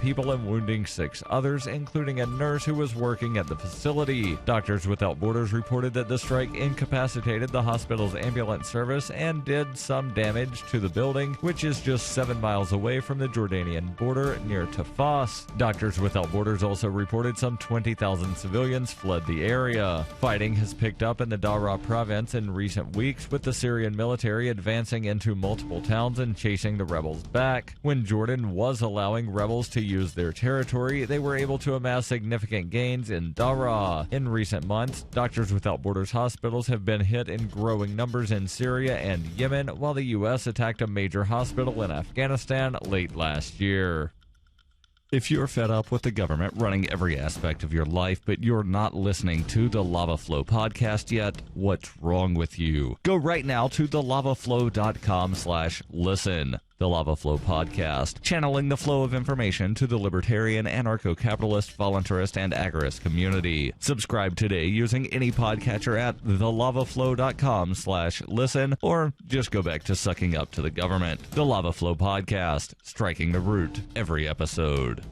people and wounding 6 others, including a nurse who was working at the facility. Doctors Without Borders reported that the strike incapacitated the hospital's ambulance service and did some damage to the building, which is just 7 miles away from the Jordanian border near Tafas. Doctors Without Borders also reported some 20,000 civilians fled the area. Fighting has picked up in the Daraa province in recent weeks, with the Syrian military advancing into multiple towns and chasing the rebels back. When Jordan was allowing rebels to use their territory, they were able to amass significant gains in Daraa. In recent months, Doctors Without Borders hospitals have been hit in growing numbers in Syria and Yemen, while the U.S. attacked a major hospital in Afghanistan late last year. If you're fed up with the government running every aspect of your life, but you're not listening to the Lava Flow podcast yet, what's wrong with you? Go right now to thelavaflow.com/listen. The Lava Flow podcast, channeling the flow of information to the libertarian, anarcho-capitalist, voluntarist, and agorist community. Subscribe today using any podcatcher at thelavaflow.com/listen, or just go back to sucking up to the government. The Lava Flow podcast, striking the root every episode.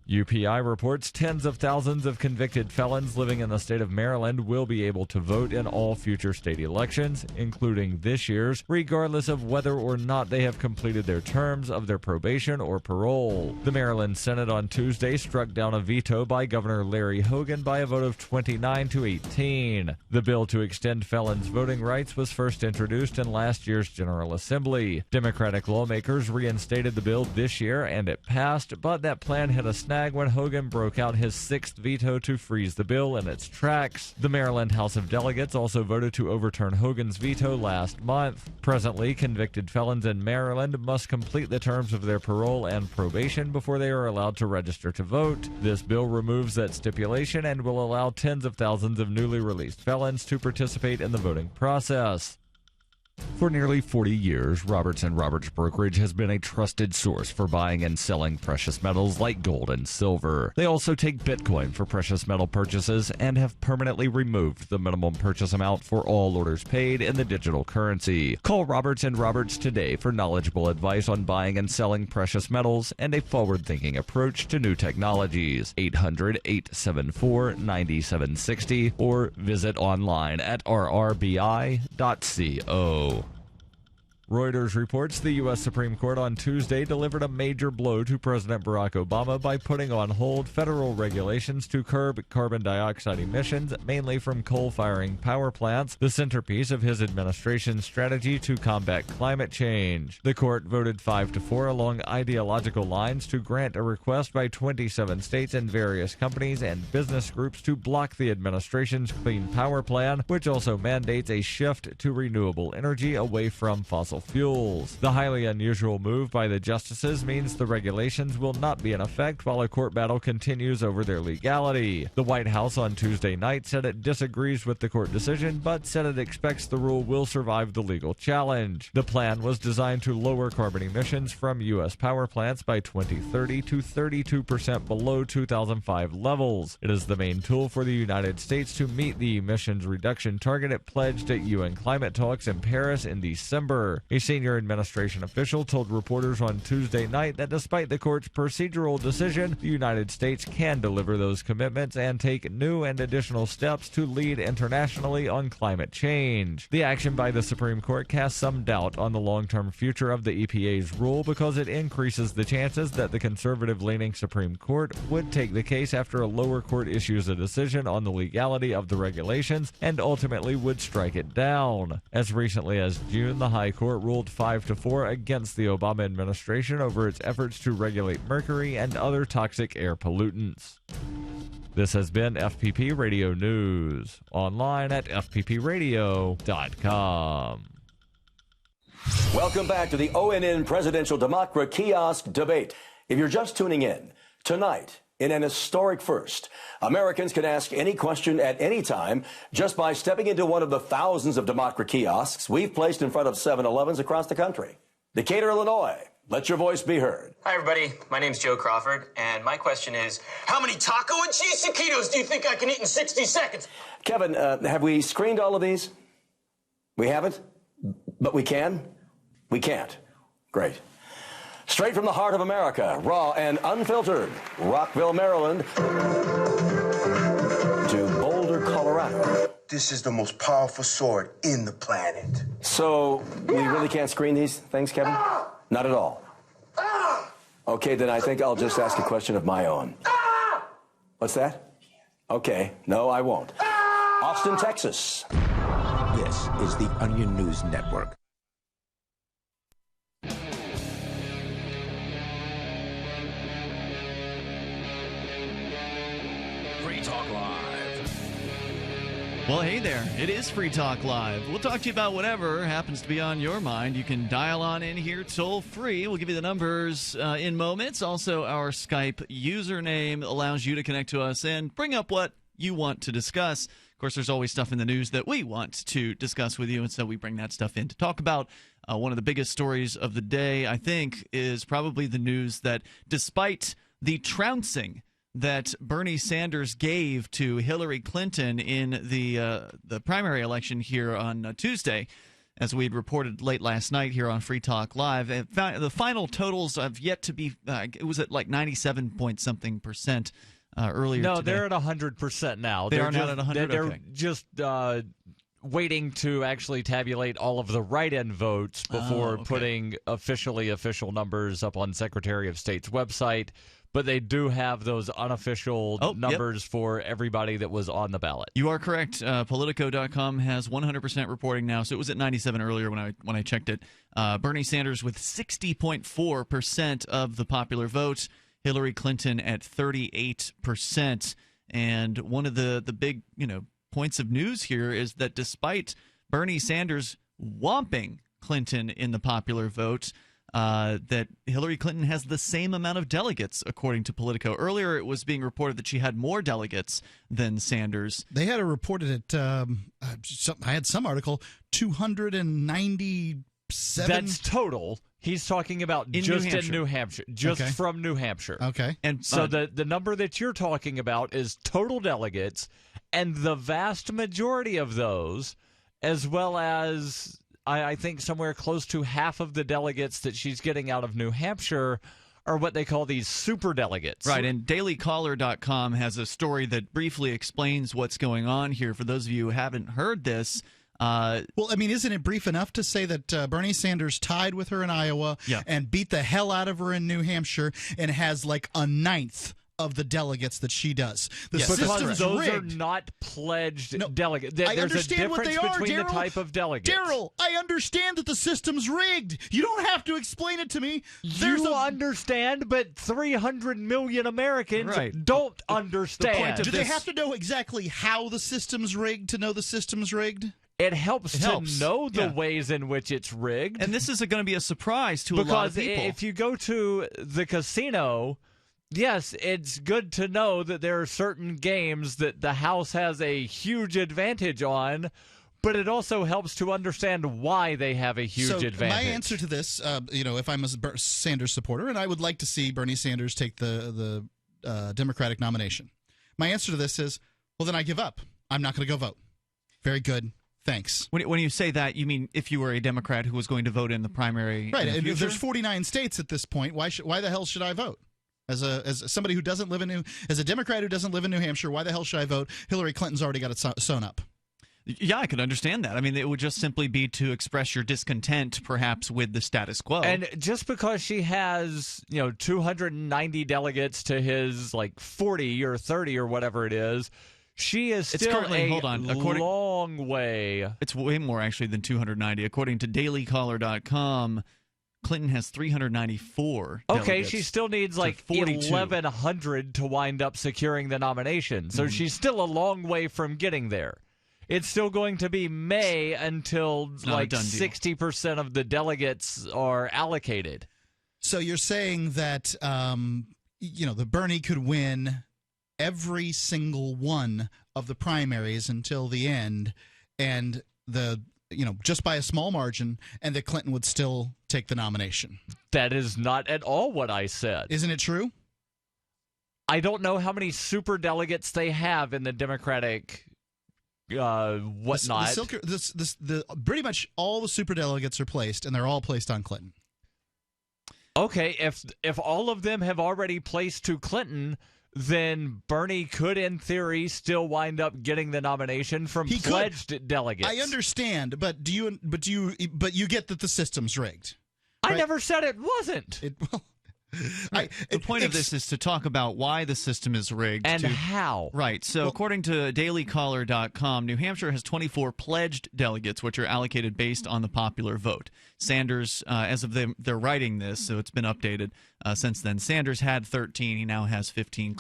UPI reports tens of thousands of convicted felons living in the state of Maryland will be able to vote in all future state elections, including this year's, regardless of whether or not they have completed their terms of their probation or parole. The Maryland Senate on Tuesday struck down a veto by Governor Larry Hogan by a vote of 29 to 18. The bill to extend felons' voting rights was first introduced in last year's General Assembly. Democratic lawmakers reinstated the bill this year and it passed, but that plan hit a snag when Hogan broke out his 6th veto to freeze the bill in its tracks. The Maryland House of Delegates also voted to overturn Hogan's veto last month. Presently, convicted felons in Maryland must complete the terms of their parole and probation before they are allowed to register to vote. This bill removes that stipulation and will allow tens of thousands of newly released felons to participate in the voting process. For nearly 40 years, Roberts & Roberts Brokerage has been a trusted source for buying and selling precious metals like gold and silver. They also take Bitcoin for precious metal purchases and have permanently removed the minimum purchase amount for all orders paid in the digital currency. Call Roberts & Roberts today for knowledgeable advice on buying and selling precious metals and a forward-thinking approach to new technologies. 800-874-9760 or visit online at rrbi.co. Reuters reports the U.S. Supreme Court on Tuesday delivered a major blow to President Barack Obama by putting on hold federal regulations to curb carbon dioxide emissions, mainly from coal-firing power plants, the centerpiece of his administration's strategy to combat climate change. The court voted 5-4 along ideological lines to grant a request by 27 states and various companies and business groups to block the administration's Clean Power Plan, which also mandates a shift to renewable energy away from fossil fuels. The highly unusual move by the justices means the regulations will not be in effect while a court battle continues over their legality. The White House on Tuesday night said it disagrees with the court decision, but said it expects the rule will survive the legal challenge. The plan was designed to lower carbon emissions from U.S. power plants by 2030 to 32% below 2005 levels. It is the main tool for the United States to meet the emissions reduction target it pledged at UN climate talks in Paris in December. A senior administration official told reporters on Tuesday night that despite the court's procedural decision, the United States can deliver those commitments and take new and additional steps to lead internationally on climate change. The action by the Supreme Court casts some doubt on the long-term future of the EPA's rule because it increases the chances that the conservative-leaning Supreme Court would take the case after a lower court issues a decision on the legality of the regulations and ultimately would strike it down. As recently as June, the High Court ruled 5-4 against the Obama administration over its efforts to regulate mercury and other toxic air pollutants. This has been FPP Radio News, online at fppradio.com. Welcome back to the ONN Presidential Democrat Kiosk Debate. If you're just tuning in, tonight, in an historic first, Americans can ask any question at any time just by stepping into one of the thousands of Democrat kiosks we've placed in front of 7-Elevens across the country. Decatur, Illinois, let your voice be heard. Hi, everybody. My name's Joe Crawford, and my question is, how many taco and cheese taquitos do you think I can eat in 60 seconds? Kevin, have we screened all of these? We haven't? But we can? We can't. Great. Straight from the heart of America, raw and unfiltered, Rockville, Maryland, to Boulder, Colorado. This is the most powerful sword in the planet. So, we really can't screen these things, Kevin? Not at all. Okay, then I think I'll just ask a question of my own. What's that? Okay, no, I won't. Austin, Texas. This is the Onion News Network. Free Talk Live. Well, hey there. It is Free Talk Live. We'll talk to you about whatever happens to be on your mind. You can dial on in here toll free. We'll give you the numbers in moments. Also, our Skype username allows you to connect to us and bring up what you want to discuss. Of course, there's always stuff in the news that we want to discuss with you, and so we bring that stuff in to talk about. One of the biggest stories of the day, I think, is probably the news that despite the trouncing that Bernie Sanders gave to Hillary Clinton in the primary election here on Tuesday, as we had reported late last night here on Free Talk Live. The final totals have yet to be it was at like 97 point something percent earlier No, today. they're at 100% now. They are now at 100%. They're okay. just waiting to actually tabulate all of the write-in votes before putting official numbers up on Secretary of State's website. But they do have those unofficial numbers for everybody that was on the ballot. You are correct. Politico.com has 100% reporting now, so it was at 97 earlier when I checked it. Bernie Sanders with 60.4% of the popular vote. Hillary Clinton at 38%. And one of the big points of news here is that despite Bernie Sanders whomping Clinton in the popular vote, that Hillary Clinton has the same amount of delegates, according to Politico. Earlier, it was being reported that she had more delegates than Sanders. They had it reported at, I had some article, 297. That's total. He's talking about just in New Hampshire, from New Hampshire. Okay. And so the number that you're talking about is total delegates, and the vast majority of those, as well as I think somewhere close to half of the delegates that she's getting out of New Hampshire are what they call these super delegates. Right, and dailycaller.com has a story that briefly explains what's going on here. For those of you who haven't heard this, well, I mean, isn't it brief enough to say that Bernie Sanders tied with her in Iowa and beat the hell out of her in New Hampshire and has like a ninth of the delegates that she does? Because those rigged. are not pledged delegates. I There's understand a what difference they are, between Darryl. the type of delegates. Darryl, I understand that the system's rigged. You don't have to explain it to me. You understand, but 300 million Americans don't understand. Do they have to know exactly how the system's rigged to know the system's rigged? It helps to know the ways in which it's rigged. And this is going to be a surprise to a lot of people. Because if you go to the casino, yes, it's good to know that there are certain games that the House has a huge advantage on, but it also helps to understand why they have a huge advantage. My answer to this, if I'm a Sanders supporter, and I would like to see Bernie Sanders take the Democratic nomination, my answer to this is, well, then I give up. I'm not going to go vote. Very good. Thanks. When you say that, you mean if you were a Democrat who was going to vote in the primary? Right. In the If there's 49 states at this point, why the hell should I vote? As somebody who doesn't live as a Democrat who doesn't live in New Hampshire, why the hell should I vote? Hillary Clinton's already got it sewn up. Yeah, I could understand that. I mean, it would just simply be to express your discontent, perhaps, with the status quo. And just because she has, 290 delegates to his 40 or 30 or whatever it is, she is still long way. It's way more, actually, than 290. According to dailycaller.com, Clinton has 394 Okay, delegates she still needs 1,100 to wind up securing the nomination. So she's still a long way from getting there. It's still going to be May until 60% of the delegates are allocated. So you're saying that, the Bernie could win every single one of the primaries until the end, and just by a small margin, and that Clinton would still take the nomination. That is not at all what I said. Isn't it true? I don't know how many super delegates they have in the Democratic whatnot. Pretty much all the super delegates are placed, and they're all placed on Clinton. Okay, if all of them have already placed to Clinton, then Bernie could, in theory, still wind up getting the nomination from pledged delegates. I understand, but you get that the system's rigged. I never said it wasn't. The point of this is to talk about why the system is rigged. And how. Right. So according to dailycaller.com, New Hampshire has 24 pledged delegates, which are allocated based on the popular vote. Sanders, as of they're writing this, so it's been updated since then. Sanders had 13. He now has 15.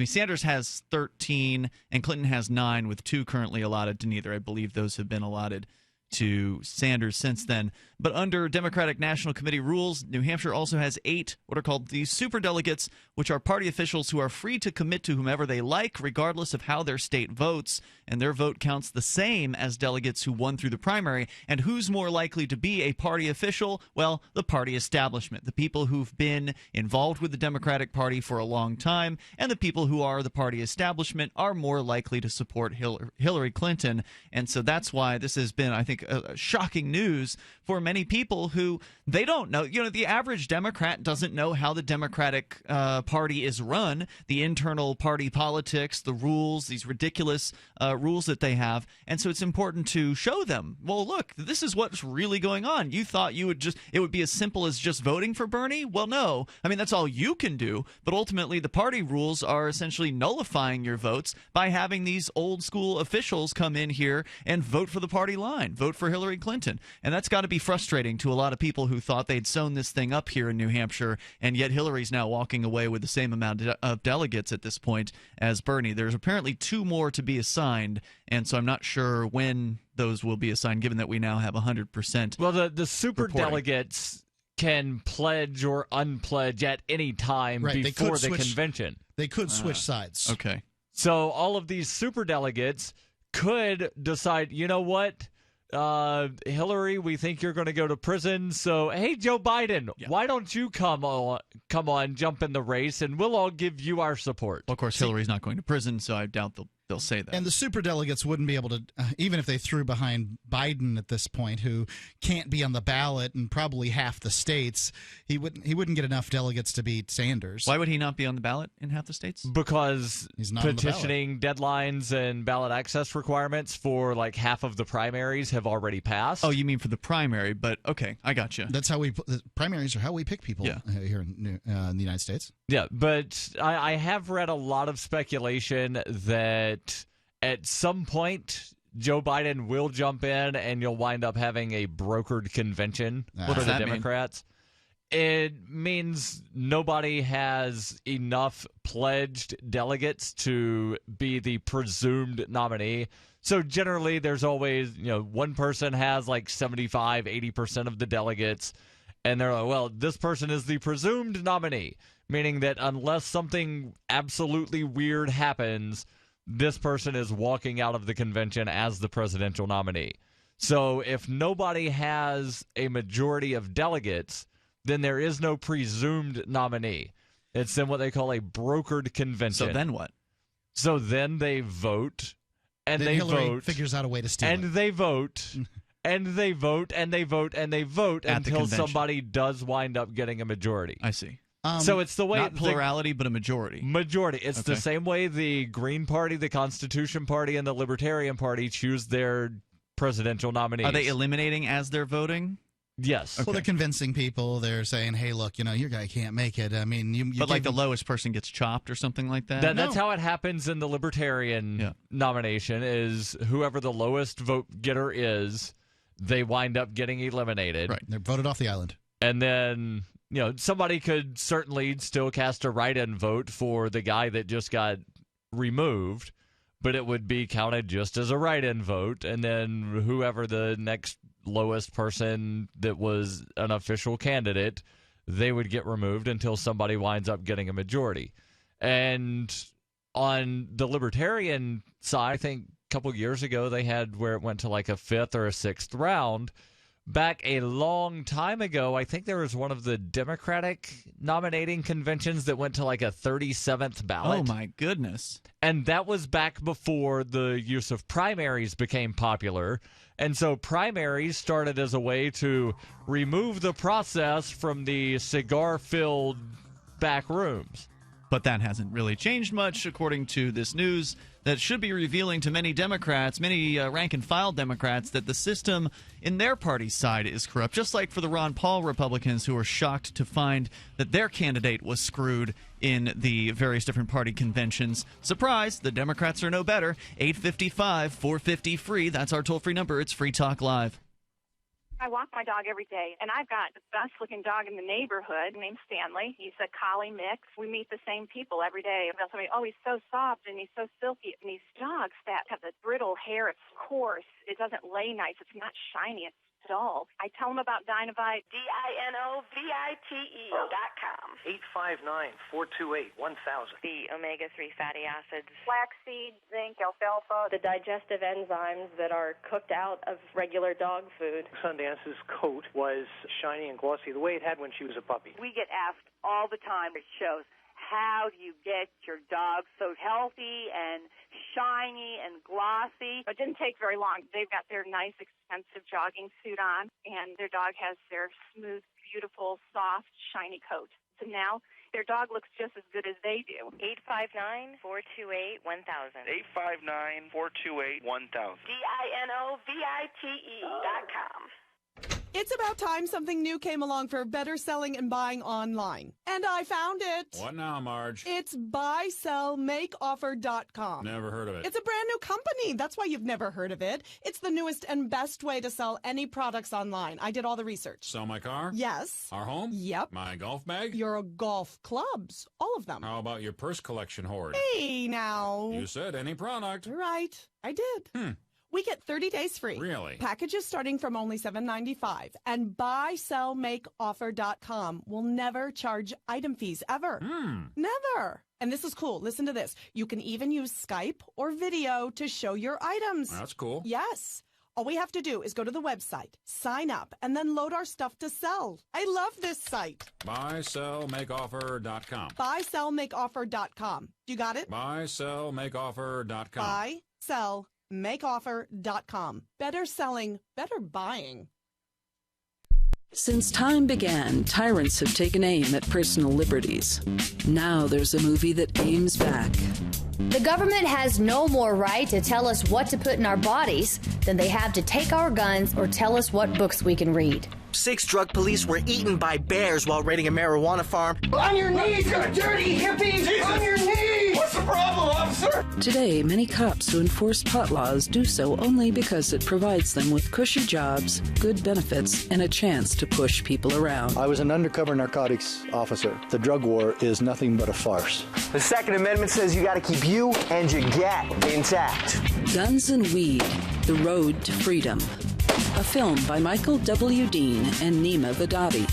Sanders has 13, and Clinton has 9, with 2 currently allotted to neither. I believe those have been allotted to Sanders since then. But under Democratic National Committee rules, New Hampshire also has 8 what are called the superdelegates, which are party officials who are free to commit to whomever they like, regardless of how their state votes, and their vote counts the same as delegates who won through the primary. And who's more likely to be a party official? Well, the party establishment, the people who've been involved with the Democratic Party for a long time, and the people who are the party establishment are more likely to support Hillary Clinton. And so that's why this has been, I think, shocking news for many people who they don't know. You know, the average Democrat doesn't know how the Democratic Party is run, the internal party politics, the rules, these ridiculous rules that they have. And so it's important to show them, well, look, this is what's really going on. You thought it would be as simple as just voting for Bernie? Well, no. I mean, that's all you can do. But ultimately, the party rules are essentially nullifying your votes by having these old school officials come in here and vote for the party line, vote for Hillary Clinton. And that's got to be frustrating to a lot of people who thought they'd sewn this thing up here in New Hampshire, and yet Hillary's now walking away with the same amount of delegates at this point as Bernie. There's apparently 2 more to be assigned, and so I'm not sure when those will be assigned, given that we now have 100%. Well, the super delegates can pledge or unpledge at any time before the convention. They could switch sides. Okay. So all of these super delegates could decide, you know what, Hillary, we think you're going to go to prison. So, hey, Joe Biden, why don't you come on, jump in the race, and we'll all give you our support. Well, of course, Hillary's not going to prison, so I doubt they'll say that. And the superdelegates wouldn't be able to, even if they threw behind Biden at this point, who can't be on the ballot in probably half the states, he wouldn't get enough delegates to beat Sanders. Why would he not be on the ballot in half the states? Because he's not petitioning deadlines and ballot access requirements for like half of the primaries have already passed. Oh, you mean for the primary? But okay, I got you. That's how the primaries are how we pick people here in the United States. Yeah, but I have read a lot of speculation that at some point Joe Biden will jump in and you'll wind up having a brokered convention for the Democrats. It means nobody has enough pledged delegates to be the presumed nominee. So generally there's always, one person has like 75, 80% of the delegates, and they're like, well, this person is the presumed nominee, meaning that unless something absolutely weird happens, this person is walking out of the convention as the presidential nominee. So if nobody has a majority of delegates, then there is no presumed nominee. It's then what they call a brokered convention. So then what? So then they vote, and then they Hillary vote. Figures out a way to steal and it. they vote, and they vote, and they vote, and they vote until somebody does wind up getting a majority. I see. So it's the way not plurality, but a majority. Majority. It's the same way the Green Party, the Constitution Party, and the Libertarian Party choose their presidential nominees. Are they eliminating as they're voting? Yes. Well, they're convincing people. They're saying, "Hey, look, your guy can't make it." I mean, but like the lowest person gets chopped or something like that. That's how it happens in the Libertarian nomination. Is whoever the lowest vote getter is, they wind up getting eliminated. Right. They're voted off the island. And then somebody could certainly still cast a write-in vote for the guy that just got removed, but it would be counted just as a write-in vote, and then whoever the next lowest person that was an official candidate, they would get removed until somebody winds up getting a majority. And on the Libertarian side, I think a couple years ago they had where it went to like a 5th or a 6th round, back a long time ago. I think there was one of the Democratic nominating conventions that went to like a 37th ballot. Oh, my goodness. And that was back before the use of primaries became popular. And so primaries started as a way to remove the process from the cigar-filled back rooms. But that hasn't really changed much, according to this news that should be revealing to many Democrats, many rank-and-file Democrats, that the system in their party's side is corrupt, just like for the Ron Paul Republicans, who are shocked to find that their candidate was screwed in the various different party conventions. Surprise, the Democrats are no better. 855-450-FREE, that's our toll-free number. It's Free Talk Live. I walk my dog every day, and I've got the best-looking dog in the neighborhood named Stanley. He's a collie mix. We meet the same people every day. They'll tell me, oh, he's so soft, and he's so silky. And these dogs that have the brittle hair, it's coarse. It doesn't lay nice. It's not shiny. It's dull. I tell them about Dinovite. DINOVITE.com. 859-428-1000. The omega-3 fatty acids. Flaxseed, zinc, alfalfa. The digestive enzymes that are cooked out of regular dog food. Sundance's coat was shiny and glossy the way it had when she was a puppy. We get asked all the time at shows, how do you get your dog so healthy and shiny and glossy? It didn't take very long. They've got their nice, expensive jogging suit on, and their dog has their smooth, beautiful, soft, shiny coat. So now their dog looks just as good as they do. 859-428-1000. 859-428-1000. DINOVITE.com. It's about time something new came along for better selling and buying online. And I found it. What now, Marge? It's buysellmakeoffer.com. Never heard of it. It's a brand new company. That's why you've never heard of it. It's the newest and best way to sell any products online. I did all the research. Sell my car? Yes. Our home? Yep. My golf bag? Your golf clubs. All of them. How about your purse collection hoard? Hey, now. You said any product. Right. I did. We get 30 days free. Really? Packages starting from only $7.95. And buysellmakeoffer.com will never charge item fees, ever. Never. And this is cool. Listen to this. You can even use Skype or video to show your items. That's cool. Yes. All we have to do is go to the website, sign up, and then load our stuff to sell. I love this site. Buysellmakeoffer.com. Buysellmakeoffer.com. You got it? Buysellmakeoffer.com. Buysellmakeoffer.com. Better selling, better buying. Since time began, tyrants have taken aim at personal liberties. Now there's a movie that aims back. The government has no more right to tell us what to put in our bodies than they have to take our guns or tell us what books we can read. 6 drug police were eaten by bears while raiding a marijuana farm. On your knees, you dirty hippies! Jesus. On your knees! What's the problem, officer? Today, many cops who enforce pot laws do so only because it provides them with cushy jobs, good benefits, and a chance to push people around. I was an undercover narcotics officer. The drug war is nothing but a farce. The Second Amendment says you got to keep you and your gat intact. Guns and Weed, The Road to Freedom. A film by Michael W. Dean and Nima Vadadi.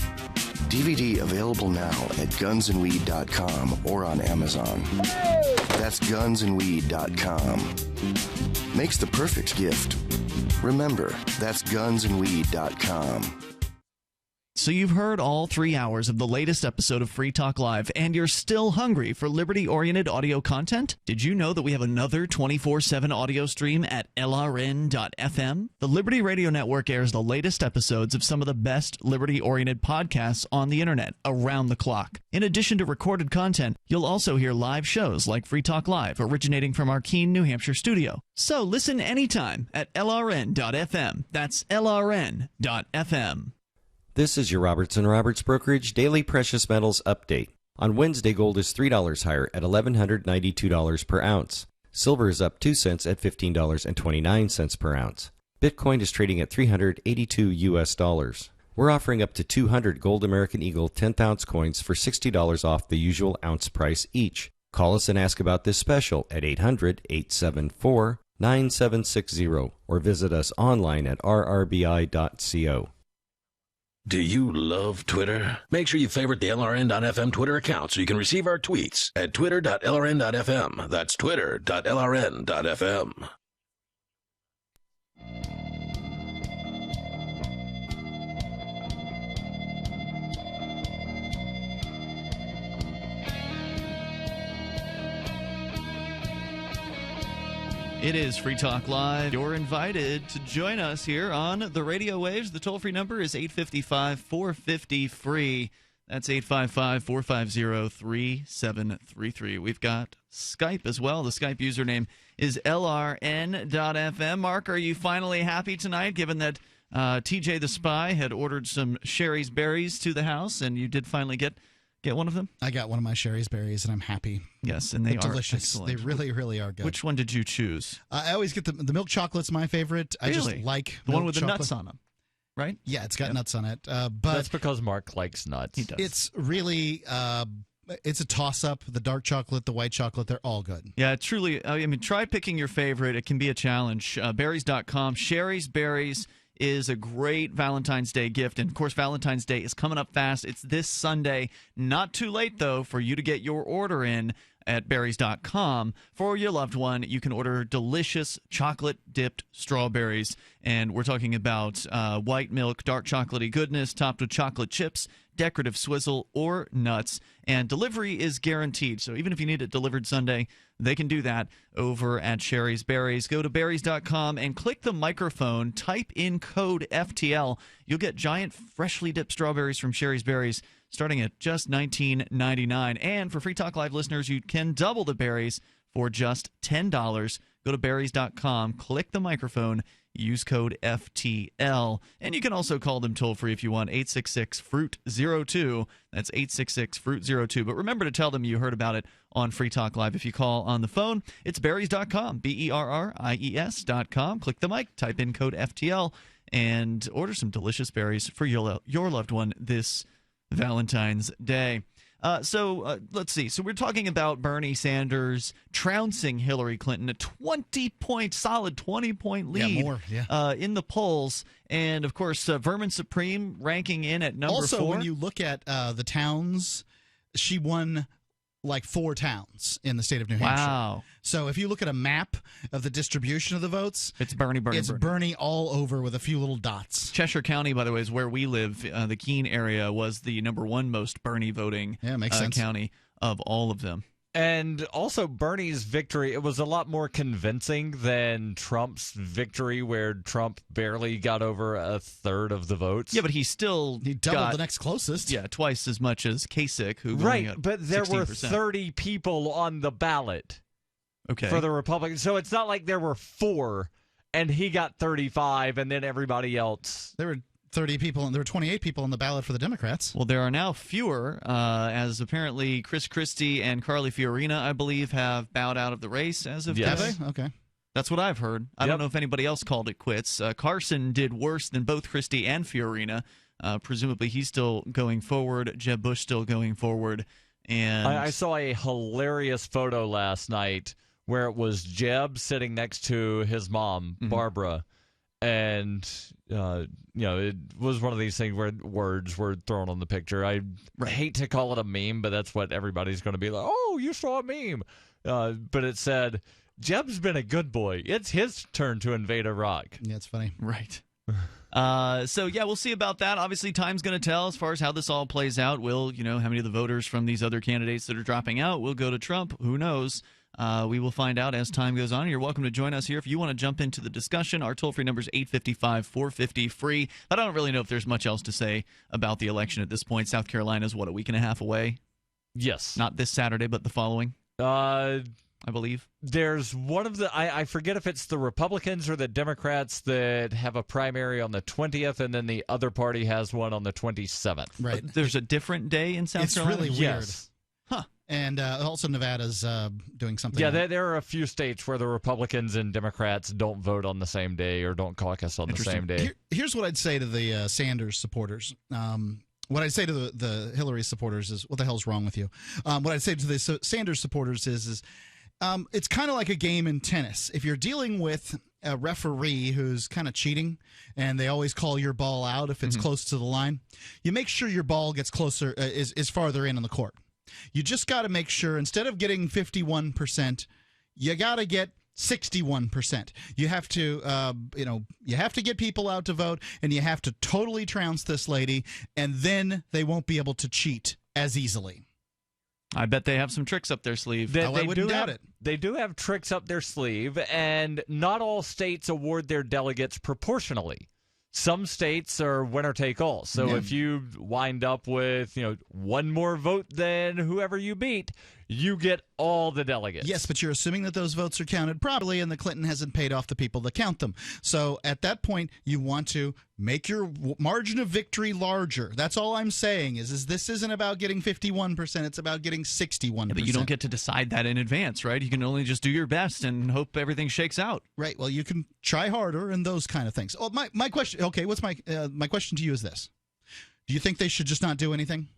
DVD available now at gunsandweed.com or on Amazon. That's gunsandweed.com. Makes the perfect gift. Remember, that's gunsandweed.com. So you've heard all 3 hours of the latest episode of Free Talk Live, and you're still hungry for liberty-oriented audio content? Did you know that we have another 24/7 audio stream at LRN.FM? The Liberty Radio Network airs the latest episodes of some of the best liberty-oriented podcasts on the internet around the clock. In addition to recorded content, you'll also hear live shows like Free Talk Live, originating from our Keene, New Hampshire studio. So listen anytime at LRN.FM. That's LRN.FM. This is your Robertson Roberts Brokerage Daily Precious Metals Update. On Wednesday, gold is $3 higher at $1,192 per ounce. Silver is up 2 cents at $15.29 per ounce. Bitcoin is trading at $382 US. We're offering up to 200 Gold American Eagle 10th ounce coins for $60 off the usual ounce price each. Call us and ask about this special at 800-874-9760 or visit us online at rrbi.co. Do you love Twitter? Make sure you favorite the LRN.FM Twitter account so you can receive our tweets at twitter.lrn.fm. That's twitter.lrn.fm. It is Free Talk Live. You're invited to join us here on the radio waves. The toll-free number is 855-450-FREE. That's 855-450-3733. We've got Skype as well. The Skype username is LRN.FM. Mark, are you finally happy tonight, given that TJ the Spy had ordered some Sherry's Berries to the house, and you did finally get one of them? I got one of my Sherry's Berries, and I'm happy. Yes, and they are delicious. Excellent. They really, really are good. Which one did you choose? I always get the milk chocolate's my favorite. I just like the one milk with chocolate. the nuts on them, right? Yeah, it's got nuts on it. But that's because Mark likes nuts. He does. It's really it's a toss-up. The dark chocolate, the white chocolate, they're all good. Yeah, truly. I mean, try picking your favorite. It can be a challenge. Berries.com. Sherry's Berries is a great Valentine's Day gift. And, of course, Valentine's Day is coming up fast. It's this Sunday. Not too late, though, for you to get your order in at berries.com. For your loved one, you can order delicious chocolate-dipped strawberries. And we're talking about white milk, dark chocolatey goodness, topped with chocolate chips, decorative swizzle, or nuts. And delivery is guaranteed. So even if you need it delivered Sunday, they can do that over at Sherry's Berries. Go to berries.com and click the microphone. Type in code FTL. You'll get giant freshly dipped strawberries from Sherry's Berries starting at just $19.99. And for Free Talk Live listeners, you can double the berries for just $10. Go to berries.com, click the microphone, use code FTL. And you can also call them toll-free if you want, 866-FRUIT-02. That's 866-FRUIT-02. But remember to tell them you heard about it on Free Talk Live. If you call on the phone, it's berries.com, BERRIES.com. Click the mic, type in code FTL, and order some delicious berries for your loved one this Valentine's Day. So let's see. So we're talking about Bernie Sanders trouncing Hillary Clinton, a solid 20-point lead in the polls. And, of course, Vermin Supreme ranking in at number 4. Also, when you look at the towns, she won like 4 towns in the state of New Hampshire. Wow. So if you look at a map of the distribution of the votes, it's Bernie. It's Bernie all over with a few little dots. Cheshire County, by the way, is where we live. The Keene area was the number 1 most Bernie voting makes sense. county of all of them. And also Bernie's victory, it was a lot more convincing than Trump's victory, where Trump barely got over a third of the votes. Yeah, but he doubled the next closest. Yeah, twice as much as Kasich, who right, got but there 16%. were 30 people on the ballot for the Republicans. So it's not like there were 4 and he got 35 and then everybody else. There were 30 people, and there were 28 people on the ballot for the Democrats. Well, there are now fewer, as apparently Chris Christie and Carly Fiorina, I believe, have bowed out of the race as of today. Have they? Okay. That's what I've heard. I don't know if anybody else called it quits. Carson did worse than both Christie and Fiorina. Presumably, he's still going forward. Jeb Bush still going forward. And I saw a hilarious photo last night where it was Jeb sitting next to his mom, Barbara. And, it was one of these things where words were thrown on the picture. I hate to call it a meme, but that's what everybody's going to be like, oh, you saw a meme. But it said, Jeb's been a good boy. It's his turn to invade Iraq. Yeah, it's funny. Right. So, we'll see about that. Obviously, time's going to tell as far as how this all plays out. Will, how many of the voters from these other candidates that are dropping out will go to Trump? Who knows? We will find out as time goes on. You're welcome to join us here if you want to jump into the discussion. Our toll-free number is 855-450-FREE. But I don't really know if there's much else to say about the election at this point. South Carolina is, a week and a half away? Yes. Not this Saturday, but the following, I believe. There's one of the, I forget if it's the Republicans or the Democrats that have a primary on the 20th, and then the other party has one on the 27th. Right. There's a different day in South Carolina? It's really weird. Yes. Huh. And also Nevada's doing something. Yeah, there are a few states where the Republicans and Democrats don't vote on the same day or don't caucus on the same day. Here's what I'd say to the Sanders supporters. What I'd say to the Hillary supporters is, what the hell's wrong with you? What I'd say to the Sanders supporters is it's kind of like a game in tennis. If you're dealing with a referee who's kind of cheating and they always call your ball out if it's close to the line, you make sure your ball gets closer, is farther in on the court. You just got to make sure, instead of getting 51%, you got to get 61%. You have to, you have to get people out to vote, and you have to totally trounce this lady, and then they won't be able to cheat as easily. I bet they have some tricks up their sleeve. I wouldn't doubt it. They do have tricks up their sleeve, and not all states award their delegates proportionally. Some states are winner take all. So if you wind up with, one more vote than whoever you beat, you get all the delegates. Yes, but you're assuming that those votes are counted properly, and the Clinton hasn't paid off the people that count them. So at that point, you want to make your margin of victory larger. That's all I'm saying is this isn't about getting 51%. It's about getting 61%. Yeah, but you don't get to decide that in advance, right? You can only just do your best and hope everything shakes out. Right. Well, you can try harder and those kind of things. Oh, my question. Okay, what's my question to you is this: do you think they should just not do anything?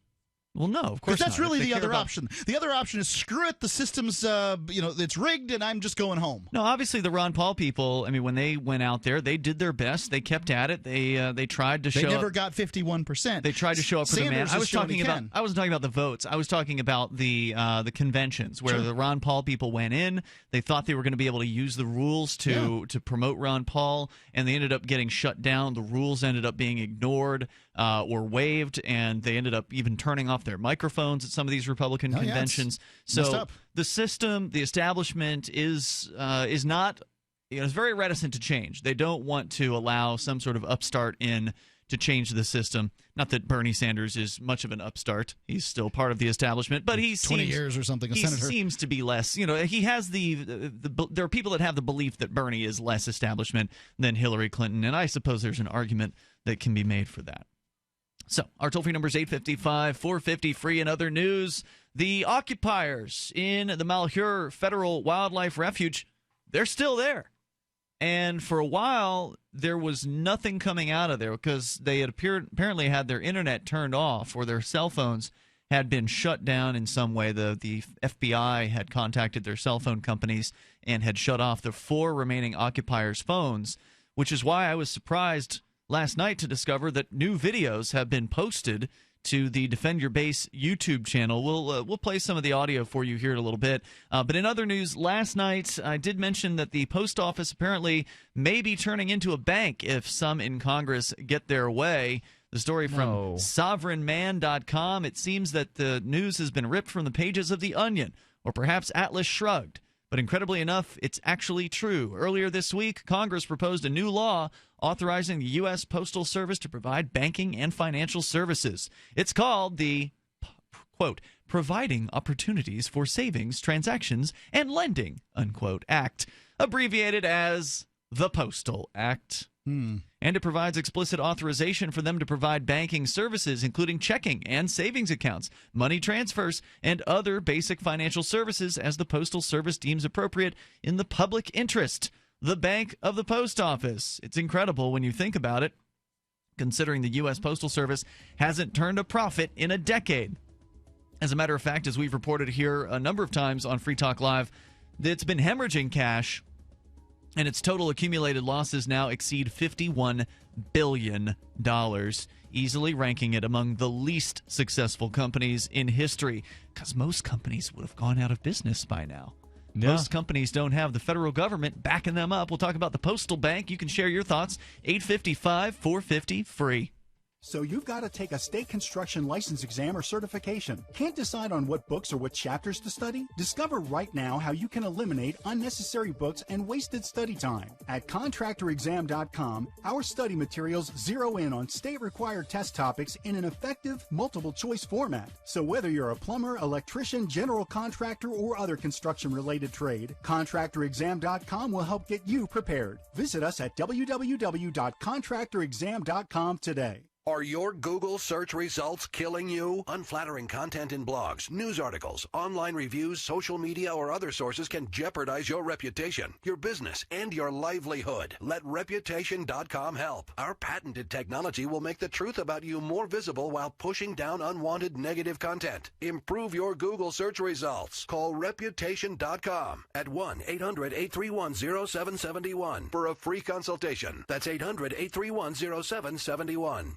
Well, no, of course not. Because that's really the other option. The other option is screw it. The system's, it's rigged, and I'm just going home. No, obviously the Ron Paul people. I mean, when they went out there, they did their best. They kept at it. They tried to show. They never got 51%. They tried to show up for the man. I wasn't talking about the votes. I was talking about the conventions where the Ron Paul people went in. They thought they were going to be able to use the rules to promote Ron Paul, and they ended up getting shut down. The rules ended up being ignored or waived, and they ended up even turning off their microphones at some of these Republican conventions. So the system, the establishment is not, is very reticent to change. They don't want to allow some sort of upstart in to change the system. Not that Bernie Sanders is much of an upstart. He's still part of the establishment, but he's 20 years or something. He seems to be less. He has there are people that have the belief that Bernie is less establishment than Hillary Clinton, and I suppose there's an argument that can be made for that. So, our toll-free number is 855-450-FREE. In other news, the occupiers in the Malheur Federal Wildlife Refuge, they're still there. And for a while, there was nothing coming out of there because they had apparently had their internet turned off, or their cell phones had been shut down in some way. The FBI had contacted their cell phone companies and had shut off the 4 remaining occupiers' phones, which is why I was surprised last night to discover that new videos have been posted to the Defend Your Base YouTube channel. We'll play some of the audio for you here in a little bit. But in other news, last night I did mention that the post office apparently may be turning into a bank if some in Congress get their way. The story from sovereignman.com. It seems that the news has been ripped from the pages of The Onion, or perhaps Atlas Shrugged. But incredibly enough, it's actually true. Earlier this week, Congress proposed a new law authorizing the U.S. Postal Service to provide banking and financial services. It's called the, quote, Providing Opportunities for Savings, Transactions, and Lending, unquote, Act, abbreviated as the Postal Act. And it provides explicit authorization for them to provide banking services, including checking and savings accounts, money transfers, and other basic financial services as the Postal Service deems appropriate in the public interest. The Bank of the Post Office. It's incredible when you think about it, considering the U.S. Postal Service hasn't turned a profit in a decade. As a matter of fact, as we've reported here a number of times on Free Talk Live, it's been hemorrhaging cash, and its total accumulated losses now exceed $51 billion, easily ranking it among the least successful companies in history, because most companies would have gone out of business by now. Yeah. Most companies don't have the federal government backing them up. We'll talk about the Postal Bank. You can share your thoughts. 855-450-FREE. So you've got to take a state construction license exam or certification. Can't decide on what books or what chapters to study? Discover right now how you can eliminate unnecessary books and wasted study time. At contractorexam.com, our study materials zero in on state-required test topics in an effective, multiple-choice format. So whether you're a plumber, electrician, general contractor, or other construction-related trade, contractorexam.com will help get you prepared. Visit us at www.contractorexam.com today. Are your Google search results killing you? Unflattering content in blogs, news articles, online reviews, social media, or other sources can jeopardize your reputation, your business, and your livelihood. Let Reputation.com help. Our patented technology will make the truth about you more visible while pushing down unwanted negative content. Improve your Google search results. Call Reputation.com at 1-800-831-0771 for a free consultation. That's 800-831-0771.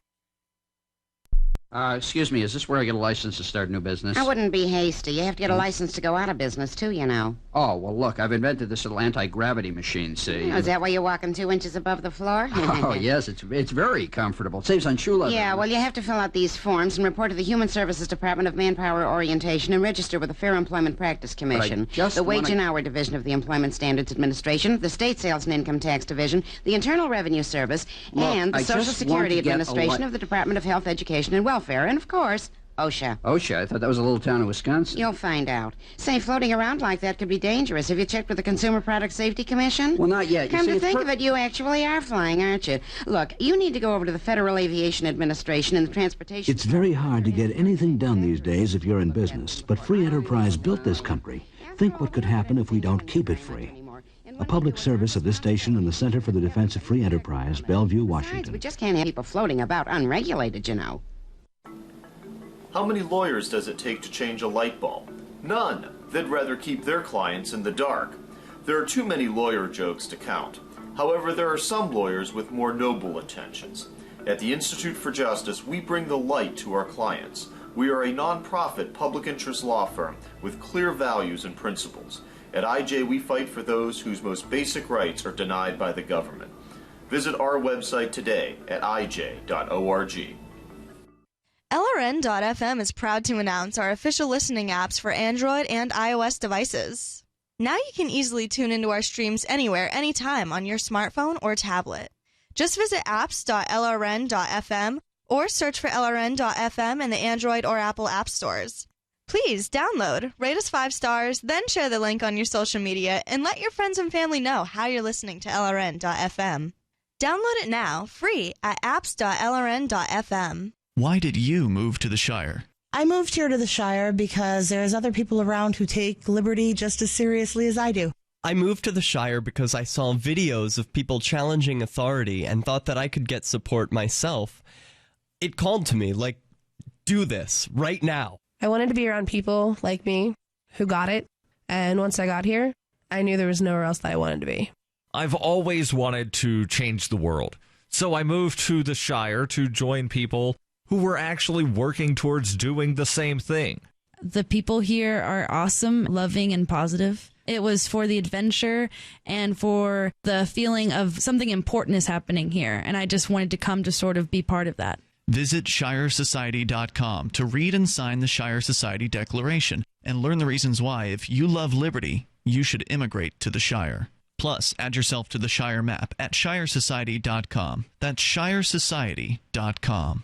Excuse me, is this where I get a license to start a new business? I wouldn't be hasty. You have to get a license to go out of business, too, you know. Oh, well, look, I've invented this little anti-gravity machine, see? Oh, is that why you're walking 2 inches above the floor? Oh, yes, it's very comfortable. It saves on shoe leather. Yeah, well, you have to fill out these forms and report to the Human Services Department of Manpower Orientation and register with the Fair Employment Practice Commission, the Wage and Hour Division of the Employment Standards Administration, the State Sales and Income Tax Division, the Internal Revenue Service, and the Social Security Administration of the Department of Health, Education, and Welfare, and, of course, OSHA. OSHA? I thought that was a little town in Wisconsin. You'll find out. Say, floating around like that could be dangerous. Have you checked with the Consumer Product Safety Commission? Well, not yet. Come to think of it, you actually are flying, aren't you? Look, you need to go over to the Federal Aviation Administration and the Transportation... It's very hard to get anything done these days if you're in business, but free enterprise built this country. Think what could happen if we don't keep it free. A public service of this station and the Center for the Defense of Free Enterprise, Bellevue, Washington. We just can't have people floating about unregulated, you know. How many lawyers does it take to change a light bulb? None. They'd rather keep their clients in the dark. There are too many lawyer jokes to count. However, there are some lawyers with more noble intentions. At the Institute for Justice, we bring the light to our clients. We are a non-profit public interest law firm with clear values and principles. At IJ, we fight for those whose most basic rights are denied by the government. Visit our website today at ij.org. LRN.FM is proud to announce our official listening apps for Android and iOS devices. Now you can easily tune into our streams anywhere, anytime on your smartphone or tablet. Just visit apps.lrn.fm or search for LRN.FM in the Android or Apple app stores. Please download, rate us 5 stars, then share the link on your social media and let your friends and family know how you're listening to LRN.FM. Download it now, free at apps.lrn.fm. Why did you move to the Shire? I moved here to the Shire because there's other people around who take liberty just as seriously as I do. I moved to the Shire because I saw videos of people challenging authority and thought that I could get support myself. It called to me, like, do this right now. I wanted to be around people like me who got it, and once I got here, I knew there was nowhere else that I wanted to be. I've always wanted to change the world, so I moved to the Shire to join people who were actually working towards doing the same thing. The people here are awesome, loving, and positive. It was for the adventure and for the feeling of something important is happening here, and I just wanted to come to sort of be part of that. Visit ShireSociety.com to read and sign the Shire Society Declaration and learn the reasons why, if you love liberty, you should immigrate to the Shire. Plus, add yourself to the Shire map at ShireSociety.com. That's ShireSociety.com.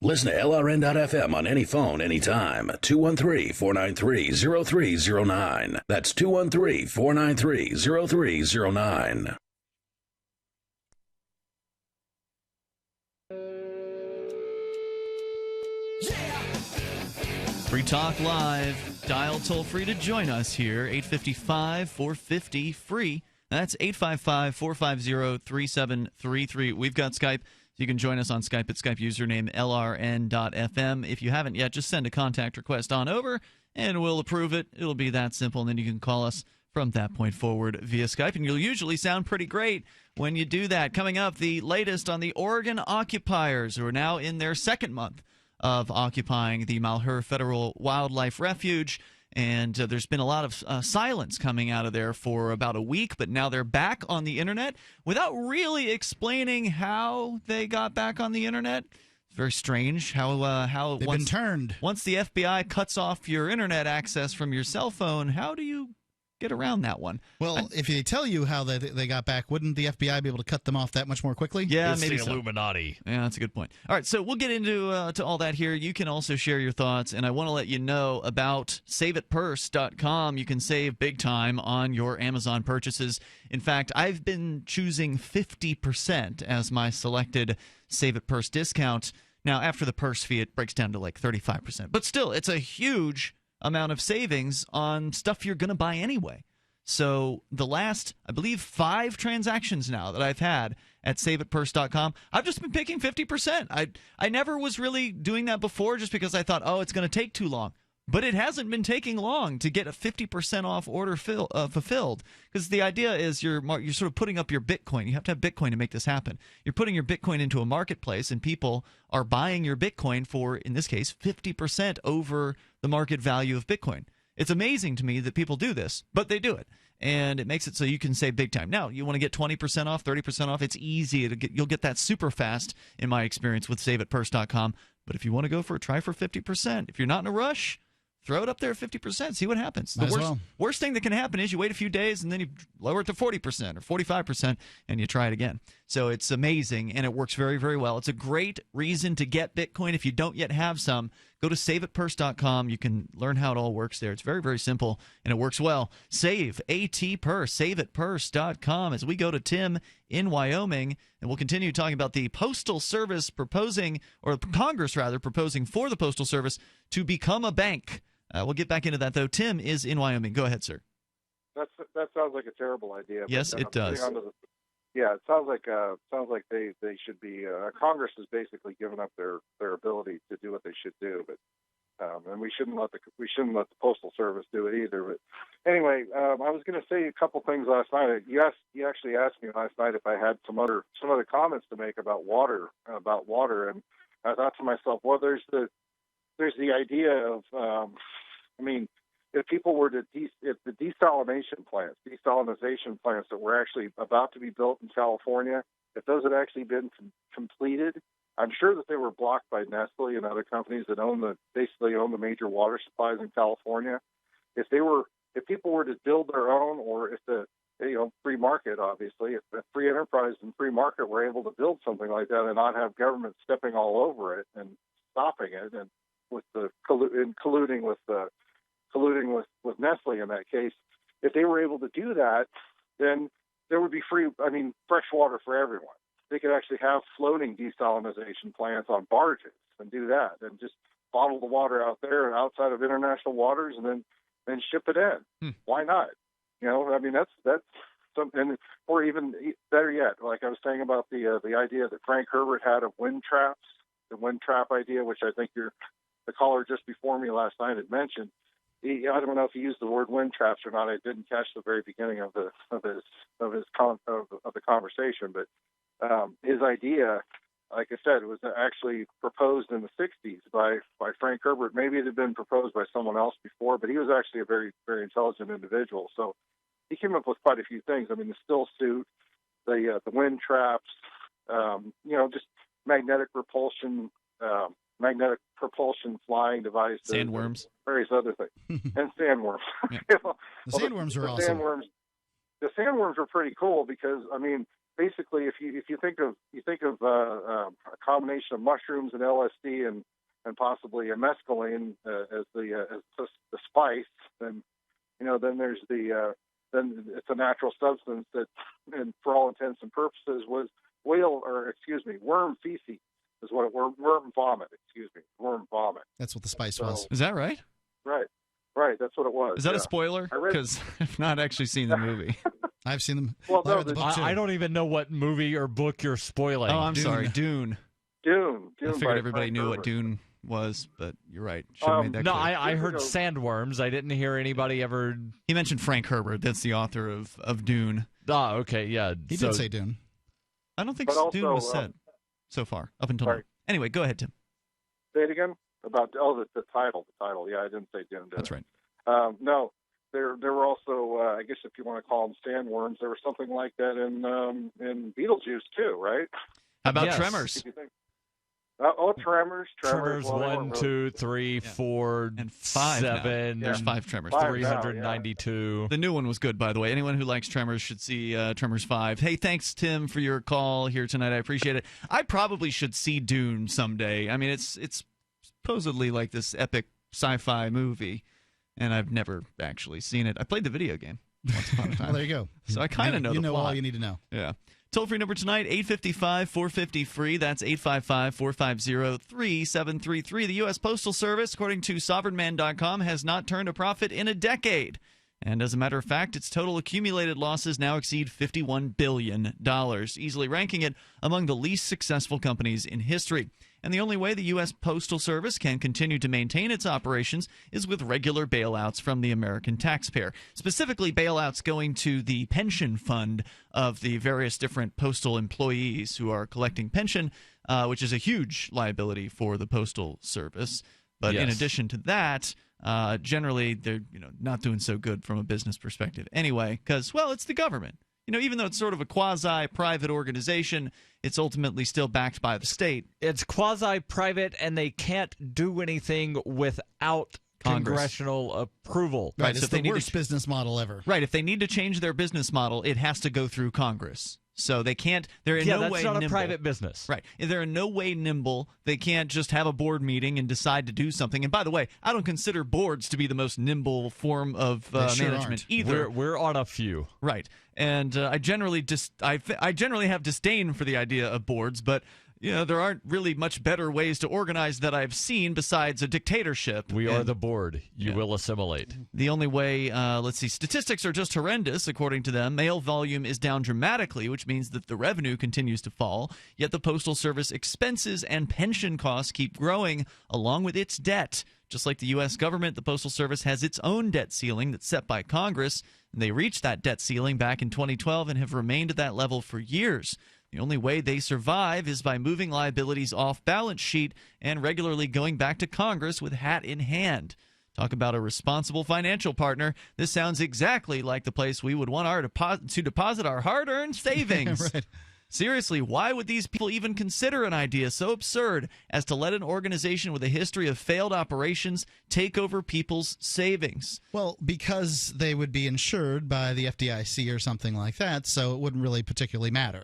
Listen to LRN.FM on any phone, anytime. 213-493-0309. That's 213-493-0309. Free Talk Live. Dial toll free to join us here. 855-450-FREE. That's 855-450-3733. We've got Skype. So you can join us on Skype at Skype username LRN.FM. If you haven't yet, just send a contact request on over, and we'll approve it. It'll be that simple, and then you can call us from that point forward via Skype, and you'll usually sound pretty great when you do that. Coming up, the latest on the Oregon Occupiers, who are now in their second month of occupying the Malheur Federal Wildlife Refuge. And there's been a lot of silence coming out of there for about a week, but now they're back on the internet without really explaining how they got back on the internet. It's very strange how they've been turned. Once the FBI cuts off your internet access from your cell phone, how do you get around that one? Well, if they tell you how they got back, wouldn't the FBI be able to cut them off that much more quickly? Yeah, it's maybe the Illuminati. Yeah, that's a good point. All right, so we'll get into to all that here. You can also share your thoughts, and I want to let you know about SaveItPurse.com. You can save big time on your Amazon purchases. In fact, I've been choosing 50% as my selected Save It Purse discount. Now, after the purse fee, it breaks down to like 35%. But still, it's a huge amount of savings on stuff you're going to buy anyway. So the last, I believe, 5 transactions now that I've had at SaveItPurse.com, I've just been picking 50%. I never was really doing that before just because I thought, oh, it's going to take too long. But it hasn't been taking long to get a 50% off order fulfilled, because the idea is you're sort of putting up your Bitcoin. You have to have Bitcoin to make this happen. You're putting your Bitcoin into a marketplace, and people are buying your Bitcoin for, in this case, 50% over the market value of Bitcoin. It's amazing to me that people do this, but they do it. And it makes it so you can save big time. Now, you want to get 20% off, 30% off, it's easy to get. You'll get that super fast, in my experience, with saveatpurse.com. But if you want to go for a try for 50%, if you're not in a rush, throw it up there at 50%. See what happens. The worst thing that can happen is you wait a few days and then you lower it to 40% or 45% and you try it again. So it's amazing, and it works very, very well. It's a great reason to get Bitcoin. If you don't yet have some, go to saveatpurse.com. You can learn how it all works there. It's very, very simple, and it works well. Save ATPurse, saveatpurse.com. As we go to Tim in Wyoming, and we'll continue talking about the Postal Service proposing, or Congress rather, proposing for the Postal Service to become a bank. We'll get back into that, though. Tim is in Wyoming. Go ahead, sir. That sounds like a terrible idea. Yes, it does. Yeah, it sounds like they should be. Congress has basically given up their ability to do what they should do, but and we shouldn't let the Postal Service do it either. But anyway, I was going to say a couple things last night. You actually asked me last night if I had some other comments to make about water, and I thought to myself, well, there's the idea of, if people were to if the desalinization plants that were actually about to be built in California, if those had actually been completed, I'm sure that they were blocked by Nestle and other companies that basically own the major water supplies in California. If people were to build their own, or if the free market, obviously, if the free enterprise and free market were able to build something like that and not have government stepping all over it and stopping it, and colluding with Nestle in that case, if they were able to do that, then there would be fresh water for everyone. They could actually have floating desalinization plants on barges and do that, and just bottle the water out there and outside of international waters, and then ship it in. Why not? That's something. Or even better yet, like I was saying about the idea that Frank Herbert had of wind traps, the wind trap idea, which I think the caller just before me last night had mentioned. I don't know if he used the word wind traps or not. I didn't catch the very beginning of the conversation, but his idea, like I said, it was actually proposed in the 60s by Frank Herbert. Maybe it had been proposed by someone else before, but he was actually a very, very intelligent individual. So he came up with quite a few things. The still suit, the wind traps, just magnetic propulsion flying devices, sandworms, various other things, and sandworms. Yeah. The sandworms are awesome. The sandworms are pretty cool because basically, if you think of a combination of mushrooms and LSD and possibly a mescaline as the spice, then there's then it's a natural substance that, and for all intents and purposes, was worm feces. Is what it, worm vomit. Worm vomit. That's what the spice was. Is that right? Right. That's what it was. Is that a spoiler? Because I've not actually seen the movie. I've seen them. Well, no, the book too. I don't even know what movie or book you're spoiling. Oh, I'm sorry, Dune. Dune. I figured everybody knew what Dune was, but you're right. Should have made that clear. I heard sandworms. I didn't hear anybody ever. He mentioned Frank Herbert. That's the author of Dune. Oh, okay, yeah. He did say Dune. I don't think Dune was said so far, up until now. Anyway, go ahead, Tim. Say it again? About the title. Yeah, I didn't say Dune. That's right. No, there were also, I guess if you want to call them sandworms, there was something like that in Beetlejuice too, right? How about Tremors? Tremors. Tremors 1, 2, 3, 4, and 5. 7. There's 5 Tremors. 392. The new one was good, by the way. Anyone who likes Tremors should see Tremors 5. Hey, thanks, Tim, for your call here tonight. I appreciate it. I probably should see Dune someday. It's supposedly like this epic sci-fi movie, and I've never actually seen it. I played the video game once upon a time. Well, there you go. So I kind of know the plot. You know all you need to know. Yeah. Toll-free number tonight, 855-450-FREE. That's 855-450-3733. The U.S. Postal Service, according to SovereignMan.com, has not turned a profit in a decade. And as a matter of fact, its total accumulated losses now exceed $51 billion, easily ranking it among the least successful companies in history. And the only way the U.S. Postal Service can continue to maintain its operations is with regular bailouts from the American taxpayer, specifically bailouts going to the pension fund of the various different postal employees who are collecting pension, which is a huge liability for the Postal Service. But in addition to that, generally they're not doing so good from a business perspective anyway, because, well, it's the government. Even though it's sort of a quasi-private organization, it's ultimately still backed by the state. It's quasi-private, and they can't do anything without congressional approval. Right, it's the worst business model ever. Right, if they need to change their business model, it has to go through Congress. So they can't. They're in no way nimble. Yeah, that's not a private business. Right. They're in no way nimble. They can't just have a board meeting and decide to do something. And by the way, I don't consider boards to be the most nimble form of management either. We're on a few. Right. And I generally have disdain for the idea of boards, but there aren't really much better ways to organize that I've seen besides a dictatorship. We are the board. You will assimilate. The only way, statistics are just horrendous, according to them. Mail volume is down dramatically, which means that the revenue continues to fall, yet the Postal Service expenses and pension costs keep growing along with its debt. Just like the U.S. government, the Postal Service has its own debt ceiling that's set by Congress, and they reached that debt ceiling back in 2012 and have remained at that level for years. The only way they survive is by moving liabilities off balance sheet and regularly going back to Congress with hat in hand. Talk about a responsible financial partner. This sounds exactly like the place we would want to deposit our hard-earned savings. Right. Seriously, why would these people even consider an idea so absurd as to let an organization with a history of failed operations take over people's savings? Well, because they would be insured by the FDIC or something like that, so it wouldn't really particularly matter.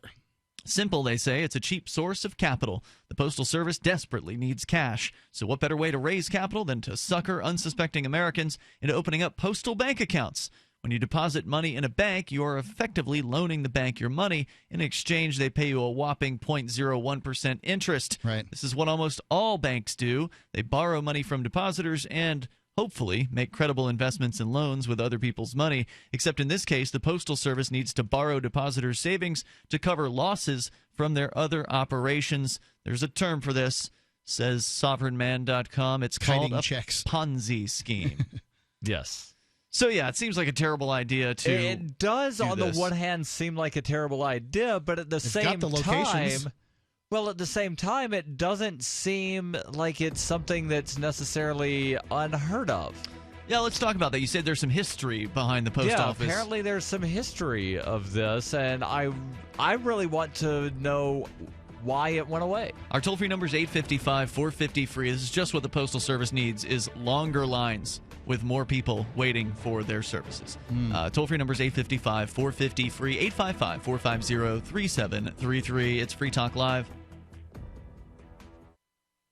Simple, they say. It's a cheap source of capital. The Postal Service desperately needs cash. So what better way to raise capital than to sucker unsuspecting Americans into opening up postal bank accounts? When you deposit money in a bank, you are effectively loaning the bank your money. In exchange, they pay you a whopping 0.01% interest. Right. This is what almost all banks do. They borrow money from depositors and hopefully make credible investments and loans with other people's money, except in this case, the Postal Service needs to borrow depositors' savings to cover losses from their other operations. There's a term for this, says sovereignman.com. It's called a Ponzi scheme. Yes. So, yeah, it seems like a terrible idea to It does, do on this. the one hand, seem like a terrible idea, but at the same time... Well, at the same time, it doesn't seem like it's something that's necessarily unheard of. Yeah, let's talk about that. You said there's some history behind the post office. Yeah, apparently there's some history of this, and I really want to know why it went away. Our toll-free number is 855-450-FREE. This is just what the Postal Service needs, is longer lines with more people waiting for their services. Toll-free number is 855-450-FREE, 855-450-3733. It's Free Talk Live.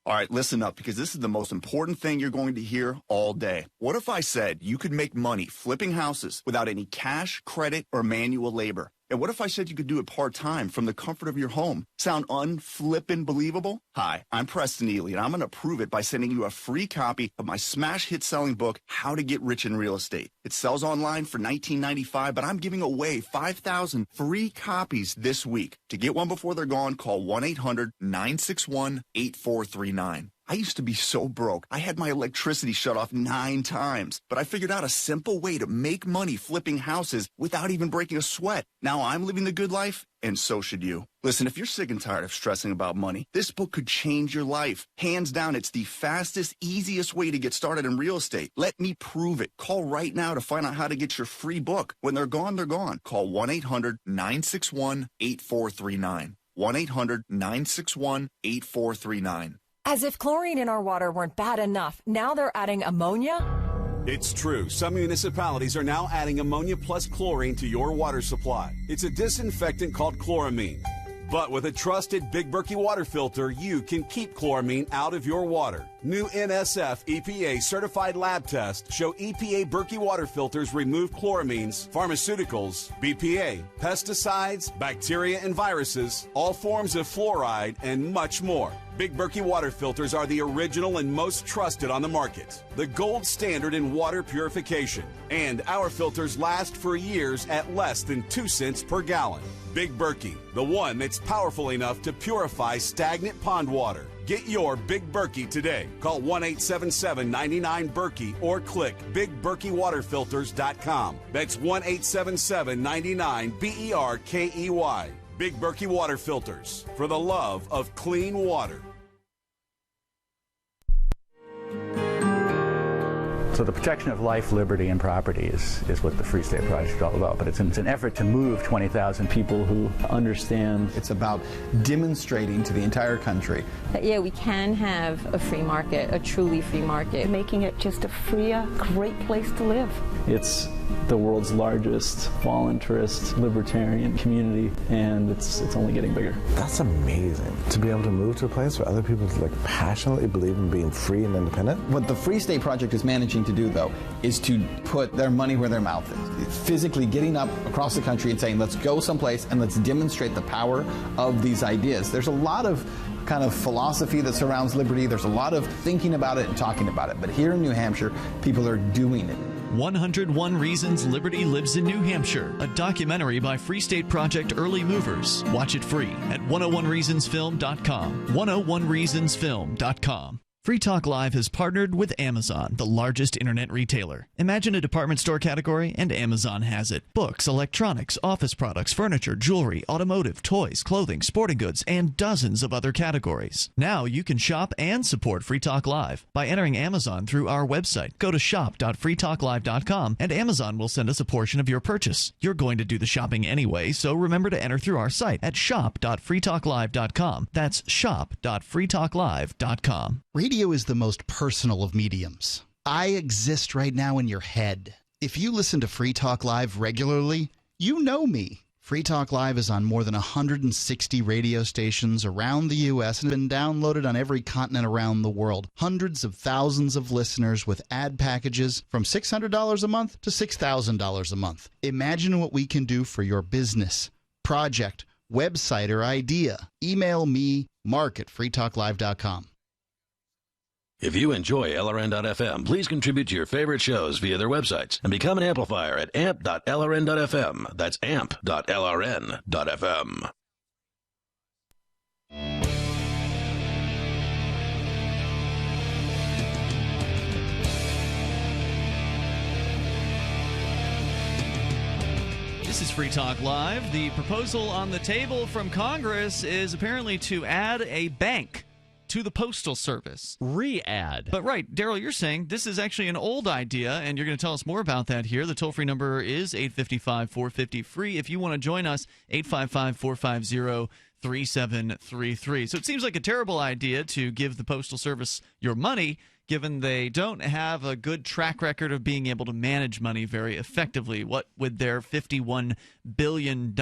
All right, listen up, because this is the most important thing you're going to hear all day. What if I said you could make money flipping houses without any cash, credit, or manual labor? And what if I said you could do it part-time from the comfort of your home? Sound unflippin' believable? Hi, I'm Preston Ely, and I'm going to prove it by sending you a free copy of my smash hit-selling book, How to Get Rich in Real Estate. It sells online for $19.95, but I'm giving away 5,000 free copies this week. To get one before they're gone, call 1-800-961-8439. I used to be so broke, I had my electricity shut off 9 times, but I figured out a simple way to make money flipping houses without even breaking a sweat. Now I'm living the good life, and so should you. Listen, if you're sick and tired of stressing about money, this book could change your life. Hands down, it's the fastest, easiest way to get started in real estate. Let me prove it. Call right now to find out how to get your free book. When they're gone, they're gone. Call 1-800-961-8439. 1-800-961-8439. As if chlorine in our water weren't bad enough, now they're adding ammonia? It's true. Some municipalities are now adding ammonia plus chlorine to your water supply. It's a disinfectant called chloramine. But with a trusted Big Berkey water filter, you can keep chloramine out of your water. New NSF EPA certified lab tests show EPA Berkey water filters remove chloramines, pharmaceuticals, BPA, pesticides, bacteria and viruses, all forms of fluoride, and much more. Big Berkey water filters are the original and most trusted on the market, the gold standard in water purification. And our filters last for years at less than 2 cents per gallon. Big Berkey, the one that's powerful enough to purify stagnant pond water. Get your Big Berkey today. Call 1-877-99-BERKEY or click BigBerkeyWaterFilters.com. That's 1-877-99-BERKEY. Big Berkey Water Filters, for the love of clean water. So the protection of life, liberty, and property is what the Free State Project is all about. But it's an effort to move 20,000 people who understand. It's about demonstrating to the entire country that, yeah, we can have a free market, a truly free market. Making it just a freer, great place to live. It's the world's largest voluntarist libertarian community, and it's only getting bigger. That's amazing, to be able to move to a place where other people passionately believe in being free and independent. What the Free State Project is managing to do, though, is to put their money where their mouth is. It's physically getting up across the country and saying, let's go someplace and let's demonstrate the power of these ideas. There's a lot of kind of philosophy that surrounds liberty. There's a lot of thinking about it and talking about it. But here in New Hampshire, people are doing it. 101 Reasons Liberty Lives in New Hampshire, a documentary by Free State Project Early Movers. Watch it free at 101reasonsfilm.com. 101reasonsfilm.com. Free Talk Live has partnered with Amazon, the largest internet retailer. Imagine a department store category, and Amazon has it. Books, electronics, office products, furniture, jewelry, automotive, toys, clothing, sporting goods, and dozens of other categories. Now you can shop and support Free Talk Live by entering Amazon through our website. Go to shop.freetalklive.com, and Amazon will send us a portion of your purchase. You're going to do the shopping anyway, so remember to enter through our site at shop.freetalklive.com. That's shop.freetalklive.com. Radio is the most personal of mediums. I exist right now in your head. If you listen to Free Talk Live regularly, you know me. Free Talk Live is on more than 160 radio stations around the U.S. and been downloaded on every continent around the world. Hundreds of thousands of listeners with ad packages from $600 a month to $6,000 a month. Imagine what we can do for your business, project, website, or idea. Email me, mark@freetalklive.com. If you enjoy LRN.FM, please contribute to your favorite shows via their websites and become an amplifier at amp.lrn.fm. That's amp.lrn.fm. This is Free Talk Live. The proposal on the table from Congress is apparently to add a bank to the Postal Service. Re-add. But right, Darryl, you're saying this is actually an old idea, and you're going to tell us more about that here. The toll-free number is 855-450-FREE. If you want to join us, 855-450-3733. So it seems like a terrible idea to give the Postal Service your money, given they don't have a good track record of being able to manage money very effectively. What with their $51 billion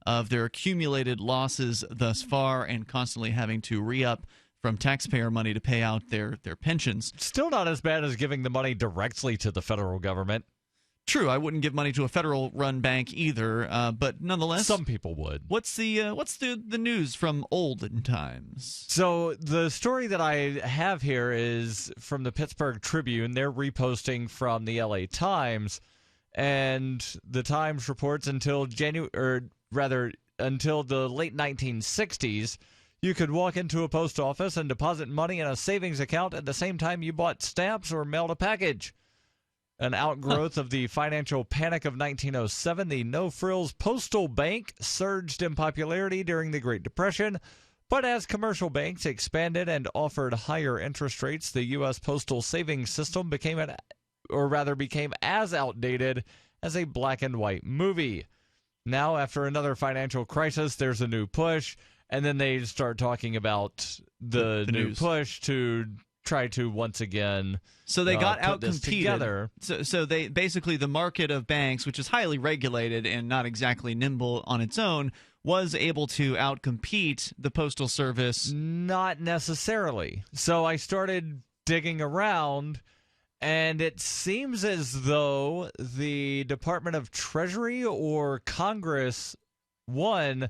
of their accumulated losses thus far and constantly having to re-up from taxpayer money to pay out their pensions. Still not as bad as giving the money directly to the federal government. True, I wouldn't give money to a federal-run bank either, but nonetheless, some people would. What's the news from olden times? So the story that I have here is from the Pittsburgh Tribune. They're reposting from the LA Times, and the Times reports until the late 1960s, you could walk into a post office and deposit money in a savings account at the same time you bought stamps or mailed a package. An outgrowth of the financial panic of 1907, the no-frills postal bank surged in popularity during the Great Depression, but as commercial banks expanded and offered higher interest rates, the U.S. postal savings system became as outdated as a black-and-white movie. Now, after another financial crisis, there's a new push, and then they start talking about the new news. Push to try to once again So they got put this outcompeted. together. So they basically, the market of banks, which is highly regulated and not exactly nimble on its own, was able to outcompete the Postal Service. Not necessarily. So I started digging around, and it seems as though the Department of Treasury or Congress, one,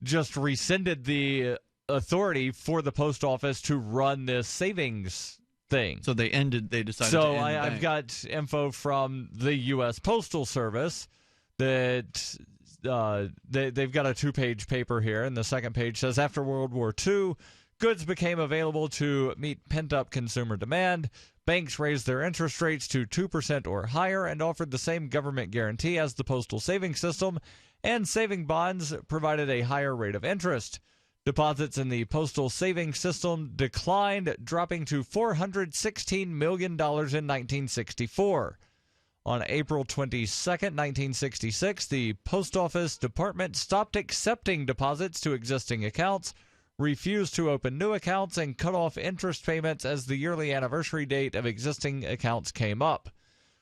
just rescinded the authority for the post office to run this savings thing. So they decided to end the I've bank. got info from the U.S. Postal Service that they've got a 2-page paper here, and the second page says, after World War II, goods became available to meet pent-up consumer demand. Banks raised their interest rates to 2% or higher and offered the same government guarantee as the postal savings system, and saving bonds provided a higher rate of interest. Deposits in the postal savings system declined, dropping to $416 million in 1964. On April 22, 1966, the Post Office Department stopped accepting deposits to existing accounts, refused to open new accounts, and cut off interest payments as the yearly anniversary date of existing accounts came up.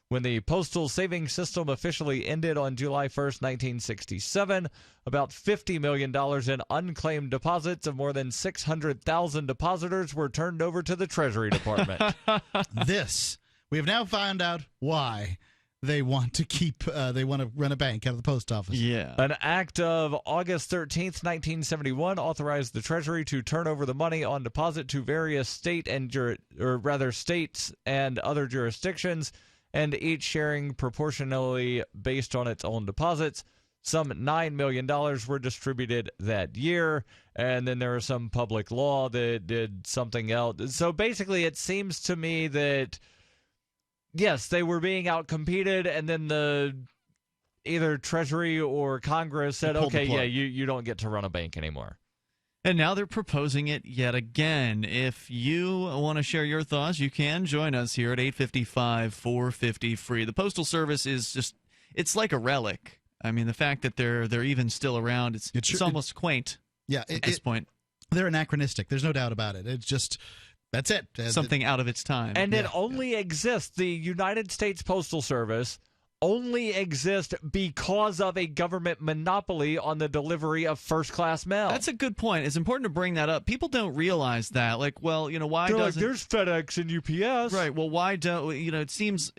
When the postal savings system officially ended on July 1, 1967, about $50 million in unclaimed deposits of more than 600,000 depositors were turned over to the Treasury Department. We have now found out why they want to run a bank out of the post office. Yeah. An act of August 13th, 1971 authorized the Treasury to turn over the money on deposit to various states and other jurisdictions, and each sharing proportionally based on its own deposits. Some $9 million were distributed that year, and then there was some public law that did something else. So basically, it seems to me that, yes, they were being outcompeted, and then either Treasury or Congress said, okay, yeah, you don't get to run a bank anymore. And now they're proposing it yet again. If you want to share your thoughts, you can join us here at 855-450-FREE. The Postal Service is just, it's like a relic. I mean, the fact that they're even still around, it's almost quaint at this point. They're anachronistic. There's no doubt about it. It's just, that's it. Something out of its time. And it only exists, the United States Postal Service only exists because of a government monopoly on the delivery of first-class mail. That's a good point. It's important to bring that up. People don't realize that. Like, well, why doesn't... there's FedEx and UPS. Right, well, why don't... it seems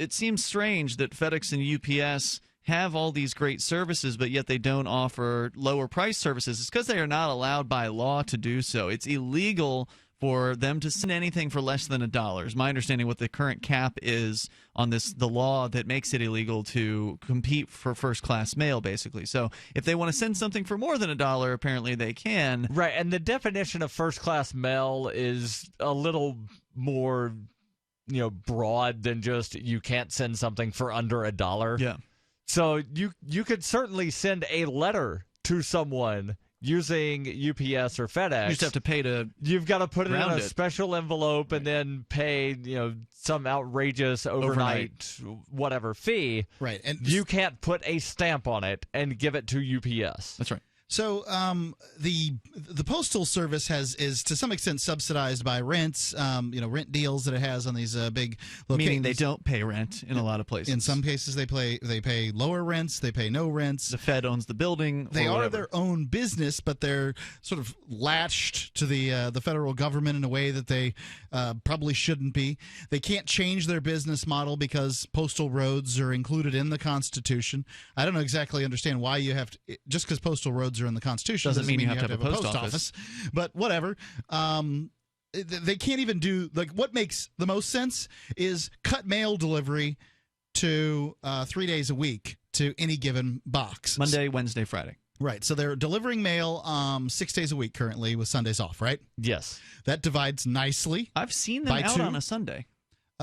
strange that FedEx and UPS have all these great services, but yet they don't offer lower price services. It's because they are not allowed by law to do so. It's illegal for them to send anything for less than $1. Is my understanding what the current cap is on the law that makes it illegal to compete for first-class mail, basically. So if they want to send something for more than $1, apparently they can. Right, and the definition of first-class mail is a little more, broad than just you can't send something for under $1. Yeah. So you could certainly send a letter to someone using UPS or FedEx. You just have to pay to. You've got to put it in a it. special envelope and then pay, some outrageous overnight whatever fee. Right, and you can't put a stamp on it and give it to UPS. That's right. So the Postal Service is to some extent subsidized by rents, rent deals that it has on these big locations. Meaning they don't pay rent in a lot of places. In some cases, they pay lower rents. They pay no rents. The Fed owns the building. They are their own business, but they're sort of latched to the federal government in a way that they probably shouldn't be. They can't change their business model because postal roads are included in the Constitution. I don't exactly understand why you have to, just because postal roads are in the Constitution doesn't mean you have to have a post office. But whatever. They can't even do, what makes the most sense is cut mail delivery to 3 days a week to any given box. Monday, Wednesday, Friday. Right. So they're delivering mail 6 days a week currently with Sundays off, right? Yes. That divides nicely. I've seen them out on a Sunday.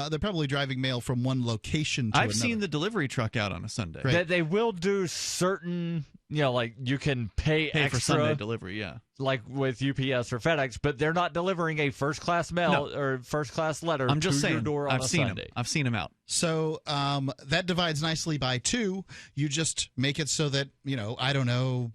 They're probably driving mail from one location to another. I've seen the delivery truck out on a Sunday. Right. They will do certain, you can pay extra for Sunday delivery, yeah. Like with UPS or FedEx, but they're not delivering a first-class mail or first-class letter to your door on a Sunday. I've seen them out. So that divides nicely by two. You just make it so that, I don't know,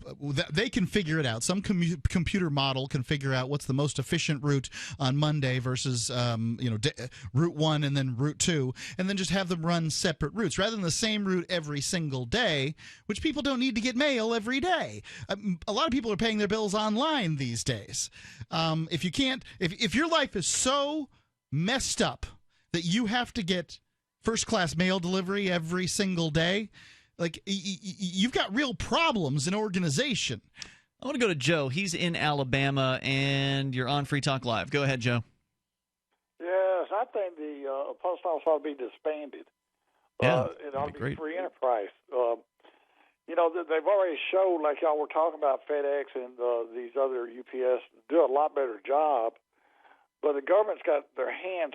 they can figure it out. Some computer model can figure out what's the most efficient route on Monday versus, route 1 and then route 2, and then just have them run separate routes. Rather than the same route every single day, which people don't need to get mail mail every day. A lot of people are paying their bills online these days. If your life is so messed up that you have to get first-class mail delivery every single day, like you've got real problems in organization. I want to go to Joe. He's in Alabama, and you're on Free Talk Live. Go ahead, Joe. Yes, I think the post office ought to be disbanded. Yeah, it ought to be free enterprise. They've already showed, like y'all were talking about, FedEx and these other UPS do a lot better job, but the government's got their hands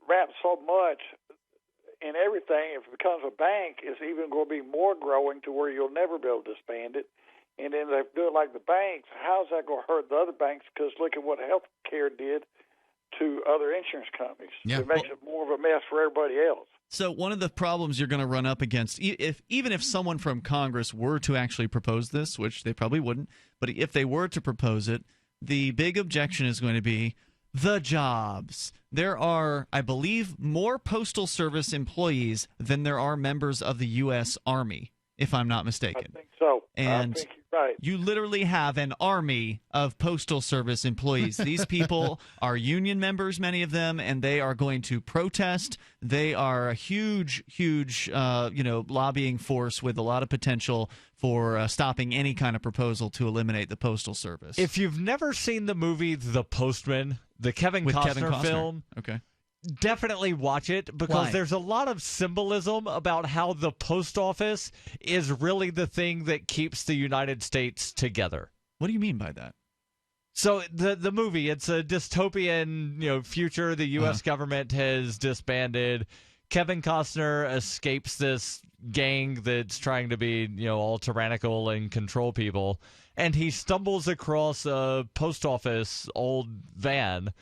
wrapped so much in everything. If it becomes a bank, it's even going to be more growing to where you'll never be able to disband it. And then they do it like the banks. How's that going to hurt the other banks? Because look at what healthcare did to other insurance companies. Yeah. It makes it more of a mess for everybody else. So one of the problems you're going to run up against, even if someone from Congress were to actually propose this, which they probably wouldn't, but if they were to propose it, the big objection is going to be the jobs. There are, I believe, more Postal Service employees than there are members of the U.S. Army, if I'm not mistaken. I think so. And I think you're right. You literally have an army of Postal Service employees. These people are union members, many of them, and they are going to protest. They are a huge, huge, lobbying force with a lot of potential for stopping any kind of proposal to eliminate the Postal Service. If you've never seen the movie The Postman, the Kevin Costner film, okay, definitely watch it, because Why? there's a lot of symbolism about how the post office is really the thing that keeps the United States together. What do you mean by that? So the movie, it's a dystopian, future. The U.S. government has disbanded. Kevin Costner escapes this gang that's trying to be, all tyrannical and control people, and he stumbles across a post office old van.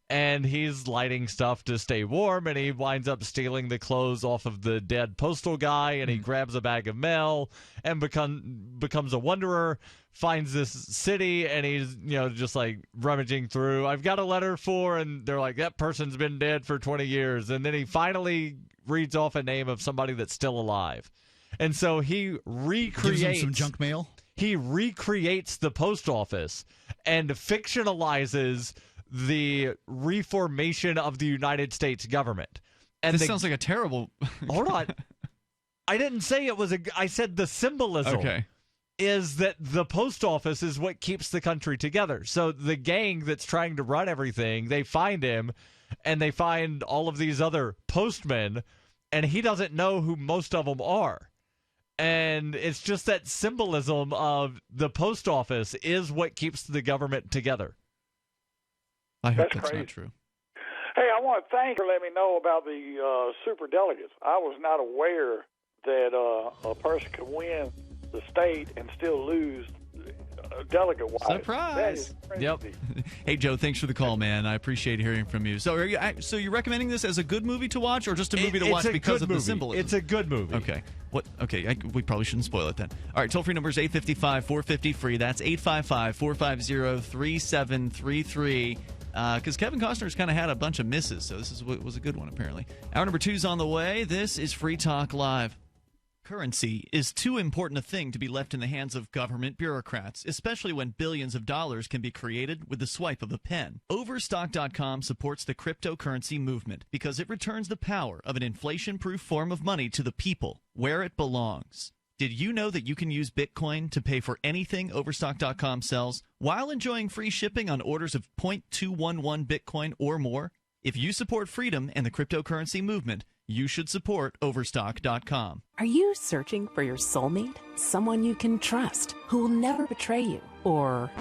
And he's lighting stuff to stay warm, and he winds up stealing the clothes off of the dead postal guy, and he grabs a bag of mail and becomes a wanderer, finds this city, and he's, just like rummaging through. I've got a letter for, and they're like, that person's been dead for 20 years. And then he finally reads off a name of somebody that's still alive. And so he recreates... Gives him some junk mail? He recreates the post office and fictionalizes the reformation of the United States government. And this sounds like a terrible... Hold on. I didn't say it was I said the symbolism is that the post office is what keeps the country together. So the gang that's trying to run everything, they find him, and they find all of these other postmen, and he doesn't know who most of them are. And it's just that symbolism of the post office is what keeps the government together. I hope that's crazy. not true. Hey, I want to thank you for letting me know about the super delegates. I was not aware that a person could win the state and still lose delegate-wise. Surprise! That is crazy. Yep. Hey, Joe, thanks for the call, man. I appreciate hearing from you. So, you're recommending this as a good movie to watch, or just a movie to watch because of the symbolism? It's a good movie. Okay. We probably shouldn't spoil it then. All right, toll-free number is 855-450-FREE. That's 855-450-3733. Because Kevin Costner's kind of had a bunch of misses, so this was a good one, apparently. Hour number 2's on the way. This is Free Talk Live. Currency is too important a thing to be left in the hands of government bureaucrats, especially when billions of dollars can be created with the swipe of a pen. Overstock.com supports the cryptocurrency movement because it returns the power of an inflation-proof form of money to the people where it belongs. Did you know that you can use Bitcoin to pay for anything Overstock.com sells while enjoying free shipping on orders of 0.211 Bitcoin or more? If you support freedom and the cryptocurrency movement, you should support Overstock.com. Are you searching for your soulmate? Someone you can trust, who will never betray you? Or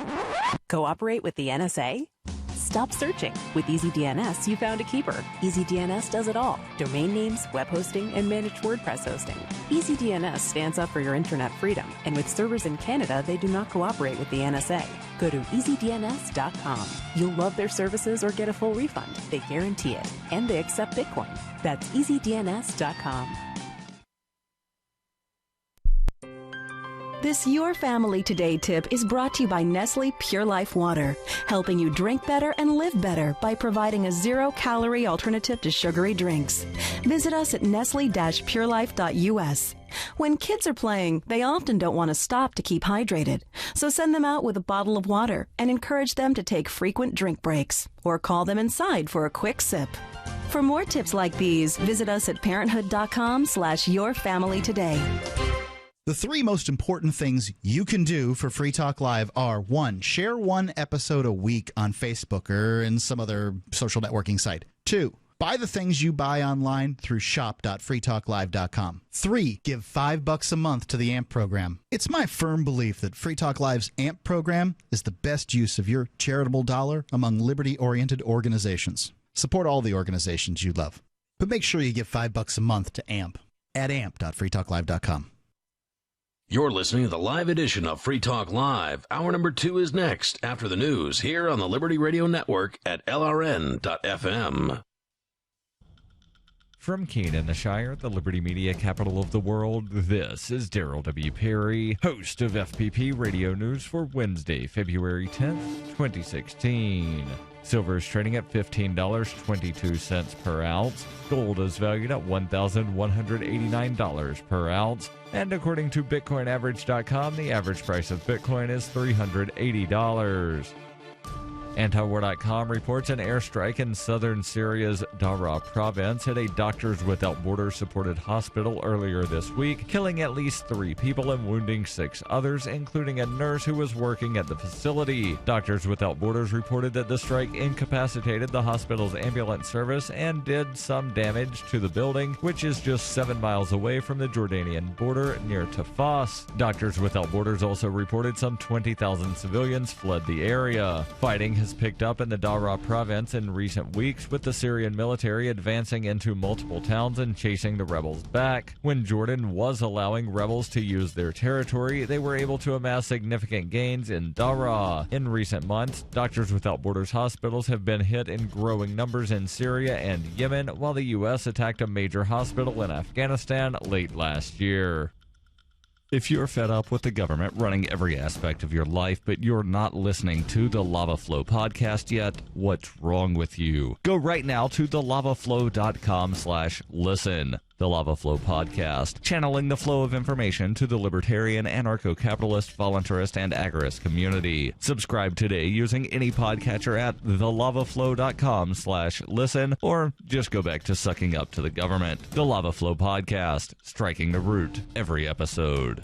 cooperate with the NSA? Stop searching. With EasyDNS, you found a keeper. EasyDNS does it all. Domain names, web hosting, and managed WordPress hosting. EasyDNS stands up for your internet freedom. And with servers in Canada, they do not cooperate with the NSA. Go to EasyDNS.com. You'll love their services or get a full refund. They guarantee it. And they accept Bitcoin. That's EasyDNS.com. This Your Family Today tip is brought to you by Nestle Pure Life Water, helping you drink better and live better by providing a zero-calorie alternative to sugary drinks. Visit us at nestle-purelife.us. When kids are playing, they often don't want to stop to keep hydrated. So send them out with a bottle of water and encourage them to take frequent drink breaks or call them inside for a quick sip. For more tips like these, visit us at parenthood.com/yourfamilytoday. The three most important things you can do for Free Talk Live are: 1, share one episode a week on Facebook or in some other social networking site. 2, buy the things you buy online through shop.freetalklive.com. 3, give $5 a month to the AMP program. It's my firm belief that Free Talk Live's AMP program is the best use of your charitable dollar among liberty-oriented organizations. Support all the organizations you love, but make sure you give $5 a month to AMP at amp.freetalklive.com. You're listening to the live edition of Free Talk Live. Hour number 2 is next after the news here on the Liberty Radio Network at LRN.FM. From Keene in the Shire, the Liberty Media capital of the world, this is Darryl W. Perry, host of FPP Radio News for Wednesday, February 10th, 2016. Silver is trading at $15.22 per ounce. Gold is valued at $1,189 per ounce. And according to BitcoinAverage.com, the average price of Bitcoin is $380. Antiwar.com reports an airstrike in southern Syria's Darra province hit a Doctors Without Borders supported hospital earlier this week, killing at least 3 people and wounding 6 others, including a nurse who was working at the facility. Doctors Without Borders reported that the strike incapacitated the hospital's ambulance service and did some damage to the building, which is just 7 miles away from the Jordanian border near Tafas. Doctors Without Borders also reported some 20,000 civilians fled the area. Fighting has picked up in the Darra province in recent weeks, with the Syrian military advancing into multiple towns and chasing the rebels back. When Jordan was allowing rebels to use their territory, they were able to amass significant gains in Darra. In recent months, Doctors Without Borders hospitals have been hit in growing numbers in Syria and Yemen, while the U.S. attacked a major hospital in Afghanistan late last year. If you're fed up with the government running every aspect of your life, but you're not listening to the Lava Flow podcast yet, what's wrong with you? Go right now to thelavaflow.com/listen. The Lava Flow podcast, channeling the flow of information to the libertarian, anarcho-capitalist, voluntarist, and agorist community. Subscribe today using any podcatcher at thelavaflow.com/listen, or just go back to sucking up to the government. The Lava Flow podcast, striking the root every episode.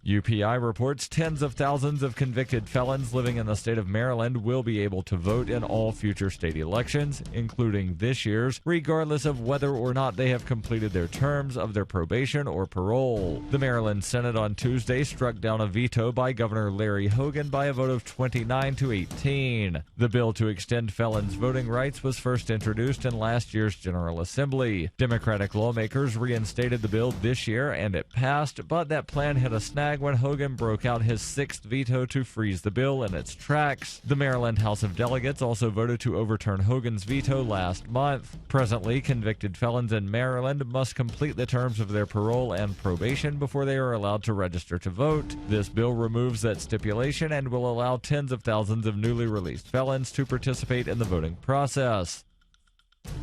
UPI reports tens of thousands of convicted felons living in the state of Maryland will be able to vote in all future state elections, including this year's, regardless of whether or not they have completed their terms of their probation or parole. The Maryland Senate on Tuesday struck down a veto by Governor Larry Hogan by a vote of 29-18. The bill to extend felons' voting rights was first introduced in last year's General Assembly. Democratic lawmakers reinstated the bill this year and it passed, but that plan hit a snag when Hogan broke out his 6th veto to freeze the bill in its tracks. The Maryland House of Delegates also voted to overturn Hogan's veto last month. Presently, convicted felons in Maryland must complete the terms of their parole and probation before they are allowed to register to vote. This bill removes that stipulation and will allow tens of thousands of newly released felons to participate in the voting process.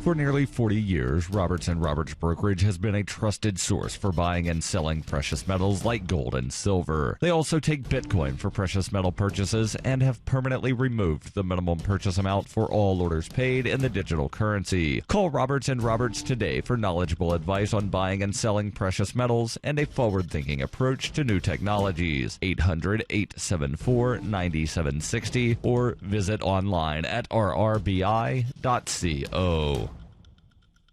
For nearly 40 years, Roberts & Roberts Brokerage has been a trusted source for buying and selling precious metals like gold and silver. They also take Bitcoin for precious metal purchases and have permanently removed the minimum purchase amount for all orders paid in the digital currency. Call Roberts & Roberts today for knowledgeable advice on buying and selling precious metals and a forward-thinking approach to new technologies. 800-874-9760 or visit online at rrbi.co.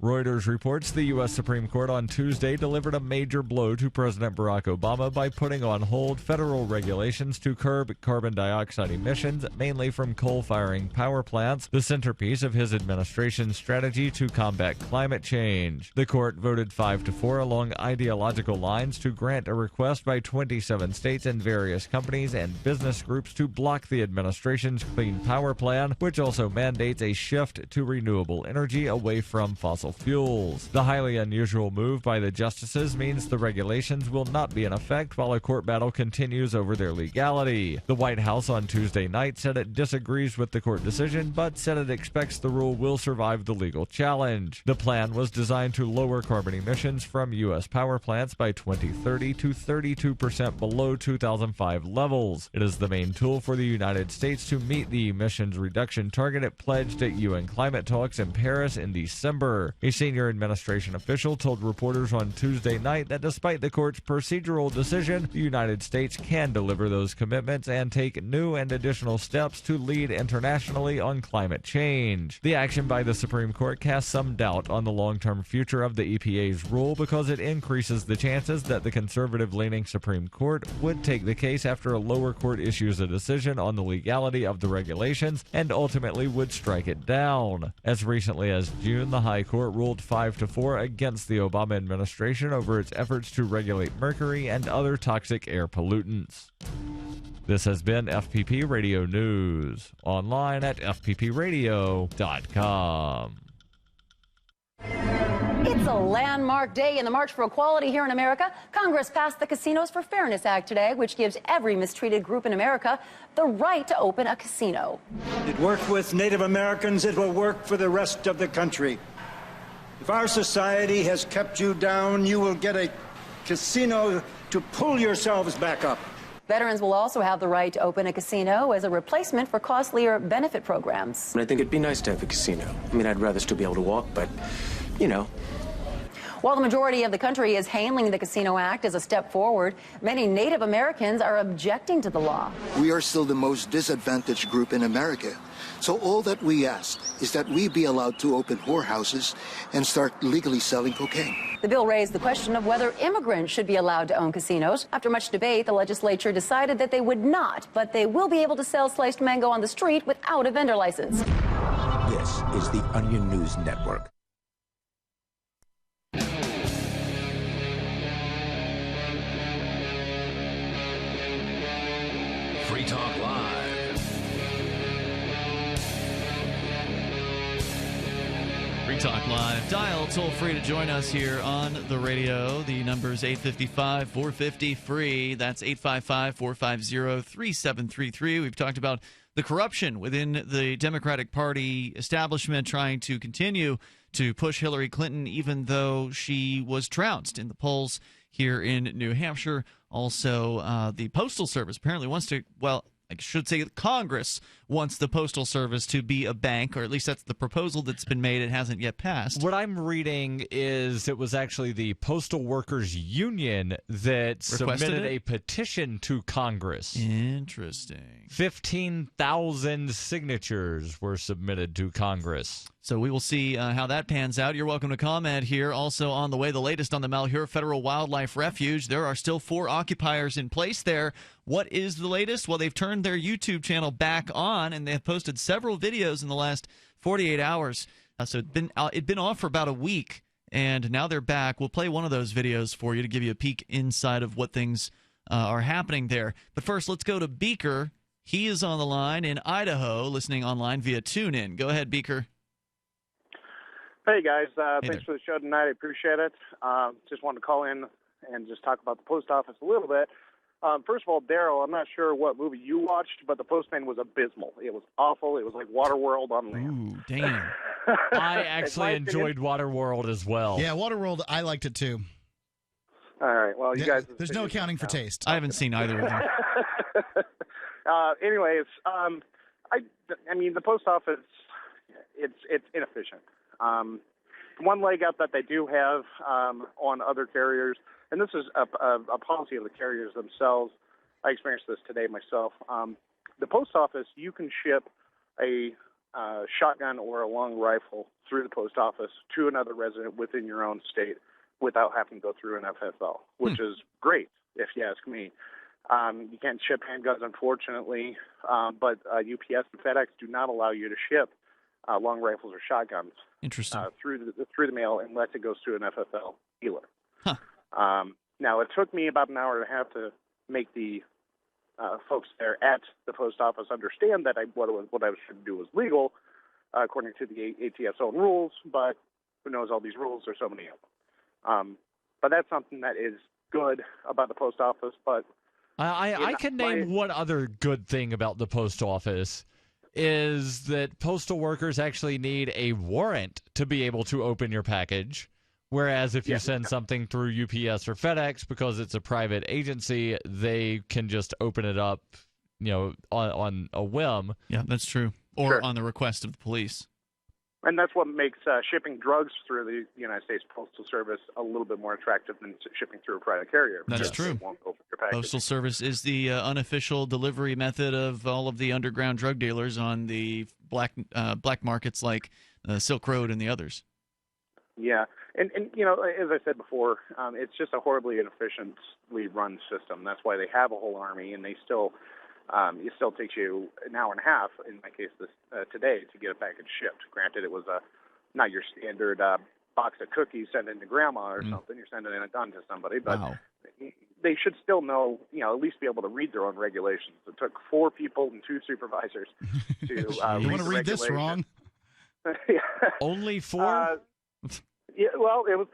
Reuters reports the U.S. Supreme Court on Tuesday delivered a major blow to President Barack Obama by putting on hold federal regulations to curb carbon dioxide emissions, mainly from coal-firing power plants, the centerpiece of his administration's strategy to combat climate change. The court voted 5-4 along ideological lines to grant a request by 27 states and various companies and business groups to block the administration's Clean Power Plan, which also mandates a shift to renewable energy away from fossil fossil fuels. The highly unusual move by the justices means the regulations will not be in effect while a court battle continues over their legality. The White House on Tuesday night said it disagrees with the court decision, but said it expects the rule will survive the legal challenge. The plan was designed to lower carbon emissions from U.S. power plants by 2030 to 32% below 2005 levels. It is the main tool for the United States to meet the emissions reduction target it pledged at UN climate talks in Paris in December. A senior administration official told reporters on Tuesday night that despite the court's procedural decision, the United States can deliver those commitments and take new and additional steps to lead internationally on climate change. The action by the Supreme Court casts some doubt on the long-term future of the EPA's rule because it increases the chances that the conservative-leaning Supreme Court would take the case after a lower court issues a decision on the legality of the regulations and ultimately would strike it down. As recently as June, the High Court ruled 5-4 against the Obama administration over its efforts to regulate mercury and other toxic air pollutants. This has been FPP Radio News, online at fppradio.com. It's a landmark day in the March for Equality here in America. Congress passed the Casinos for Fairness Act today, which gives every mistreated group in America the right to open a casino. It worked with Native Americans. It will work for the rest of the country. If our society has kept you down, you will get a casino to pull yourselves back up. Veterans will also have the right to open a casino as a replacement for costlier benefit programs. I think it'd be nice to have a casino. I mean, I'd rather still be able to walk, but, you know. While the majority of the country is hailing the Casino Act as a step forward, many Native Americans are objecting to the law. We are still the most disadvantaged group in America. So all that we ask is that we be allowed to open whorehouses and start legally selling cocaine. The bill raised the question of whether immigrants should be allowed to own casinos. After much debate, the legislature decided that they would not, but they will be able to sell sliced mango on the street without a vendor license. This is the Onion News Network. Free Talk Live. Free Talk Live. Dial toll free to join us here on the radio. The number is 855-450-FREE. That's 855-450-3733. We've talked about the corruption within the Democratic Party establishment trying to continue to push Hillary Clinton even though she was trounced in the polls here in New Hampshire. Also, the Postal Service apparently wants to, well, I should say Congress wants the Postal Service to be a bank, or at least that's the proposal that's been made. It hasn't yet passed. What I'm reading is it was actually the Postal Workers Union that submitted a petition to Congress. Interesting. 15,000 signatures were submitted to Congress. So we will see how that pans out. You're welcome to comment here. Also on the way, the latest on the Malheur Federal Wildlife Refuge. There are still 4 occupiers in place there. What is the latest? Well, they've turned their YouTube channel back on, and they have posted several videos in the last 48 hours. So it'd been off for about a week, and now they're back. We'll play one of those videos for you to give you a peek inside of what things are happening there. But first, let's go to Beaker. He is on the line in Idaho, listening online via TuneIn. Go ahead, Beaker. Hey, guys. Thanks for the show tonight. I appreciate it. Just wanted to call in and just talk about the post office a little bit. First of all, Darryl, I'm not sure what movie you watched, but the Postman was abysmal. It was awful. It was like Waterworld on land. Ooh, damn. I actually enjoyed Waterworld as well. Yeah, Waterworld, I liked it too. All right. Well, you guys. There's no accounting for taste. I haven't seen either of them. Anyways, I mean, the post office, it's inefficient. One leg up that they do have on other carriers, and this is a policy of the carriers themselves. I experienced this today myself. The post office, you can ship a shotgun or a long rifle through the post office to another resident within your own state without having to go through an FFL, which is great, if you ask me. You can't ship handguns, unfortunately, but UPS and FedEx do not allow you to ship long rifles or shotguns through the mail unless it goes through an FFL dealer. Huh. Now, it took me about an hour and a half to make the folks there at the post office understand that what I was trying to do was legal, according to the ATF's own rules, but who knows all these rules? There's so many of them. But that's something that is good about the post office. But I can name one other good thing about the post office is that postal workers actually need a warrant to be able to open your package. Whereas if you send something through UPS or FedEx, because it's a private agency, they can just open it up, on a whim. Yeah, that's true. Or on the request of the police. And that's what makes shipping drugs through the United States Postal Service a little bit more attractive than shipping through a private carrier. That's true. Postal Service is the unofficial delivery method of all of the underground drug dealers on the black markets like Silk Road and the others. Yeah, and as I said before, it's just a horribly inefficiently run system. That's why they have a whole army, and they still it still takes you an hour and a half, in my case today, to get a package shipped. Granted, it was not your standard box of cookies sent in to grandma or something. You're sending in a gun to somebody, but they should still know, at least be able to read their own regulations. It took 4 people and 2 supervisors to you want to read this wrong? Only 4? Yeah, well, it was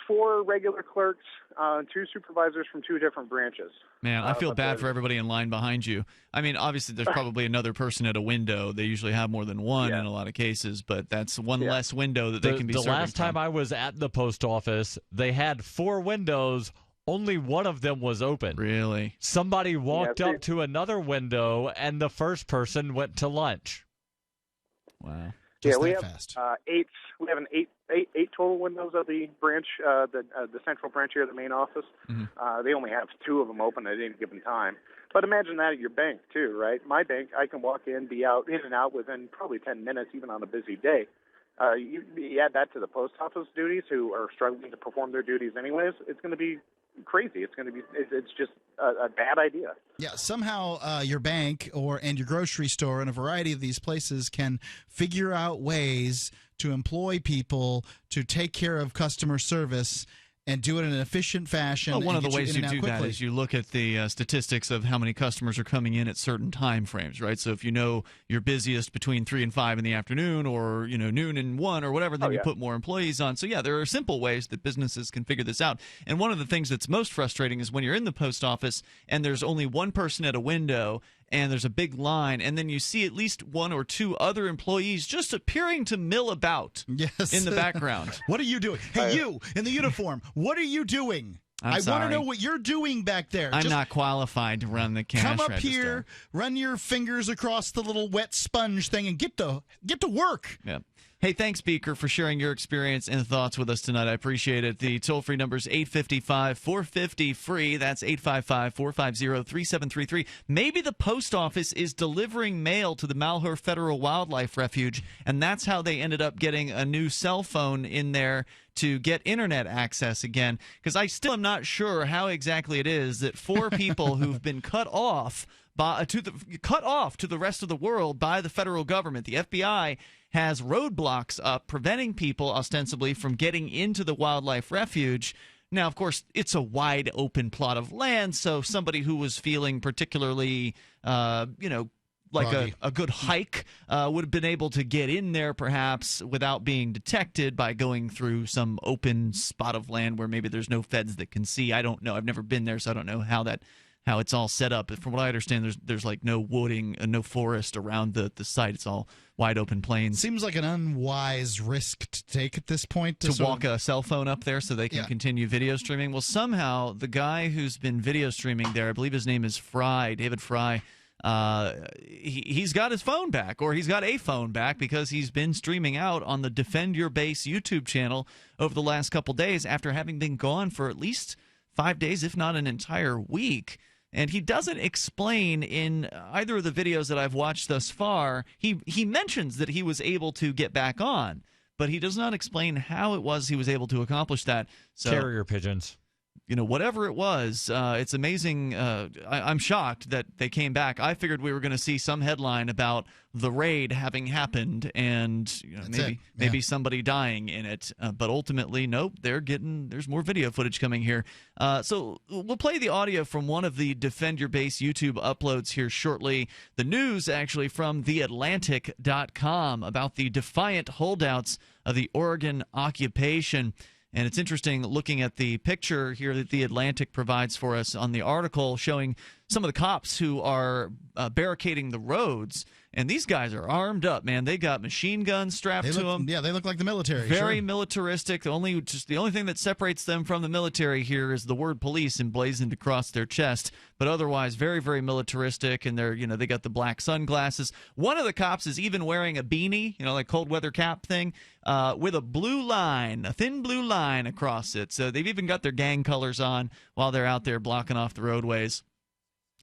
4 regular clerks, 2 supervisors from 2 different branches. Man, I feel bad for everybody in line behind you. I mean, obviously, there's probably another person at a window. They usually have more than one in a lot of cases, but that's one less window that they can be serving. The last time I was at the post office, they had 4 windows. Only one of them was open. Really? Somebody walked up to another window, and the first person went to lunch. Wow. We have 8. We have eight total windows of the branch, the central branch here, the main office. Mm-hmm. They only have 2 of them open at any given time. But imagine that at your bank too, right? My bank, I can walk in, be out, in and out within probably 10 minutes, even on a busy day. You add that to the post office duties, who are struggling to perform their duties anyways. It's going to be crazy. It's just a bad idea. Yeah, somehow your bank and your grocery store and a variety of these places can figure out ways to employ people to take care of customer service and do it in an efficient fashion. Well, one of the ways you do quickly. that is you look at the statistics of how many customers are coming in at certain time frames, right? So if you know you're busiest between 3 and 5 in the afternoon, or noon and 1 or whatever, then you put more employees on. So yeah, there are simple ways that businesses can figure this out. And one of the things that's most frustrating is when you're in the post office and there's only one person at a window and there's a big line, and then you see at least 1 or 2 other employees just appearing to mill about in the background. What are you doing? Hey, you in the uniform, what are you doing? I want to know what you're doing back there. I'm not qualified to run the cash register. Come up here, run your fingers across the little wet sponge thing, and get to work. Yeah. Hey, thanks, Beaker, for sharing your experience and thoughts with us tonight. I appreciate it. The toll-free number is 855-450-FREE. That's 855-450-3733. Maybe the post office is delivering mail to the Malheur Federal Wildlife Refuge, and that's how they ended up getting a new cell phone in there to get internet access again. Because I still am not sure how exactly it is that 4 people who've been cut off to the rest of the world by the federal government, the FBI, has roadblocks up preventing people ostensibly from getting into the wildlife refuge. Now, of course, it's a wide open plot of land, so somebody who was feeling particularly, like a good hike would have been able to get in there perhaps without being detected by going through some open spot of land where maybe there's no feds that can see. I don't know. I've never been there, so I don't know how it's all set up. But from what I understand, there's like no wooding, no forest around the site. It's all wide open plains. Seems like an unwise risk to take at this point. To walk a cell phone up there so they can continue video streaming. Well, somehow the guy who's been video streaming there, I believe his name is Fry, David Fry, he's got his phone back, or he's got a phone back, because he's been streaming out on the Defend Your Base YouTube channel over the last couple days after having been gone for at least 5 days, if not an entire week. And he doesn't explain in either of the videos that I've watched thus far. He mentions that he was able to get back on, but he does not explain how it was he was able to accomplish that. So carrier pigeons. whatever it was, it's amazing. I'm shocked that they came back. I figured we were going to see some headline about the raid having happened and maybe somebody dying in it. But ultimately, nope, there's more video footage coming here. So we'll play the audio from one of the Defend Your Base YouTube uploads here shortly. The news actually from theatlantic.com about the defiant holdouts of the Oregon occupation. And it's interesting looking at the picture here that The Atlantic provides for us on the article showing some of the cops who are barricading the roads. And these guys are armed up, man. They got machine guns strapped to them. Yeah, they look like the military. Very militaristic. The only thing that separates them from the military here is the word police emblazoned across their chest. But otherwise, very, very militaristic. And they got the black sunglasses. One of the cops is even wearing a beanie, like cold weather cap thing, with a thin blue line across it. So they've even got their gang colors on while they're out there blocking off the roadways.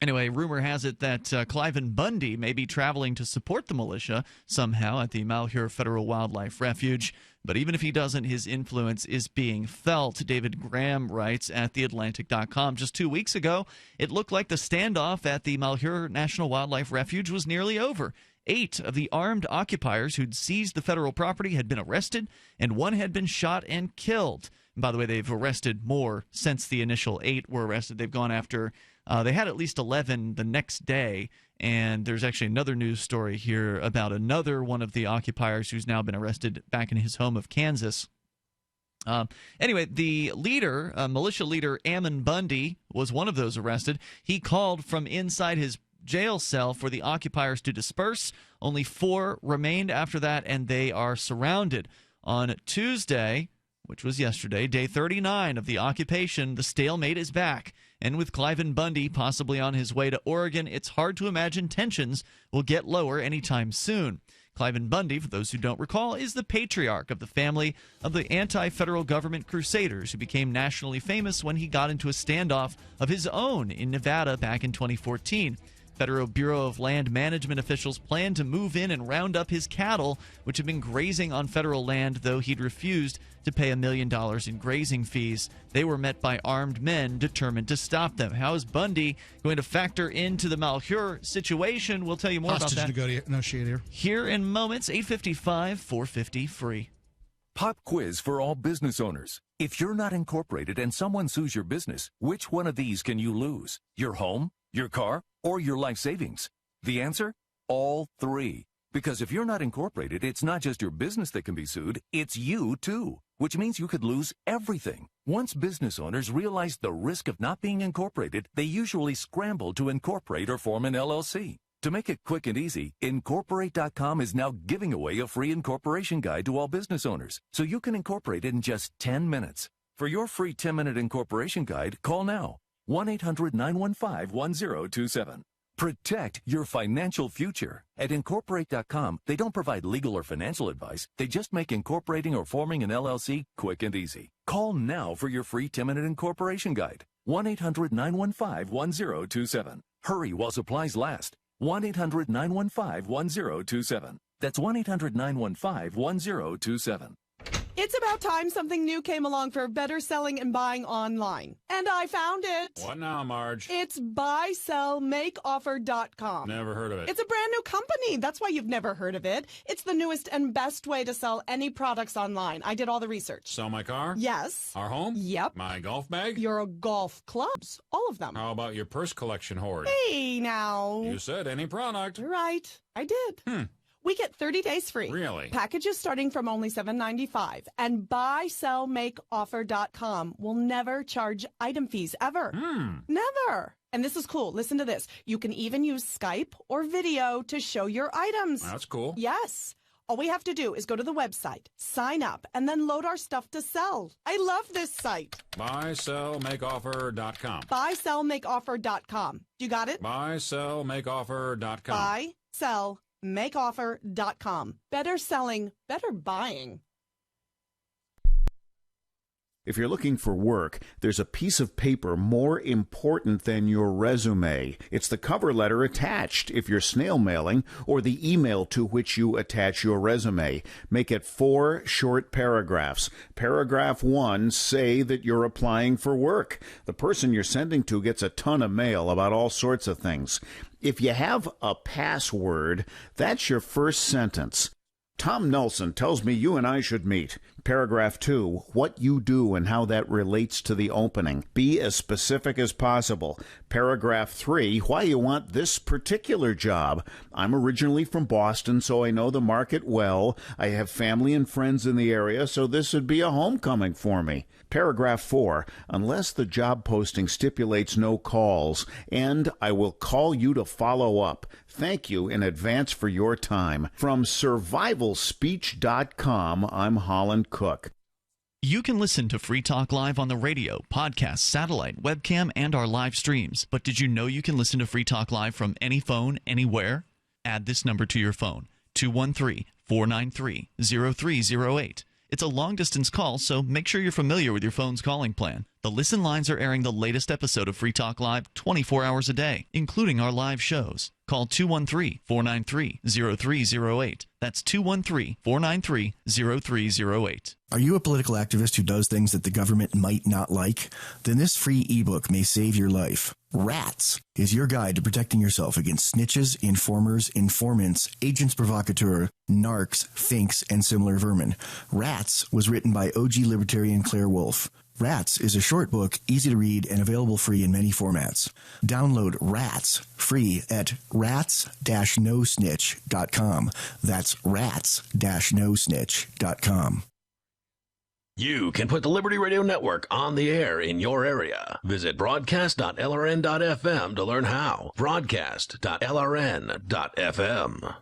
Anyway, rumor has it that Cliven Bundy may be traveling to support the militia somehow at the Malheur Federal Wildlife Refuge. But even if he doesn't, his influence is being felt. David Graham writes at theatlantic.com, just 2 weeks ago, it looked like the standoff at the Malheur National Wildlife Refuge was nearly over. 8 of the armed occupiers who'd seized the federal property had been arrested, and 1 had been shot and killed. And by the way, they've arrested more since the initial 8 were arrested. They've gone after... they had at least 11 the next day, and there's actually another news story here about another one of the occupiers who's now been arrested back in his home of Kansas. Anyway, the leader, militia leader Ammon Bundy, was one of those arrested. He called from inside his jail cell for the occupiers to disperse. Only 4 remained after that, and they are surrounded. On Tuesday, which was yesterday, day 39 of the occupation, the stalemate is back. And with Cliven Bundy possibly on his way to Oregon, it's hard to imagine tensions will get lower anytime soon. Cliven Bundy, for those who don't recall, is the patriarch of the family of the anti-federal government crusaders who became nationally famous when he got into a standoff of his own in Nevada back in 2014. Federal Bureau of Land Management officials plan to move in and round up his cattle, which have been grazing on federal land, though he'd refused to pay $1 million in grazing fees. They were met by armed men determined to stop them. How is Bundy going to factor into the Malheur situation? We'll tell you more about that. Negotiator. Here in moments, 8:55, 450 free. Pop quiz for all business owners. If you're not incorporated and someone sues your business, which one of these can you lose? Your home, your car, or your life savings? The answer? All 3. Because if you're not incorporated, it's not just your business that can be sued, it's you too, which means you could lose everything. Once business owners realize the risk of not being incorporated, they usually scramble to incorporate or form an LLC. To make it quick and easy, Incorporate.com is now giving away a free incorporation guide to all business owners, so you can incorporate in just 10 minutes. For your free 10-minute incorporation guide, call now. 1-800-915-1027. Protect your financial future. At Incorporate.com, they don't provide legal or financial advice. They just make incorporating or forming an LLC quick and easy. Call now for your free 10-minute incorporation guide. 1-800-915-1027. Hurry while supplies last. 1-800-915-1027. That's 1-800-915-1027. It's about time something new came along for better selling and buying online. And I found it. What now, Marge? It's buysellmakeoffer.com. Never heard of it. It's a brand new company. That's why you've never heard of it. It's the newest and best way to sell any products online. I did all the research. Sell my car? Yes. Our home? Yep. My golf bag? Your golf clubs. All of them. How about your purse collection hoard? Hey, now. You said any product. Right. I did. We get 30 days free. Really? Packages starting from only $7.95. And buysellmakeoffer.com will never charge item fees, ever. Never. And this is cool. Listen to this. You can even use Skype or video to show your items. That's cool. Yes. All we have to do is go to the website, sign up, and then load our stuff to sell. I love this site. Buysellmakeoffer.com. Buysellmakeoffer.com. You got it? Buysellmakeoffer.com. Buysellmakeoffer.com. Better selling, better buying. If you're looking for work, there's a piece of paper more important than your resume. It's the cover letter attached if you're snail mailing, or the email to which you attach your resume. Make it 4 short paragraphs. Paragraph 1, say that you're applying for work. The person you're sending to gets a ton of mail about all sorts of things. If you have a password, that's your first sentence. Tom Nelson tells me you and I should meet. Paragraph 2, what you do and how that relates to the opening. Be as specific as possible. Paragraph 3, why you want this particular job. I'm originally from Boston, so I know the market well. I have family and friends in the area, so this would be a homecoming for me. Paragraph 4, unless the job posting stipulates no calls, and I will call you to follow up. Thank you in advance for your time. From survivalspeech.com, I'm Holland Cook. You can listen to Free Talk Live on the radio, podcast, satellite, webcam, and our live streams. But did you know you can listen to Free Talk Live from any phone, anywhere? Add this number to your phone, 213-493-0308. It's a long-distance call, so make sure you're familiar with your phone's calling plan. The Listen lines are airing the latest episode of Free Talk Live 24 hours a day, including our live shows. Call 213-493-0308. That's 213-493-0308. Are you a political activist who does things that the government might not like? Then this free ebook may save your life. Rats is your guide to protecting yourself against snitches, informers, informants, agents provocateurs, narcs, finks, and similar vermin. Rats was written by OG libertarian Claire Wolfe. Rats is a short book, easy to read, and available free in many formats. Download Rats free at rats-nosnitch.com. That's rats-nosnitch.com. You can put the Liberty Radio Network on the air in your area. Visit broadcast.lrn.fm to learn how. Broadcast.lrn.fm.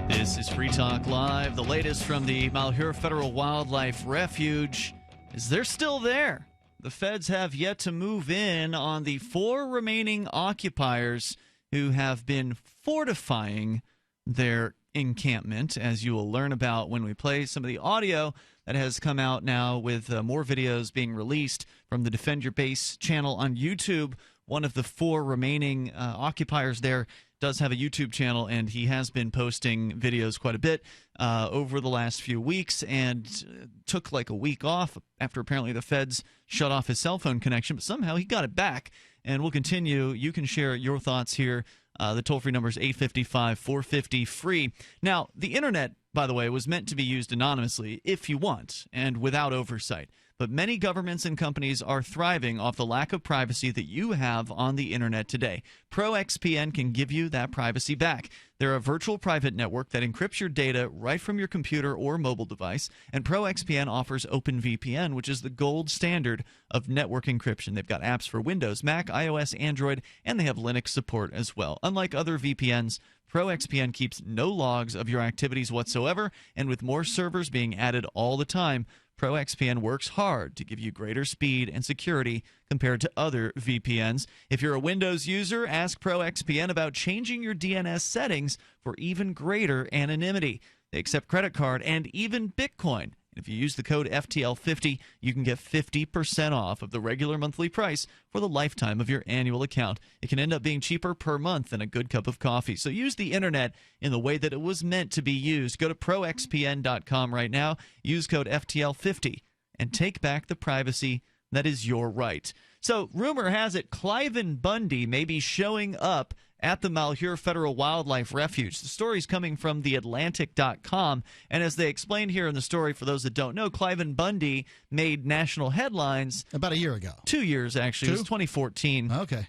This is Free Talk Live. The latest from the Malheur Federal Wildlife Refuge is they're still there. The feds have yet to move in on the 4 remaining occupiers who have been fortifying their encampment, as you will learn about when we play some of the audio that has come out now with more videos being released from the Defend Your Base channel on YouTube. One of the 4 remaining occupiers there does have a YouTube channel, and he has been posting videos quite a bit over the last few weeks, and took like a week off after apparently the feds shut off his cell phone connection, but somehow he got it back. And we'll continue. You can share your thoughts here. The toll-free number is 855-450-FREE. Now, the internet, by the way, was meant to be used anonymously if you want and without oversight. But many governments and companies are thriving off the lack of privacy that you have on the internet today. ProXPN can give you that privacy back. They're a virtual private network that encrypts your data right from your computer or mobile device. And ProXPN offers OpenVPN, which is the gold standard of network encryption. They've got apps for Windows, Mac, iOS, Android, and they have Linux support as well. Unlike other VPNs, ProXPN keeps no logs of your activities whatsoever, and with more servers being added all the time, ProXPN works hard to give you greater speed and security compared to other VPNs. If you're a Windows user, ask ProXPN about changing your DNS settings for even greater anonymity. They accept credit card and even Bitcoin. If you use the code FTL50, you can get 50% off of the regular monthly price for the lifetime of your annual account. It can end up being cheaper per month than a good cup of coffee. So use the internet in the way that it was meant to be used. Go to proxpn.com right now, use code FTL50, and take back the privacy that is your right. So rumor has it Cliven Bundy may be showing up at the Malheur Federal Wildlife Refuge. The story's coming from theatlantic.com, and as they explained here in the story, for those that don't know, Cliven Bundy made national headlines about a year ago. 2 years, actually. It was 2014. Okay.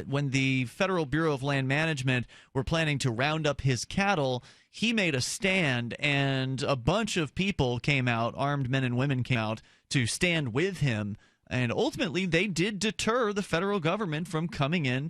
When the Federal Bureau of Land Management were planning to round up his cattle, he made a stand, and a bunch of people came out, armed men and women came out to stand with him, and ultimately they did deter the federal government from coming in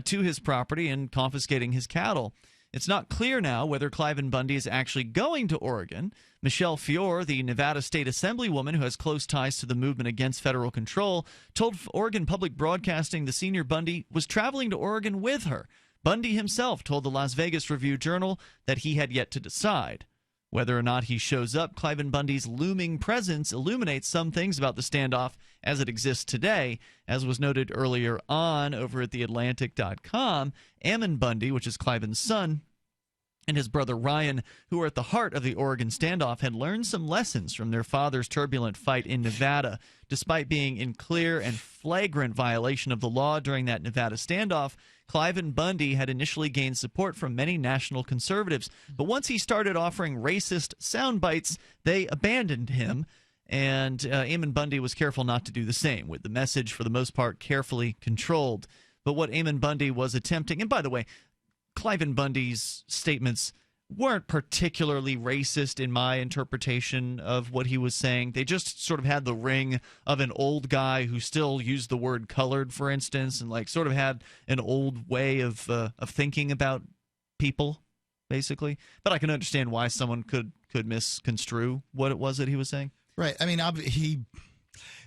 to his property and confiscating his cattle. It's not clear now whether Cliven Bundy is actually going to Oregon. Michelle Fiore, the Nevada State Assemblywoman who has close ties to the movement against federal control, told Oregon Public Broadcasting the senior Bundy was traveling to Oregon with her. Bundy himself told the Las Vegas Review-Journal that he had yet to decide. Whether or not he shows up, Cliven Bundy's looming presence illuminates some things about the standoff as it exists today. As was noted earlier on over at theatlantic.com, Ammon Bundy, which is Cliven's son, and his brother Ryan, who were at the heart of the Oregon standoff, had learned some lessons from their father's turbulent fight in Nevada. Despite being in clear and flagrant violation of the law during that Nevada standoff, Cliven Bundy had initially gained support from many national conservatives. But once he started offering racist sound bites, they abandoned him. And Ammon Bundy was careful not to do the same, with the message, for the most part, carefully controlled. But what Ammon Bundy was attempting, and by the way, Cliven Bundy's statements weren't particularly racist in my interpretation of what he was saying. They just sort of had the ring of an old guy who still used the word colored, for instance, and like sort of had an old way of thinking about people, basically. But I can understand why someone could misconstrue what it was that he was saying. Right. I mean,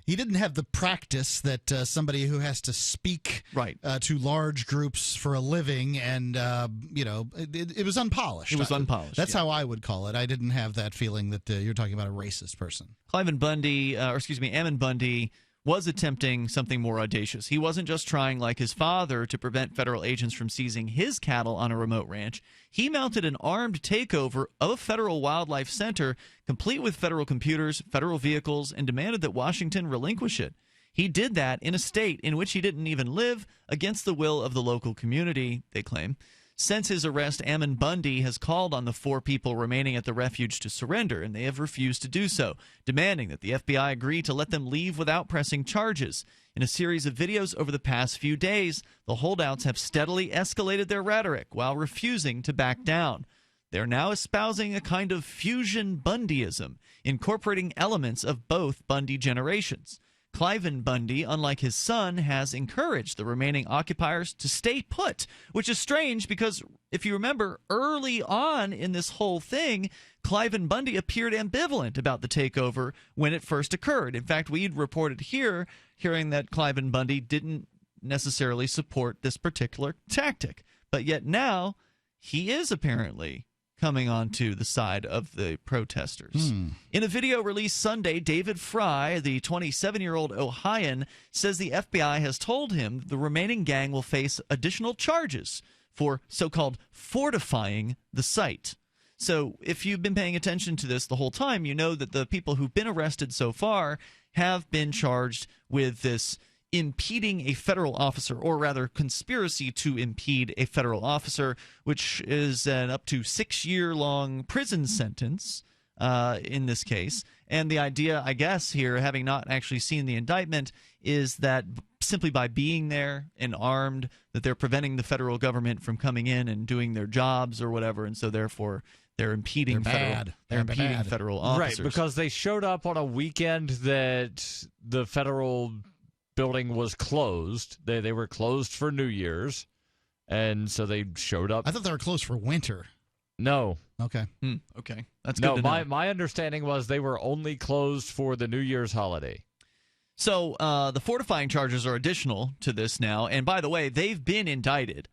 he didn't have the practice that somebody who has to speak to large groups for a living, and it was unpolished. It was unpolished. That's how I would call it. I didn't have that feeling that you're talking about a racist person. Ammon Bundy was attempting something more audacious. He wasn't just trying, like his father, to prevent federal agents from seizing his cattle on a remote ranch. He mounted an armed takeover of a federal wildlife center, complete with federal computers, federal vehicles, and demanded that Washington relinquish it. He did that in a state in which he didn't even live, against the will of the local community, they claim. Since his arrest, Ammon Bundy has called on the 4 people remaining at the refuge to surrender, and they have refused to do so, demanding that the FBI agree to let them leave without pressing charges. In a series of videos over the past few days, the holdouts have steadily escalated their rhetoric while refusing to back down. They're now espousing a kind of fusion Bundyism, incorporating elements of both Bundy generations. Cliven Bundy, unlike his son, has encouraged the remaining occupiers to stay put, which is strange because, if you remember, early on in this whole thing, Cliven Bundy appeared ambivalent about the takeover when it first occurred. In fact, we'd reported hearing that Cliven Bundy didn't necessarily support this particular tactic. But yet now, he is apparently coming onto the side of the protesters. In a video released Sunday, David Fry, the 27-year-old Ohioan, says the FBI has told him the remaining gang will face additional charges for so-called fortifying the site. So if you've been paying attention to this the whole time, you know that the people who've been arrested so far have been charged with this impeding a federal officer, or rather conspiracy to impede a federal officer, which is an up to 6-year-long prison sentence in this case. And the idea, I guess, here, having not actually seen the indictment, is that simply by being there and armed, that they're preventing the federal government from coming in and doing their jobs or whatever, and so therefore they're impeding federal officers. Right, because they showed up on a weekend that the federal building was closed. They were closed for New Year's, and so they showed up. I thought they were closed for winter. No. Okay. Okay. That's good to know. My understanding was they were only closed for the New Year's holiday. So the fortifying charges are additional to this now, and by the way, they've been indicted.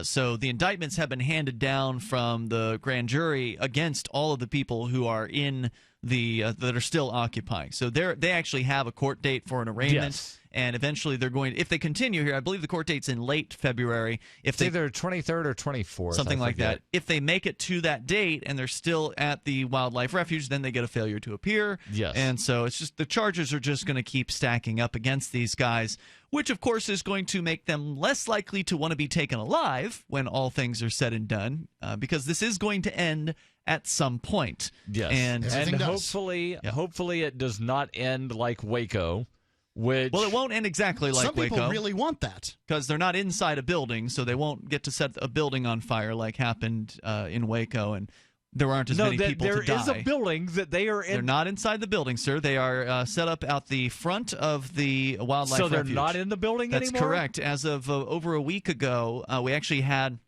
So the indictments have been handed down from the grand jury against all of the people who are in that are still occupying. So they actually have a court date for an arraignment. Yes. And eventually they're going, if they continue here, I believe the court date's in late February. It's either 23rd or 24th. Something like that. If they make it to that date and they're still at the wildlife refuge, then they get a failure to appear. Yes. And so it's just the charges are just going to keep stacking up against these guys, which of course is going to make them less likely to want to be taken alive when all things are said and done, because this is going to end at some point. Yes. And hopefully it does not end like Waco. Well, it won't end exactly like Waco. Some people really want that. Because they're not inside a building, so they won't get to set a building on fire like happened in Waco, and there aren't as many people to die. There is a building that they are in. They're not inside the building, sir. They are set up out the front of the wildlife refuge. So they're not in the building anymore? That's correct. As of over a week ago, we actually had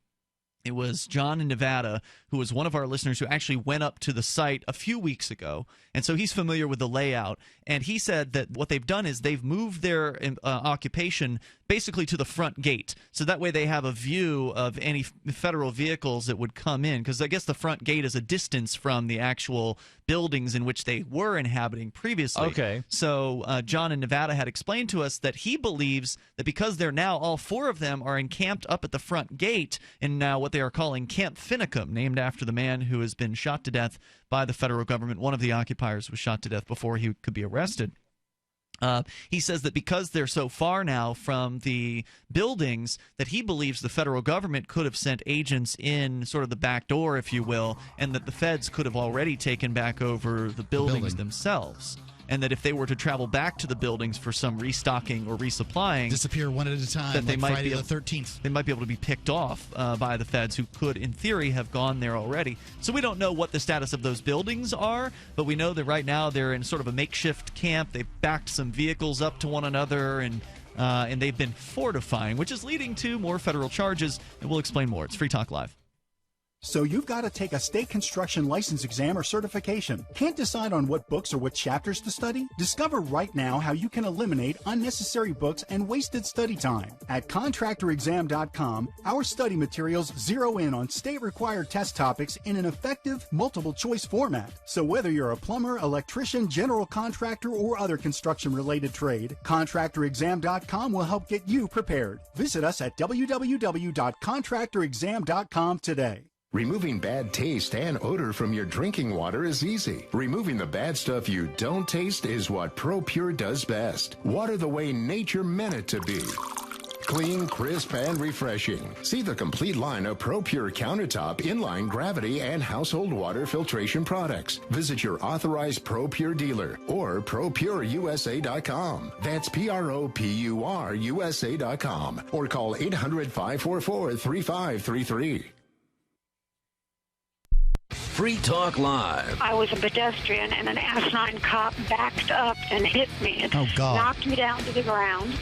It was John in Nevada, who was one of our listeners who actually went up to the site a few weeks ago. And so he's familiar with the layout. And he said that what they've done is they've moved their occupation basically to the front gate. So that way they have a view of any federal vehicles that would come in. Because I guess the front gate is a distance from the actual buildings in which they were inhabiting previously. Okay. So John in Nevada had explained to us that he believes that because they're now, all four of them are encamped up at the front gate in now what they are calling Camp Finicum, named after the man who has been shot to death by the federal government. One of the occupiers was shot to death before he could be arrested. He says that because they're so far now from the buildings that he believes the federal government could have sent agents in sort of the back door, if you will, and that the feds could have already taken back over the buildings themselves. And that if they were to travel back to the buildings for some restocking or resupplying, disappear one at a time, that they like might Friday be the 13th. They might be able to be picked off by the feds, who could, in theory, have gone there already. So we don't know what the status of those buildings are, but we know that right now they're in sort of a makeshift camp. They've backed some vehicles up to one another, and they've been fortifying, which is leading to more federal charges. And we'll explain more. It's Free Talk Live. So you've got to take a state construction license exam or certification. Can't decide on what books or what chapters to study? Discover right now how you can eliminate unnecessary books and wasted study time. At contractorexam.com, our study materials zero in on state-required test topics in an effective, multiple-choice format. So whether you're a plumber, electrician, general contractor, or other construction-related trade, contractorexam.com will help get you prepared. Visit us at www.contractorexam.com today. Removing bad taste and odor from your drinking water is easy. Removing the bad stuff you don't taste is what ProPure does best. Water the way nature meant it to be. Clean, crisp, and refreshing. See the complete line of ProPure countertop, inline, gravity, and household water filtration products. Visit your authorized ProPure dealer or ProPureUSA.com. That's ProPureUSA.com. Or call 800-544-3533. Free Talk Live. I was a pedestrian and an asinine cop backed up and hit me and knocked me down to the ground.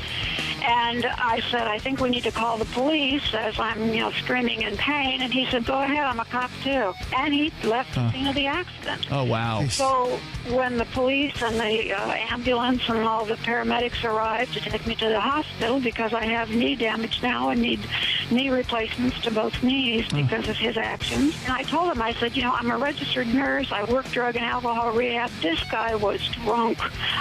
And I said, I think we need to call the police, as I'm, screaming in pain. And he said, go ahead, I'm a cop too. And he left the scene of the accident. Oh, wow. So when the police and the ambulance and all the paramedics arrived to take me to the hospital, because I have knee damage now and need knee replacements to both knees because of his actions. And I told him, I said, I'm a registered nurse. I work drug and alcohol rehab. This guy was drunk.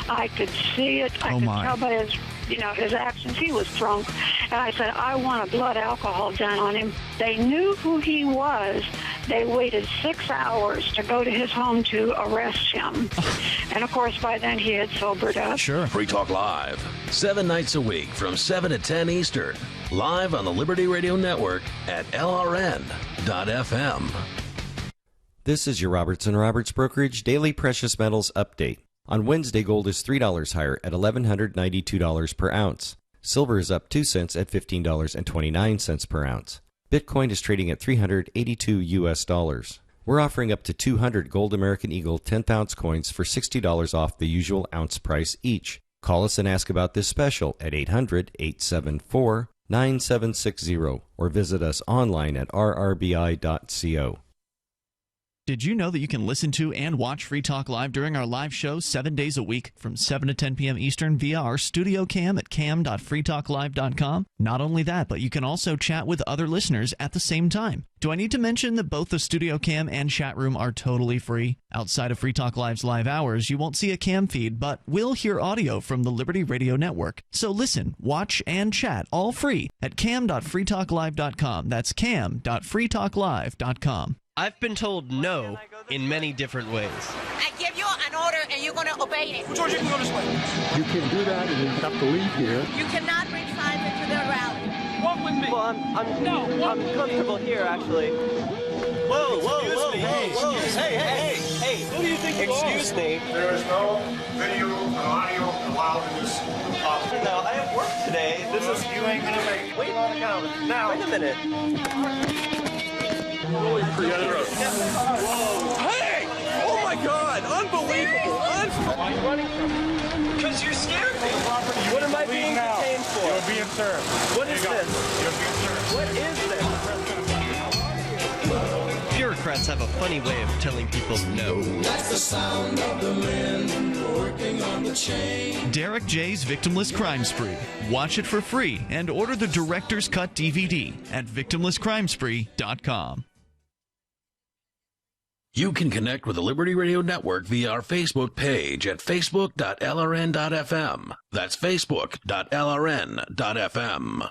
I could see it. I could tell by his his actions, he was drunk. And I said, I want a blood alcohol done on him. They knew who he was. They waited 6 hours to go to his home to arrest him. And, of course, by then he had sobered up. Sure. Free Talk Live, 7 nights a week from 7 to 10 Eastern. Live on the Liberty Radio Network at LRN.FM. This is your Robertson Roberts Brokerage Daily Precious Metals Update. On Wednesday, gold is $3 higher at $1,192 per ounce. Silver is up 2 cents at $15.29 per ounce. Bitcoin is trading at $382. We're offering up to 200 Gold American Eagle 10th-ounce coins for $60 off the usual ounce price each. Call us and ask about this special at 800-874-9760 or visit us online at rrbi.co. Did you know that you can listen to and watch Free Talk Live during our live show 7 days a week from 7 to 10 p.m. Eastern via our studio cam at cam.freetalklive.com? Not only that, but you can also chat with other listeners at the same time. Do I need to mention that both the studio cam and chat room are totally free? Outside of Free Talk Live's live hours, you won't see a cam feed, but will hear audio from the Liberty Radio Network. So listen, watch, and chat all free at cam.freetalklive.com. That's cam.freetalklive.com. I've been told no in many different ways. I give you an order and you're going to obey it. George, you can go this way. You can't do that and you have to leave here. You cannot bring signs into the rally. Walk with me. Well, I'm comfortable here, actually. Whoa, hey. Who do you think you are? Excuse me. There is no video or audio allowed in this office. No, I have work today. You ain't going to make it. Wait now. Wait a minute. Hey! Oh my God! Unbelievable! Why are you running from me? Because you scared me. What am I being detained for? You're being served. What is this? You're being served. What is this? Democrats have a funny way of telling people no. That's the sound of the men working on the chain. Derek J's Victimless Crime Spree. Watch it for free and order the Director's Cut DVD at victimlesscrimespree.com. You can connect with the Liberty Radio Network via our Facebook page at facebook.lrn.fm. That's facebook.lrn.fm.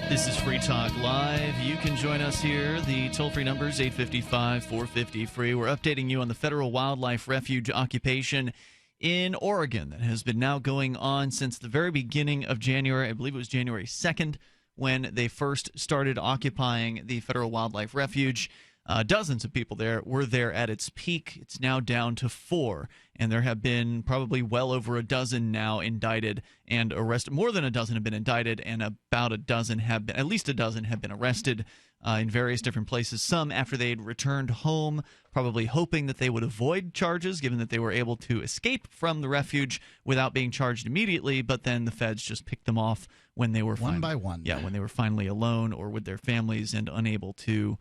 This is Free Talk Live. You can join us here. The toll-free number is 855-450-FREE. We're updating you on the federal wildlife refuge occupation in Oregon that has been now going on since the very beginning of January. I believe it was January 2nd when they first started occupying the federal wildlife refuge. Dozens of people there were there at its peak. It's now down to 4, and there have been probably well over a dozen now indicted and arrested. More than a dozen have been indicted, and about a dozen have been, at least a dozen have been arrested in various different places. Some after they'd returned home, probably hoping that they would avoid charges, given that they were able to escape from the refuge without being charged immediately. But then the feds just picked them off when they were one by one. Yeah, when they were finally alone or with their families and unable to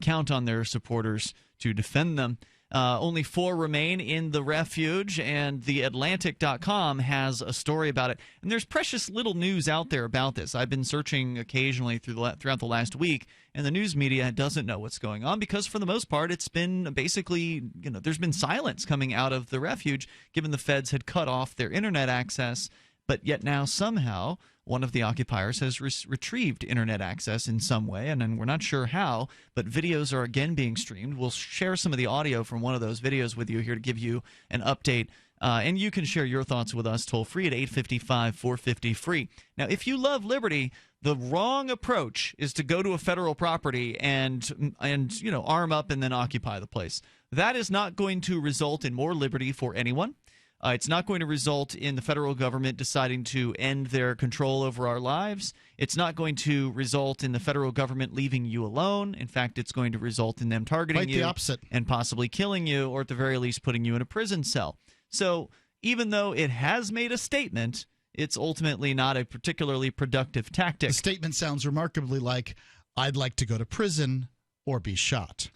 count on their supporters to defend them. Only 4 remain in the refuge, and TheAtlantic.com has a story about it. And there's precious little news out there about this. I've been searching occasionally throughout the last week, and the news media doesn't know what's going on because, for the most part, it's been basically, there's been silence coming out of the refuge, given the feds had cut off their internet access. But yet now somehow one of the occupiers has retrieved internet access in some way, and we're not sure how, but videos are again being streamed. We'll share some of the audio from one of those videos with you here to give you an update, and you can share your thoughts with us toll-free at 855-450-FREE. Now, if you love liberty, the wrong approach is to go to a federal property and arm up and then occupy the place. That is not going to result in more liberty for anyone. It's not going to result in the federal government deciding to end their control over our lives. It's not going to result in the federal government leaving you alone. In fact, it's going to result in them targeting you the opposite. And possibly killing you, or at the very least putting you in a prison cell. So even though it has made a statement, it's ultimately not a particularly productive tactic. The statement sounds remarkably like, I'd like to go to prison or be shot.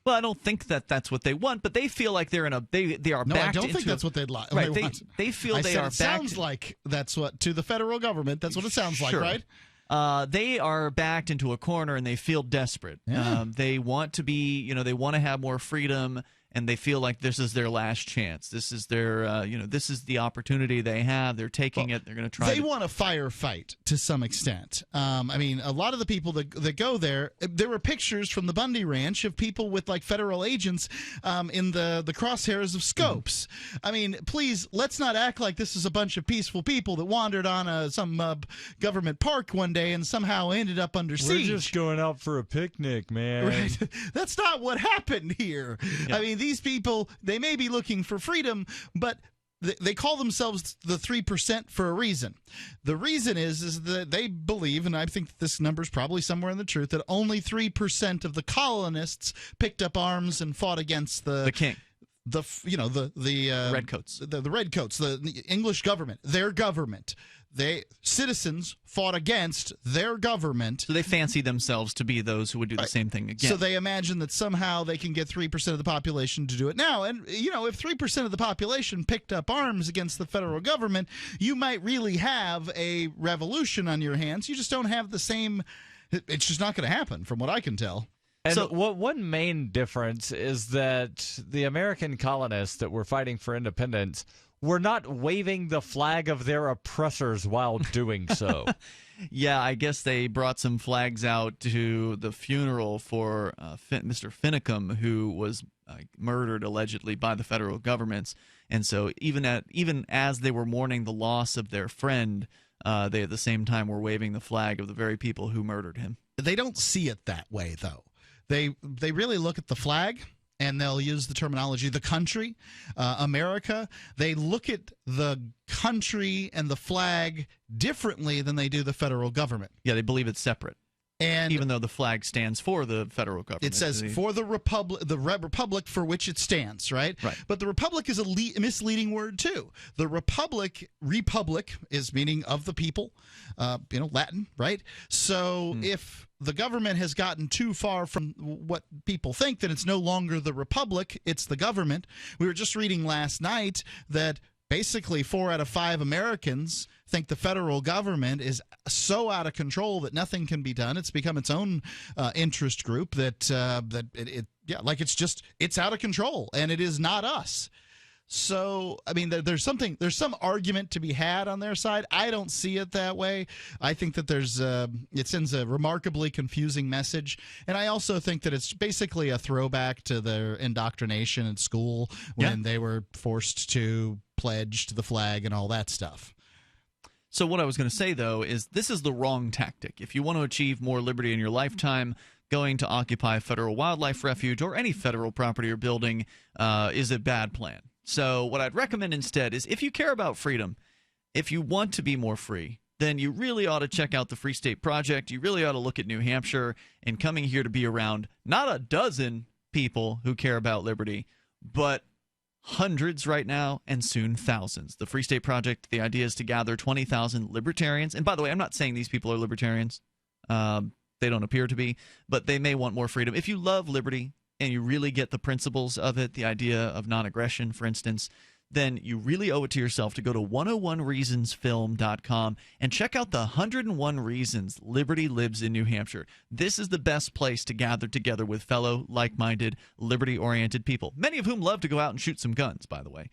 Well, I don't think that that's what they want, but they feel like they're in a they are no, backed I don't into think that's what they'd like. Right, they feel they are it sounds like that's what to the federal government. That's what it sounds Sure. like, right? They are backed into a corner and they feel desperate. Yeah. They want to be, they want to have more freedom, and they feel like this is their last chance. This is their, this is the opportunity they have. They're taking it. They're going to try. They want a firefight to some extent. I mean, a lot of the people that go there were pictures from the Bundy Ranch of people with like federal agents in the crosshairs of scopes. Mm-hmm. I mean, please, let's not act like this is a bunch of peaceful people that wandered on some government park one day and somehow ended up under siege. We're just going out for a picnic, man. Right? That's not what happened here. Yeah. I mean, these people, they may be looking for freedom, but they call themselves the 3% for a reason. The reason is that they believe, and I think that this number is probably somewhere in the truth, that only 3% of the colonists picked up arms and fought against the king. The redcoats, the redcoats, the English government, their government. Citizens fought against their government. So they fancy themselves to be those who would do the same thing again. So they imagine that somehow they can get 3% of the population to do it now. And, if 3% of the population picked up arms against the federal government, you might really have a revolution on your hands. You just don't have the same. It's just not going to happen, from what I can tell. And one main difference is that the American colonists that were fighting for independence were not waving the flag of their oppressors while doing so. Yeah, I guess they brought some flags out to the funeral for Mr. Finicum, who was murdered allegedly by the federal governments. And so even as they were mourning the loss of their friend, they at the same time were waving the flag of the very people who murdered him. They don't see it that way, though. They really look at the flag, and they'll use the terminology, the country, America. They look at the country and the flag differently than they do the federal government. Yeah, they believe it's separate. And even though the flag stands for the federal government. It says for the republic, republic for which it stands, right? Right. But the republic is a misleading word too. The republic is meaning of the people, Latin, right? So if the government has gotten too far from what people think, then it's no longer the republic, it's the government. We were just reading last night that basically 4 out of 5 Americans think the federal government is so out of control that nothing can be done. It's become its own interest group that it's out of control, and it is not us. So, I mean, there's some argument to be had on their side. I don't see it that way. I think that it sends a remarkably confusing message. And I also think that it's basically a throwback to their indoctrination in school when they were forced to pledge to the flag and all that stuff. So what I was going to say, though, is this is the wrong tactic. If you want to achieve more liberty in your lifetime, going to occupy a federal wildlife refuge or any federal property or building is a bad plan. So what I'd recommend instead is if you care about freedom, if you want to be more free, then you really ought to check out the Free State Project. You really ought to look at New Hampshire and coming here to be around not a dozen people who care about liberty, but hundreds right now and soon thousands. The Free State Project, the idea is to gather 20,000 libertarians. And by the way, I'm not saying these people are libertarians. They don't appear to be, but they may want more freedom. If you love liberty and you really get the principles of it, the idea of non-aggression, for instance, then you really owe it to yourself to go to 101reasonsfilm.com and check out the 101 Reasons Liberty Lives in New Hampshire. This is the best place to gather together with fellow like-minded, liberty-oriented people, many of whom love to go out and shoot some guns, by the way.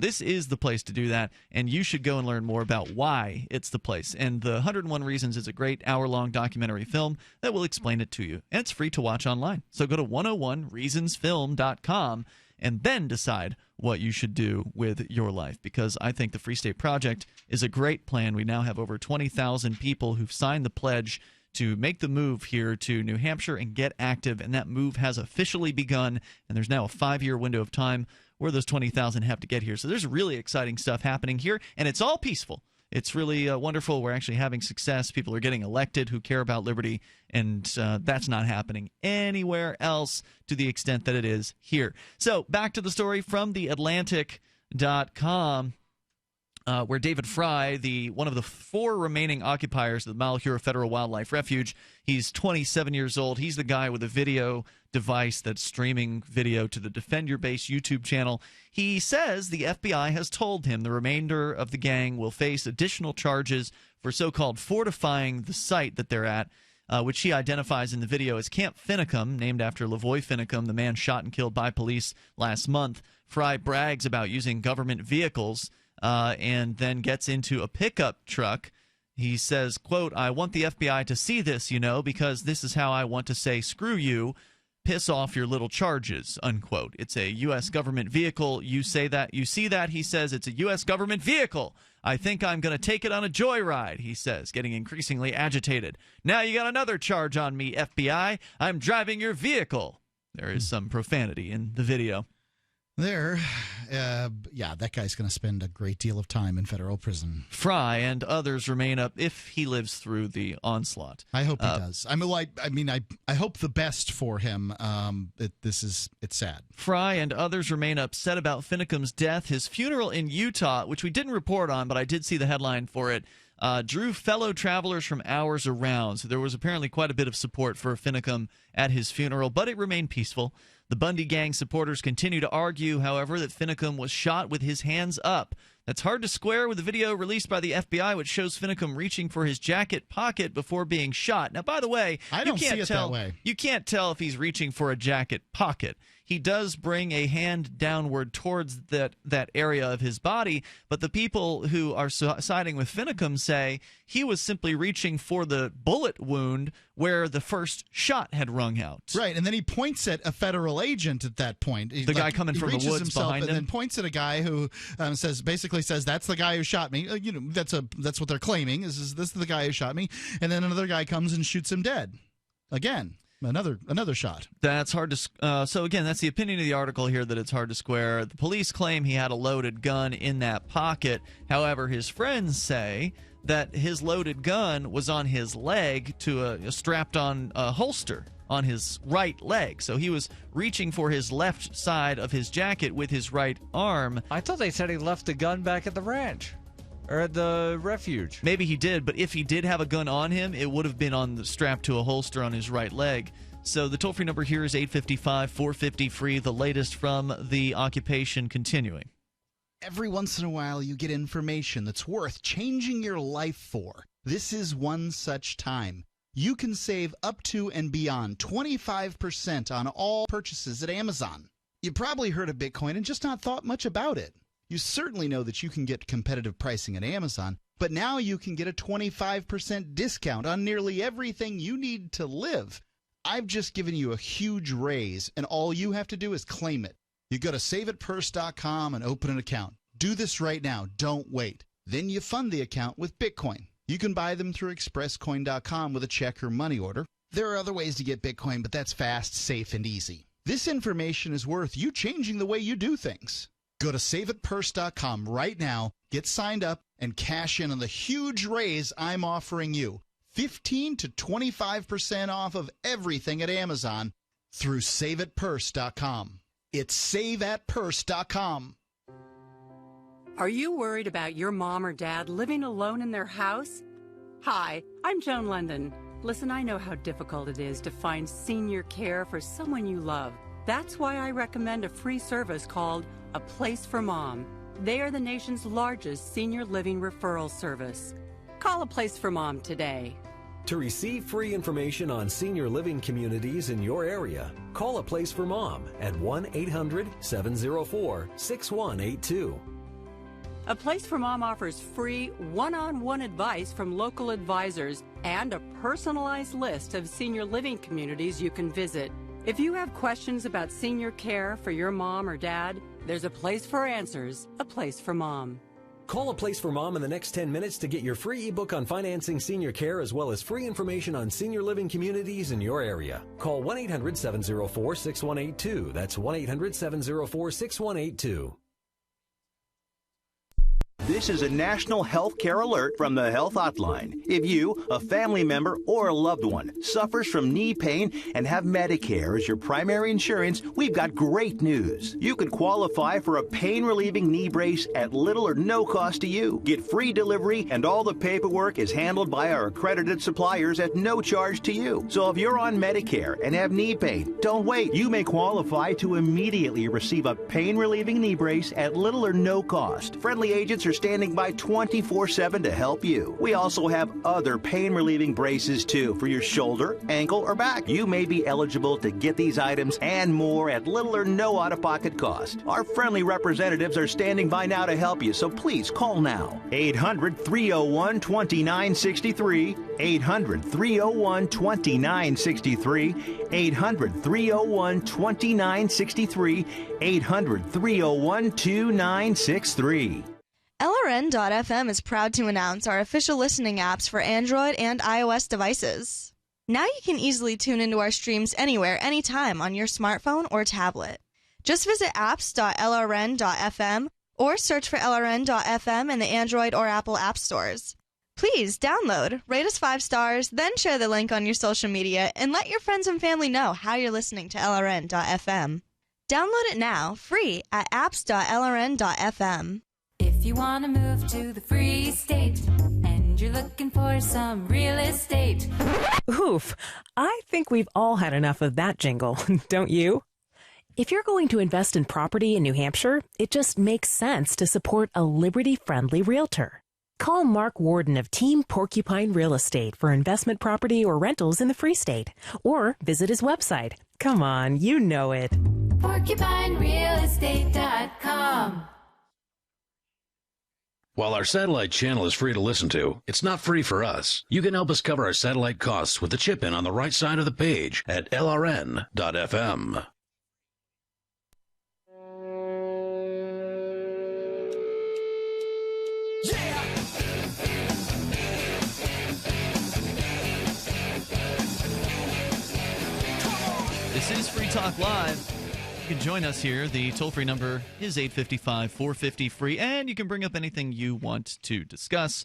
This is the place to do that, and you should go and learn more about why it's the place. And the 101 Reasons is a great hour-long documentary film that will explain it to you, and it's free to watch online. So go to 101reasonsfilm.com and then decide what you should do with your life, because I think the Free State Project is a great plan. We now have over 20,000 people who've signed the pledge to make the move here to New Hampshire and get active, and that move has officially begun, and there's now a 5-year window of time where those 20,000 have to get here. So there's really exciting stuff happening here, and it's all peaceful. It's really wonderful. We're actually having success. People are getting elected who care about liberty, and that's not happening anywhere else to the extent that it is here. So back to the story from theatlantic.com, where David Fry, one of the 4 remaining occupiers of the Malheur Federal Wildlife Refuge, he's 27 years old. He's the guy with a video device that's streaming video to the Defend Your Base YouTube channel. He says the FBI has told him the remainder of the gang will face additional charges for so-called fortifying the site that they're at, which he identifies in the video as Camp Finicum, named after Lavoy Finicum, the man shot and killed by police last month. Fry brags about using government vehicles and then gets into a pickup truck. He says, quote, "I want the FBI to see this, because this is how I want to say screw you, piss off your little charges," unquote. It's a U.S. government vehicle. You see that, he says, it's a U.S. government vehicle. I think I'm going to take it on a joyride, he says, getting increasingly agitated. Now you got another charge on me, FBI. I'm driving your vehicle. There is some profanity in the video. That guy's going to spend a great deal of time in federal prison. Fry and others remain up if he lives through the onslaught. I hope he does. I hope the best for him. It's sad. Fry and others remain upset about Finicum's death. His funeral in Utah, which we didn't report on, but I did see the headline for it, drew fellow travelers from hours around. So there was apparently quite a bit of support for Finicum at his funeral, but it remained peaceful. The Bundy gang supporters continue to argue, however, that Finicum was shot with his hands up. That's hard to square with the video released by the FBI, which shows Finicum reaching for his jacket pocket before being shot. Now, by the way, I don't see it that way. You can't tell if he's reaching for a jacket pocket. He does bring a hand downward towards that area of his body, but the people who are siding with Finicum say he was simply reaching for the bullet wound where the first shot had rung out. Right, and then he points at a federal agent at that point. The guy coming from the woods behind him, and then points at a guy who basically says, "That's the guy who shot me." That's what they're claiming. This is the guy who shot me, and then another guy comes and shoots him dead again. Another shot. That's hard to. So again, that's the opinion of the article here that it's hard to square. The police claim he had a loaded gun in that pocket. However, his friends say that his loaded gun was on his leg to a strapped-on holster on his right leg. So he was reaching for his left side of his jacket with his right arm. I thought they said he left the gun back at the ranch. Or at the refuge. Maybe he did, but if he did have a gun on him, it would have been strapped to a holster on his right leg. So the toll-free number here is 855-450-FREE, the latest from the occupation continuing. Every once in a while, you get information that's worth changing your life for. This is one such time. You can save up to and beyond 25% on all purchases at Amazon. You probably heard of Bitcoin and just not thought much about it. You certainly know that you can get competitive pricing at Amazon, but now you can get a 25% discount on nearly everything you need to live. I've just given you a huge raise, and all you have to do is claim it. You go to saveitpurse.com and open an account. Do this right now. Don't wait. Then you fund the account with Bitcoin. You can buy them through expresscoin.com with a check or money order. There are other ways to get Bitcoin, but that's fast, safe, and easy. This information is worth you changing the way you do things. Go to saveitpurse.com right now, get signed up, and cash in on the huge raise I'm offering you. 15 to 25% off of everything at Amazon through saveitpurse.com. It's saveatpurse.com. Are you worried about your mom or dad living alone in their house? Hi, I'm Joan London. Listen, I know how difficult it is to find senior care for someone you love. That's why I recommend a free service called A Place for Mom. They are the nation's largest senior living referral service. Call A Place for Mom today. To receive free information on senior living communities in your area, call A Place for Mom at 1-800-704-6182. A Place for Mom offers free one-on-one advice from local advisors and a personalized list of senior living communities you can visit. If you have questions about senior care for your mom or dad, there's a place for answers, A Place for Mom. Call A Place for Mom in the next 10 minutes to get your free ebook on financing senior care as well as free information on senior living communities in your area. Call 1-800-704-6182. That's 1-800-704-6182. This is a national health care alert from the Health Hotline. If you, a family member, or a loved one suffers from knee pain and have Medicare as your primary insurance, we've got great news. You could qualify for a pain-relieving knee brace at little or no cost to you. Get free delivery, and all the paperwork is handled by our accredited suppliers at no charge to you. So if you're on Medicare and have knee pain, don't wait. You may qualify to immediately receive a pain-relieving knee brace at little or no cost. Friendly agents are standing by 24/7 to help you. We also have other pain-relieving braces too for your shoulder, ankle, or back. You may be eligible to get these items and more at little or no out-of-pocket cost. Our friendly representatives are standing by now to help you, so please call now. 800-301-2963, 800-301-2963, 800-301-2963, 800-301-2963. LRN.FM is proud to announce our official listening apps for Android and iOS devices. Now you can easily tune into our streams anywhere, anytime on your smartphone or tablet. Just visit apps.lrn.fm or search for LRN.FM in the Android or Apple app stores. Please download, rate us 5 stars, then share the link on your social media and let your friends and family know how you're listening to LRN.FM. Download it now, free at apps.lrn.fm. If you want to move to the free state and you're looking for some real estate. Oof, I think we've all had enough of that jingle, don't you? If you're going to invest in property in New Hampshire, it just makes sense to support a Liberty-friendly realtor. Call Mark Warden of Team Porcupine Real Estate for investment property or rentals in the Free State. Or visit his website. Come on, you know it. PorcupineRealEstate.com. While our satellite channel is free to listen to, it's not free for us. You can help us cover our satellite costs with the chip-in on the right side of the page at lrn.fm. This is Free Talk Live. You can join us here. The toll-free number is 855-450-FREE, and you can bring up anything you want to discuss.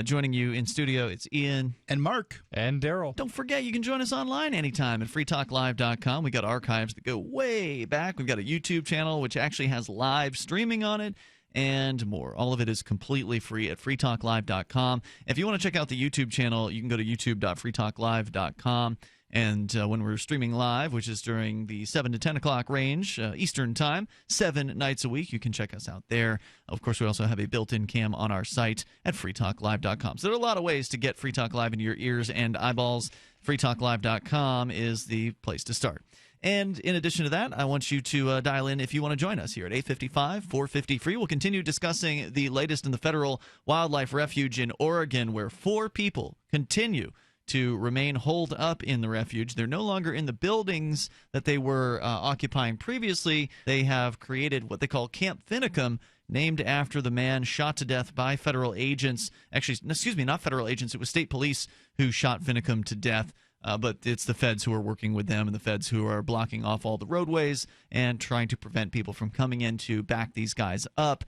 Joining you in studio, it's Ian. And Mark. And Darryl. Don't forget, you can join us online anytime at freetalklive.com. We got archives that go way back. We've got a YouTube channel, which actually has live streaming on it, and more. All of it is completely free at freetalklive.com. If you want to check out the YouTube channel, you can go to youtube.freetalklive.com. And when we're streaming live, which is during the 7 to 10 o'clock range, Eastern Time, 7 nights a week, you can check us out there. Of course, we also have a built-in cam on our site at freetalklive.com. So there are a lot of ways to get Free Talk Live into your ears and eyeballs. freetalklive.com is the place to start. And in addition to that, I want you to dial in if you want to join us here at 855-450-FREE. We'll continue discussing the latest in the federal wildlife refuge in Oregon, where 4 people continue to remain holed up in the refuge. They're no longer in the buildings that they were occupying previously. They have created what they call Camp Finicum, named after the man shot to death by federal agents. Actually, excuse me, not federal agents. It was state police who shot Finicum to death. But it's the feds who are working with them, and the feds who are blocking off all the roadways and trying to prevent people from coming in to back these guys up.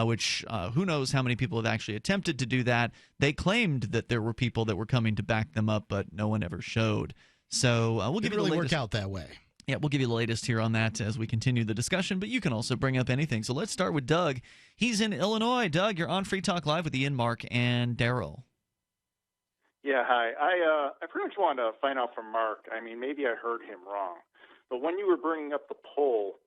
Which who knows how many people have actually attempted to do that. They claimed that there were people that were coming to back them up, but no one ever showed. So we'll give you the latest. Work out that way. Yeah, we'll give you the latest here on that as we continue the discussion, but you can also bring up anything. So let's start with Doug. He's in Illinois. Doug, you're on Free Talk Live with Ian, Mark, and Darryl. Yeah, hi. I pretty much wanted to find out from Mark. I mean, maybe I heard him wrong. But when you were bringing up the poll,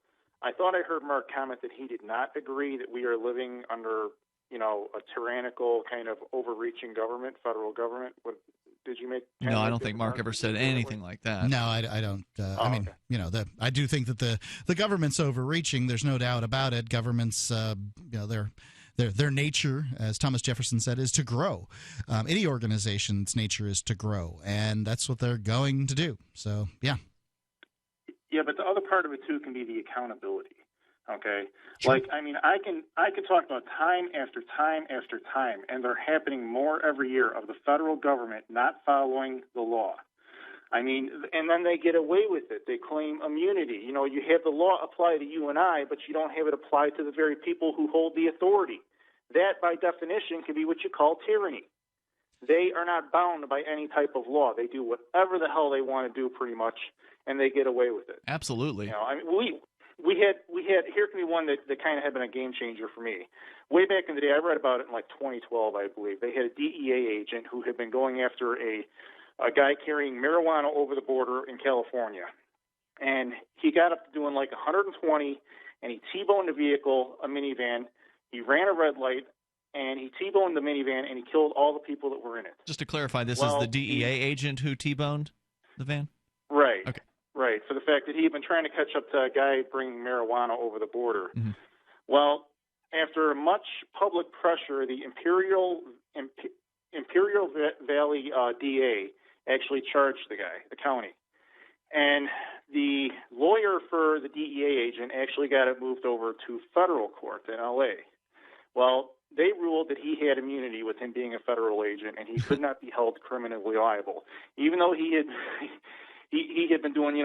I thought I heard Mark comment that he did not agree that we are living under, a tyrannical kind of overreaching government, federal government. What did you make? No, I don't think Mark ever said anything like that. No, I don't. I mean, okay. I do think that the government's overreaching. There's no doubt about it. Governments, their nature, as Thomas Jefferson said, is to grow. Any organization's nature is to grow, and that's what they're going to do. So, yeah. Yeah, but the other part of it too can be the accountability. Okay, sure. Like I mean, I can talk about time after time after time, and they're happening more every year of the federal government not following the law. I mean, and then they get away with it. They claim immunity. You have the law apply to you and I, but you don't have it apply to the very people who hold the authority. That, by definition, can be what you call tyranny. They are not bound by any type of law. They do whatever the hell they want to do, pretty much, and they get away with it. Absolutely. I mean, we had here can be one that kind of had been a game changer for me. Way back in the day, I read about it in like 2012, I believe. They had a DEA agent who had been going after a guy carrying marijuana over the border in California. And he got up to doing like 120, and he T-boned a vehicle, a minivan. He ran a red light, and he T-boned the minivan, and he killed all the people that were in it. Just to clarify, this is the DEA agent who T-boned the van? Right. Okay. Right, for the fact that he had been trying to catch up to a guy bringing marijuana over the border. Mm-hmm. Well, after much public pressure, the Imperial Valley DA actually charged the guy, the county. And the lawyer for the DEA agent actually got it moved over to federal court in L.A. Well, they ruled that he had immunity with him being a federal agent, and he could not be held criminally liable, even though he had been doing,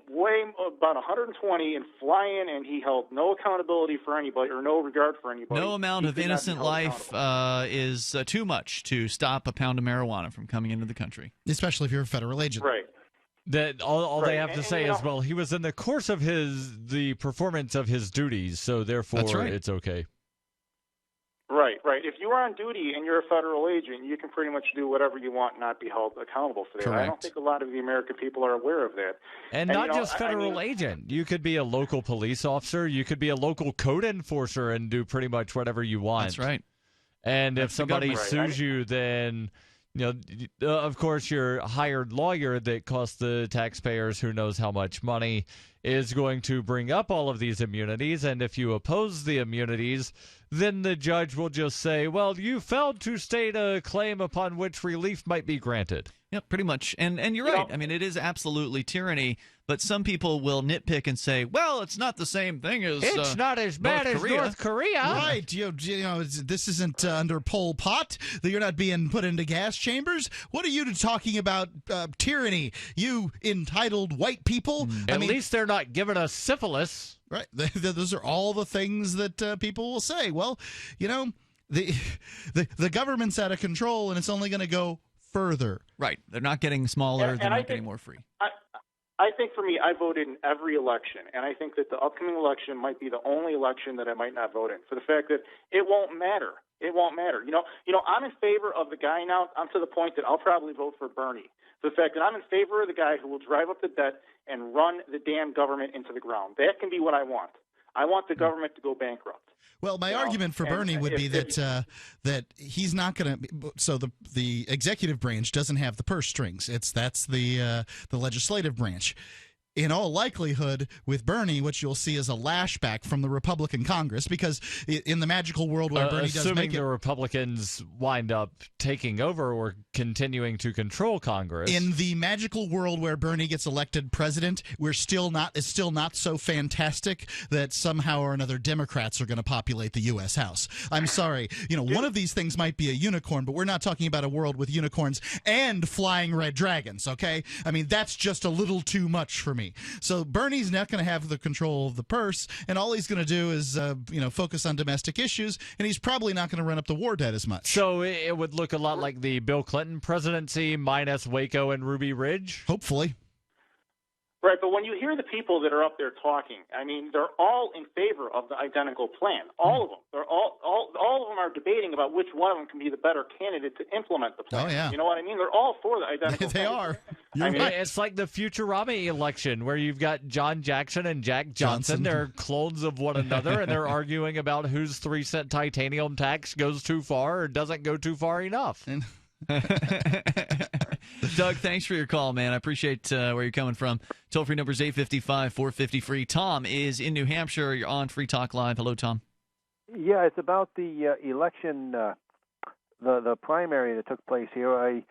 way about 120 and flying, and he held no accountability for anybody or no regard for anybody. No amount of innocent life is too much to stop a pound of marijuana from coming into the country. Especially if you're a federal agent. Right. That all they have to say is, well, he was in the course of the performance of his duties, so therefore it's okay. Right. If you are on duty and you're a federal agent, you can pretty much do whatever you want and not be held accountable for that. Correct. I don't think a lot of the American people are aware of that. And not just federal agent. You could be a local police officer. You could be a local code enforcer and do pretty much whatever you want. That's right. And if somebody sues you, then, of course, your hired lawyer that costs the taxpayers who knows how much money is going to bring up all of these immunities. And if you oppose the immunities, then the judge will just say, well, you failed to state a claim upon which relief might be granted. Yeah, pretty much. And you're right. I mean, it is absolutely tyranny, but some people will nitpick and say, well, it's not the same thing as it's not as bad as North Korea. Right. You know, this isn't under Pol Pot. That you're not being put into gas chambers. What are you talking about tyranny? You entitled white people? At least they're not giving us syphilis. Right. Those are all the things that people will say. Well, you know, the government's out of control, and it's only going to go further. Right. They're not getting smaller. They're not getting more free. I think for me, I voted in every election, and I think that the upcoming election might be the only election that I might not vote in, for the fact that it won't matter. It won't matter. You know, I'm in favor of the guy now. I'm to the point that I'll probably vote for Bernie. The fact that I'm in favor of the guy who will drive up the debt and run the damn government into the ground. That can be what I want. I want the government to go bankrupt. Well, my argument for Bernie would be that that he's not going to. So the executive branch doesn't have the purse strings. That's the legislative branch. In all likelihood, with Bernie, what you'll see is a lashback from the Republican Congress, because in the magical world where Bernie does make it, the Republicans wind up taking over or continuing to control Congress. In the magical world where Bernie gets elected president, it's still not so fantastic that somehow or another Democrats are going to populate the U.S. House. I'm sorry, one of these things might be a unicorn, but we're not talking about a world with unicorns and flying red dragons. Okay, I mean that's just a little too much for me. So Bernie's not going to have the control of the purse, and all he's going to do is, focus on domestic issues, and he's probably not going to run up the war debt as much. So it would look a lot like the Bill Clinton presidency minus Waco and Ruby Ridge? Hopefully. Right, but when you hear the people that are up there talking, I mean, they're all in favor of the identical plan. All of them. They're all of them are debating about which one of them can be the better candidate to implement the plan. Oh, yeah. You know what I mean? They're all for the identical They plan. are. I mean, it's like the Futurama election where you've got John Jackson and Jack Johnson. They're clones of one another, and they're arguing about whose 3-cent titanium tax goes too far or doesn't go too far enough. Doug, thanks for your call, man. I appreciate where you're coming from. Toll-free number is 855-450-FREE. Tom is in New Hampshire. You're on Free Talk Live. Hello, Tom. Yeah, it's about the election, the primary that took place here. I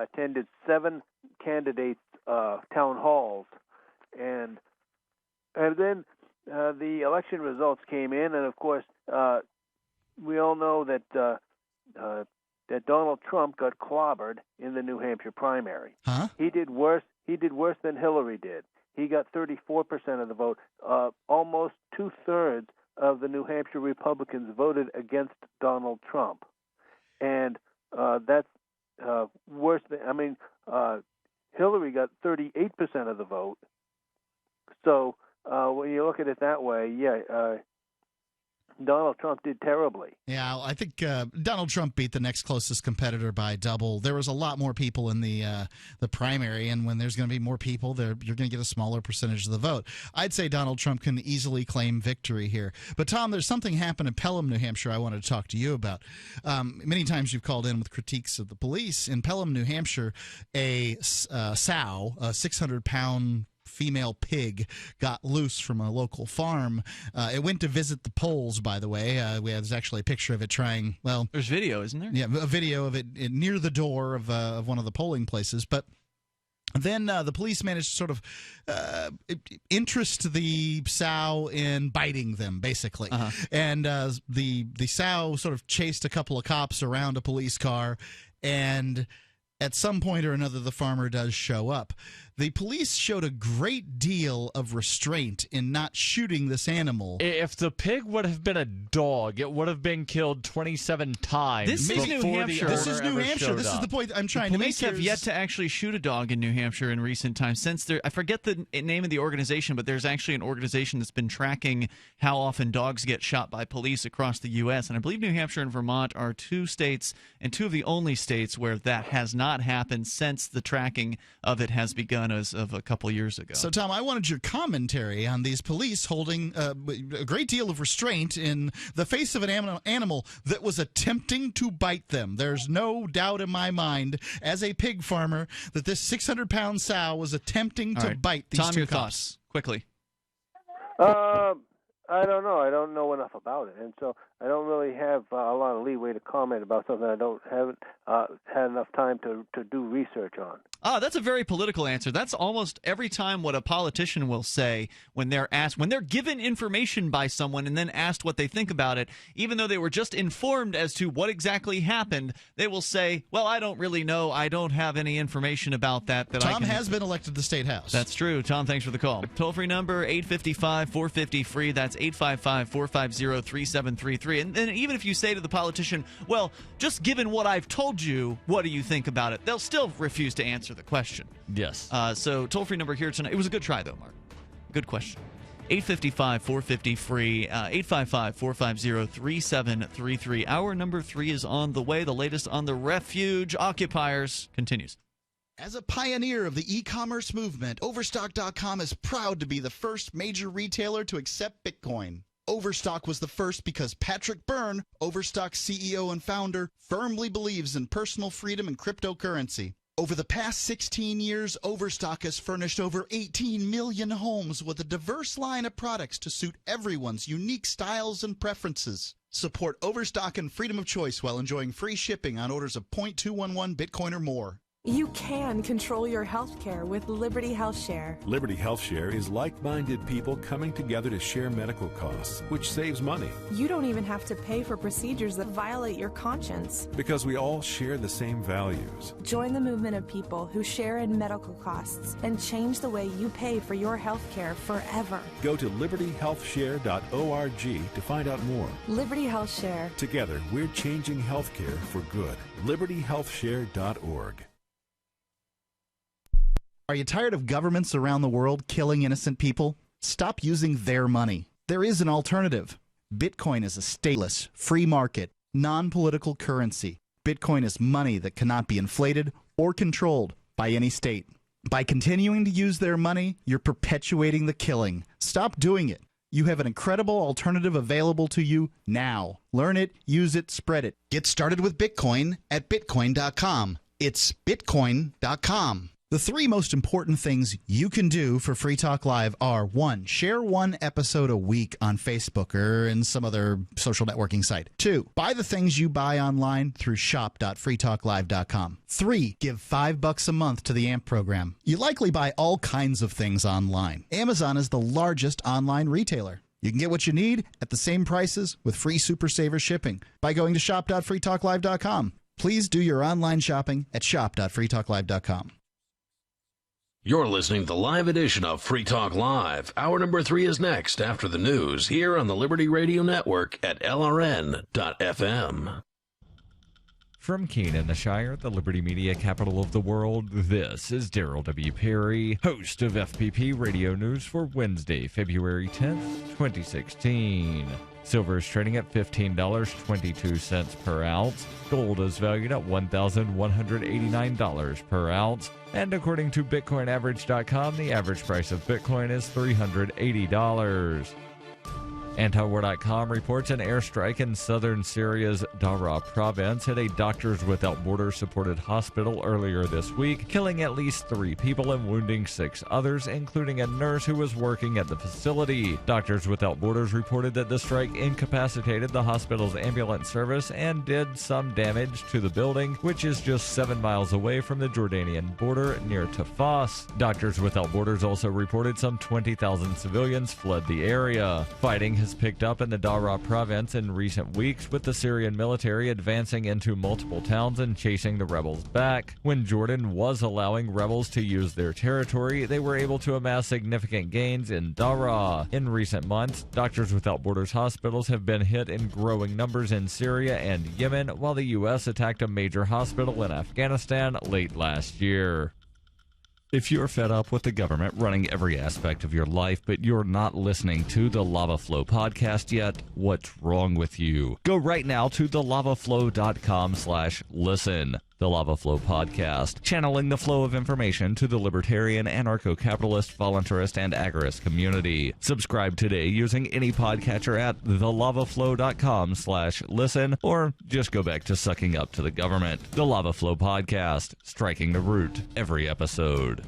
attended 7 candidates' town halls, and then the election results came in, and of course, we all know that Donald Trump got clobbered in the New Hampshire primary. Huh? He did worse than Hillary did. He got 34% of the vote. Almost 2/3 of the New Hampshire Republicans voted against Donald Trump, and that's worse than. I mean, Hillary got 38% of the vote. So when you look at it that way, Donald Trump did terribly. Yeah, I think Donald Trump beat the next closest competitor by double. There was a lot more people in the primary, and when there's going to be more people, you're going to get a smaller percentage of the vote. I'd say Donald Trump can easily claim victory here. But, Tom, there's something happened in Pelham, New Hampshire I wanted to talk to you about. Many times you've called in with critiques of the police. In Pelham, New Hampshire, a sow, a 600-pound female pig, got loose from a local farm. It went to visit the polls, by the way. There's actually a picture of it trying, well... There's video, isn't there? Yeah, a video of it near the door of one of the polling places. But then the police managed to sort of interest the sow in biting them, basically. And the sow sort of chased a couple of cops around a police car, and at some point or another, the farmer does show up. The police showed a great deal of restraint in not shooting this animal. If the pig would have been a dog, it would have been killed 27 times. This is New Hampshire. This is New Hampshire. This is the point I'm trying to make. Police have yet to actually shoot a dog in New Hampshire in recent times. Since I forget the name of the organization, but there's actually an organization that's been tracking how often dogs get shot by police across the U.S. And I believe New Hampshire and Vermont are 2 states and 2 of the only states where that has not happened since the tracking of it has begun as of a couple years ago. So, Tom, I wanted your commentary on these police holding a great deal of restraint in the face of an animal that was attempting to bite them. There's no doubt in my mind, as a pig farmer, that this 600-pound sow was attempting to bite these Tom, 2 your cops. thoughts, quickly. I don't know. I don't know enough about it, and so I don't really have a lot of leeway to comment about something I haven't had enough time to do research on. That's a very political answer. That's almost every time what a politician will say when they're given information by someone and then asked what they think about it, even though they were just informed as to what exactly happened, they will say, well, I don't really know. I don't have any information about that. Tom has been elected to the State House. That's true. Tom, thanks for the call. Toll-free number, 855-450-FREE. That's 855-450-3733. And then even if you say to the politician, well, just given what I've told you, what do you think about it? They'll still refuse to answer the question. Yes. So toll-free number here tonight. It was a good try, though, Mark. Good question. 855-450-FREE, 855-450-3733. Hour number 3 is on the way. The latest on the Refuge. Occupiers continues. As a pioneer of the e-commerce movement, Overstock.com is proud to be the first major retailer to accept Bitcoin. Overstock was the first because Patrick Byrne, Overstock's CEO and founder, firmly believes in personal freedom and cryptocurrency. Over the past 16 years, Overstock has furnished over 18 million homes with a diverse line of products to suit everyone's unique styles and preferences. Support Overstock and freedom of choice while enjoying free shipping on orders of 0.211 Bitcoin or more. You can control your health care with Liberty Health Share. Liberty Health Share is like-minded people coming together to share medical costs, which saves money. You don't even have to pay for procedures that violate your conscience. Because we all share the same values. Join the movement of people who share in medical costs and change the way you pay for your health care forever. Go to libertyhealthshare.org to find out more. Liberty Health Share. Together, we're changing healthcare for good. libertyhealthshare.org. Are you tired of governments around the world killing innocent people? Stop using their money. There is an alternative. Bitcoin is a stateless, free market, non-political currency. Bitcoin is money that cannot be inflated or controlled by any state. By continuing to use their money, you're perpetuating the killing. Stop doing it. You have an incredible alternative available to you now. Learn it, use it, spread it. Get started with Bitcoin at Bitcoin.com. It's Bitcoin.com. The 3 most important things you can do for Free Talk Live are: 1, share 1 episode a week on Facebook or in some other social networking site. 2, buy the things you buy online through shop.freetalklive.com. 3, give $5 a month to the AMP program. You likely buy all kinds of things online. Amazon is the largest online retailer. You can get what you need at the same prices with free Super Saver shipping by going to shop.freetalklive.com. Please do your online shopping at shop.freetalklive.com. You're listening to the live edition of Free Talk Live. Hour number 3 is next after the news here on the Liberty Radio Network at LRN.FM. From Keene in the Shire, the Liberty Media capital of the world, this is Darryl W. Perry, host of FPP Radio News for Wednesday, February 10th, 2016. Silver is trading at $15.22 per ounce. Gold is valued at $1,189 per ounce. And according to BitcoinAverage.com, the average price of Bitcoin is $380. Antiwar.com reports an airstrike in southern Syria's Darra province hit a Doctors Without Borders supported hospital earlier this week, killing at least 3 people and wounding 6 others, including a nurse who was working at the facility. Doctors Without Borders reported that the strike incapacitated the hospital's ambulance service and did some damage to the building, which is just 7 miles away from the Jordanian border near Tafas. Doctors Without Borders also reported some 20,000 civilians fled the area. Fighting has picked up in the Darra province in recent weeks, with the Syrian military advancing into multiple towns and chasing the rebels back. When Jordan was allowing rebels to use their territory, they were able to amass significant gains in Darra. In recent months, Doctors Without Borders hospitals have been hit in growing numbers in Syria and Yemen, while the U.S. attacked a major hospital in Afghanistan late last year. If you're fed up with the government running every aspect of your life, but you're not listening to the Lava Flow podcast yet, what's wrong with you? Go right now to thelavaflow.com/listen. The Lava Flow podcast, channeling the flow of information to the libertarian, anarcho-capitalist, voluntarist, and agorist community. Subscribe today using any podcatcher at thelavaflow.com/listen, or just go back to sucking up to the government. The Lava Flow podcast, striking the root every episode.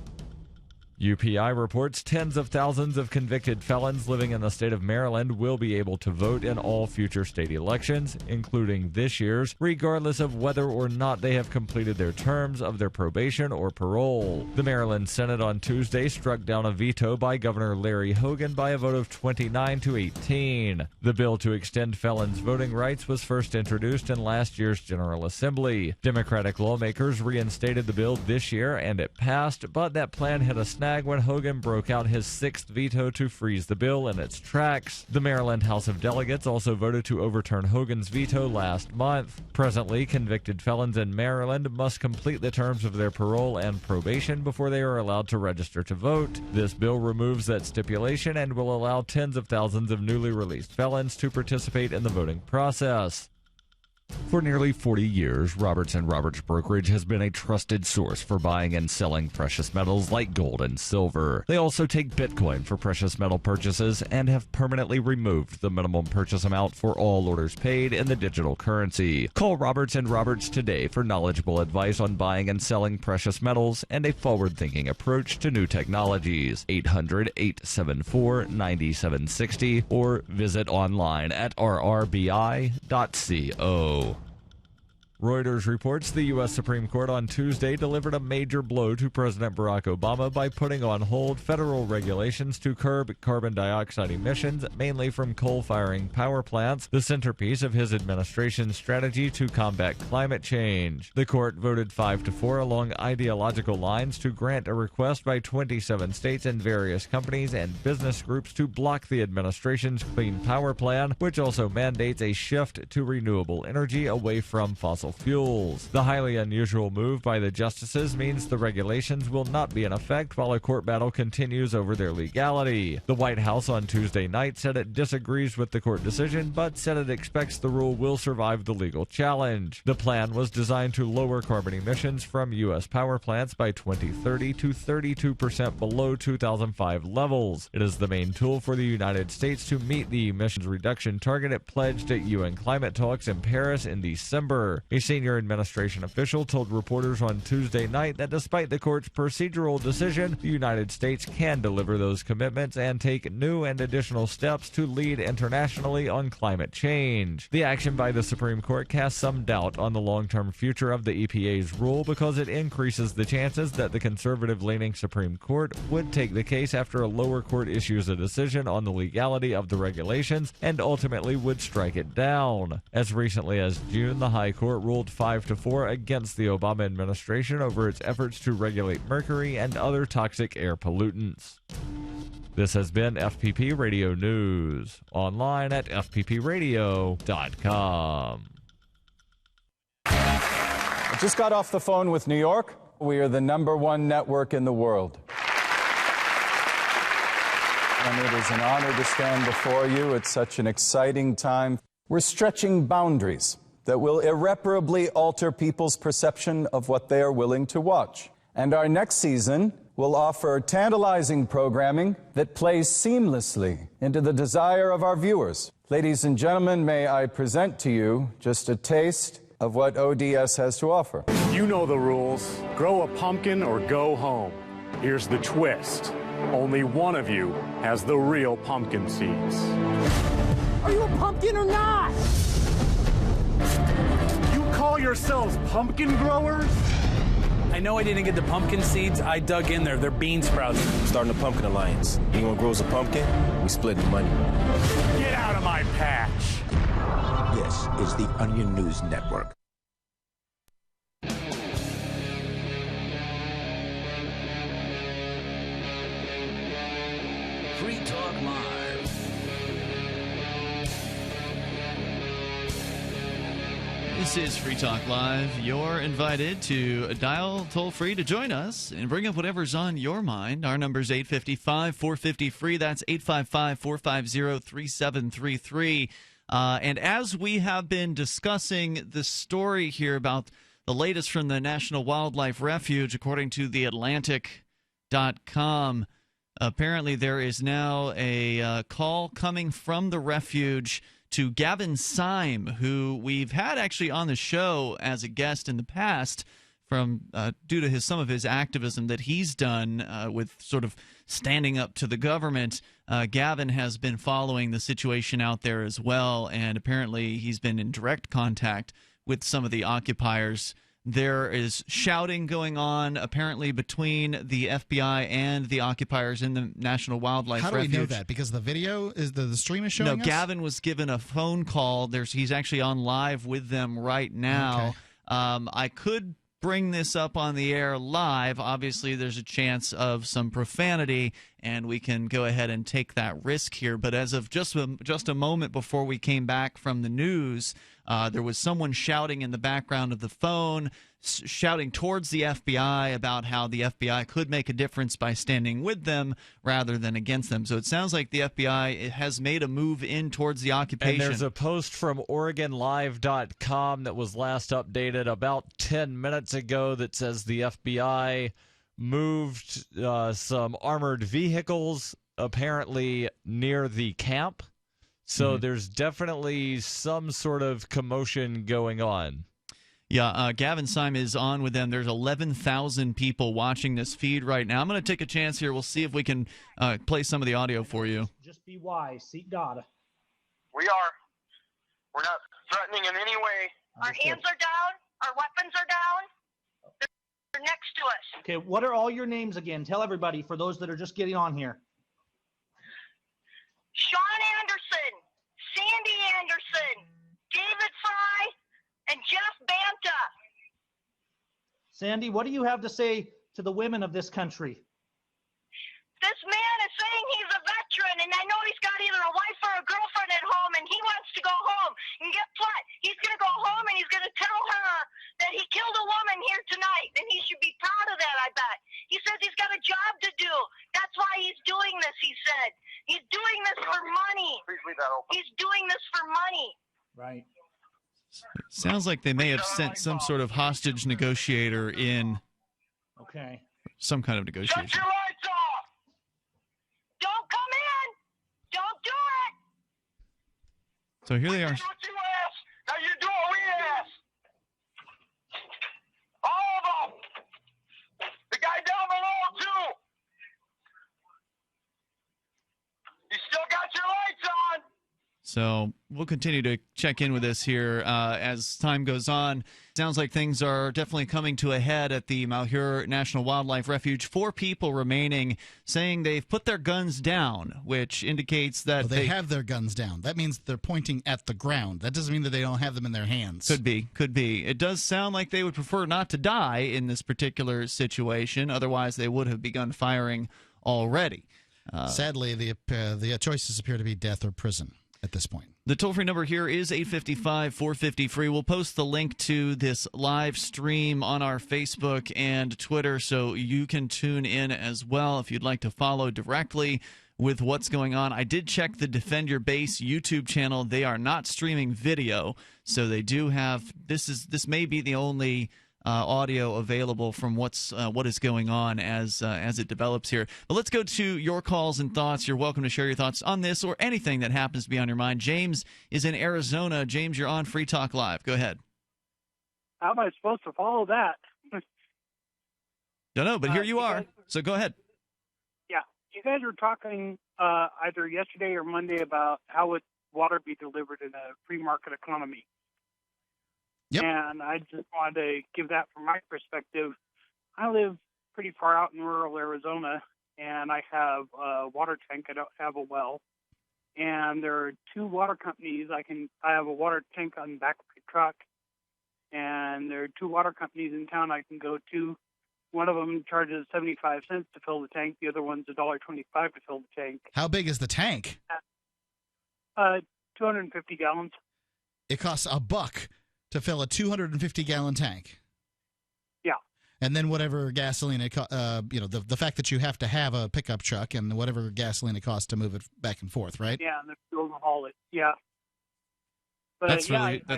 UPI reports tens of thousands of convicted felons living in the state of Maryland will be able to vote in all future state elections, including this year's, regardless of whether or not they have completed their terms of their probation or parole. The Maryland Senate on Tuesday struck down a veto by Governor Larry Hogan by a vote of 29 to 18. The bill to extend felons' voting rights was first introduced in last year's General Assembly. Democratic lawmakers reinstated the bill this year and it passed, but that plan hit a snag when Hogan broke out his sixth veto to freeze the bill in its tracks. The Maryland House of Delegates also voted to overturn Hogan's veto last month. Presently, convicted felons in Maryland must complete the terms of their parole and probation before they are allowed to register to vote. This bill removes that stipulation and will allow tens of thousands of newly released felons to participate in the voting process. For nearly 40 years, Roberts & Roberts Brokerage has been a trusted source for buying and selling precious metals like gold and silver. They also take Bitcoin for precious metal purchases and have permanently removed the minimum purchase amount for all orders paid in the digital currency. Call Roberts & Roberts today for knowledgeable advice on buying and selling precious metals and a forward-thinking approach to new technologies. 800-874-9760 or visit online at rrbi.co. Reuters reports the U.S. Supreme Court on Tuesday delivered a major blow to President Barack Obama by putting on hold federal regulations to curb carbon dioxide emissions, mainly from coal-firing power plants, the centerpiece of his administration's strategy to combat climate change. The court voted 5-4 along ideological lines to grant a request by 27 states and various companies and business groups to block the administration's Clean Power Plan, which also mandates a shift to renewable energy away from fossil fuels. The highly unusual move by the justices means the regulations will not be in effect while a court battle continues over their legality. The White House on Tuesday night said it disagrees with the court decision, but said it expects the rule will survive the legal challenge. The plan was designed to lower carbon emissions from U.S. power plants by 2030 to 32% below 2005 levels. It is the main tool for the United States to meet the emissions reduction target it pledged at UN climate talks in Paris in December. A senior administration official told reporters on Tuesday night that despite the court's procedural decision, the United States can deliver those commitments and take new and additional steps to lead internationally on climate change. The action by the Supreme Court casts some doubt on the long-term future of the EPA's rule because it increases the chances that the conservative-leaning Supreme Court would take the case after a lower court issues a decision on the legality of the regulations and ultimately would strike it down. As recently as June, the High Court ruled 5-4 against the Obama administration over its efforts to regulate mercury and other toxic air pollutants. This has been FPP Radio News, online at fppradio.com. I just got off the phone with New York. We are the #1 network in the world. And it is an honor to stand before you at such an exciting time. We're stretching boundaries that will irreparably alter people's perception of what they are willing to watch. And our next season will offer tantalizing programming that plays seamlessly into the desire of our viewers. Ladies and gentlemen, may I present to you just a taste of what ODS has to offer. You know the rules. Grow a pumpkin or go home. Here's the twist. Only one of you has the real pumpkin seeds. Are you a pumpkin or not? You call yourselves pumpkin growers? I know I didn't get the pumpkin seeds. I dug in there. They're bean sprouts. Starting a pumpkin alliance. Anyone grows a pumpkin, we split the money. Get out of my patch. This is the Onion News Network. Free Talk Live. This is Free Talk Live. You're invited to dial toll-free to join us and bring up whatever's on your mind. Our number's 855-450-FREE. That's 855-450-3733. And as we have been discussing the story here about the latest from the National Wildlife Refuge, according to theatlantic.com, apparently there is now a call coming from the refuge to Gavin Syme, who we've had actually on the show as a guest in the past, from due to some of his activism that he's done with sort of standing up to the government. Gavin has been following the situation out there as well, and apparently he's been in direct contact with some of the occupiers. There is shouting going on, apparently, between the FBI and the occupiers in the National Wildlife Refuge. How do we know that? Because the video is the stream is showing us? No, Gavin was given a phone call. He's actually on live with them right now. Okay. I could bring this up on the air live. Obviously, there's a chance of some profanity, and we can go ahead and take that risk here. But as of just a moment before we came back from the news, there was someone shouting in the background of the phone, shouting towards the FBI about how the FBI could make a difference by standing with them rather than against them. So it sounds like the FBI has made a move in towards the occupation. And there's a post from OregonLive.com that was last updated about 10 minutes ago that says the FBI moved some armored vehicles apparently near the camp. So there's definitely some sort of commotion going on. Yeah, Gavin Syme is on with them. There's 11,000 people watching this feed right now. I'm going to take a chance here. We'll see if we can play some of the audio for you. Just be wise. Seek God. We are. We're not threatening in any way. Our hands are down. Our weapons are down. They're next to us. Okay, what are all your names again? Tell everybody, for those that are just getting on here. Sean Anderson, Sandy Anderson, David Fry, and Jeff Banta. Sandy, what do you have to say to the women of this country? This man is saying he's a veteran, and I know he's got either a wife or a girlfriend at home, and he wants to go home. And guess what? He's going to go home, and he's going to tell her that he killed a woman here tonight, and he should be proud of that, I bet. He says he's got a job to do. That's why he's doing this, he said. He's doing this for money. Please leave that open. He's doing this for money. Right. Sounds like they may have sent some sort of hostage negotiator in. Okay. Some kind of negotiation. Shut your lights off! Don't come in! Don't do it! So here they are. Now you do what we ask! All of them! The guy down below, too! You still got your lights on! So we'll continue to check in with this here as time goes on. Sounds like things are definitely coming to a head at the Malheur National Wildlife Refuge. 4 people remaining, saying they've put their guns down, which indicates that they have their guns down. That means they're pointing at the ground. That doesn't mean that they don't have them in their hands. Could be. It does sound like they would prefer not to die in this particular situation. Otherwise, they would have begun firing already. Sadly, the choices appear to be death or prison at this point. The toll-free number here is 855-450-FREE. We'll post the link to this live stream on our Facebook and Twitter, so you can tune in as well if you'd like to follow directly with what's going on. I did check the Defend Your Base YouTube channel. They are not streaming video, so they do have this may be the only audio available from what is going on as it develops here. But let's go to your calls and thoughts. You're welcome to share your thoughts on this or anything that happens to be on your mind. James is in Arizona. James, you're on Free Talk Live. Go ahead. How am I supposed to follow that? Don't know, but here you are. So go ahead. Yeah. You guys were talking either yesterday or Monday about how would water be delivered in a free market economy. Yep. And I just wanted to give that from my perspective. I live pretty far out in rural Arizona, and I have a water tank. I don't have a well. And there are 2 water companies. I have a water tank on the back of my truck, and there are 2 water companies in town I can go to. One of them charges 75 cents to fill the tank. The other one's $1.25 to fill the tank. How big is the tank? 250 gallons. It costs $1 to fill a 250-gallon tank. Yeah. And then whatever gasoline it the fact that you have to have a pickup truck and whatever gasoline it costs to move it back and forth, right? Yeah, and the fuel to haul it. Yeah. But that's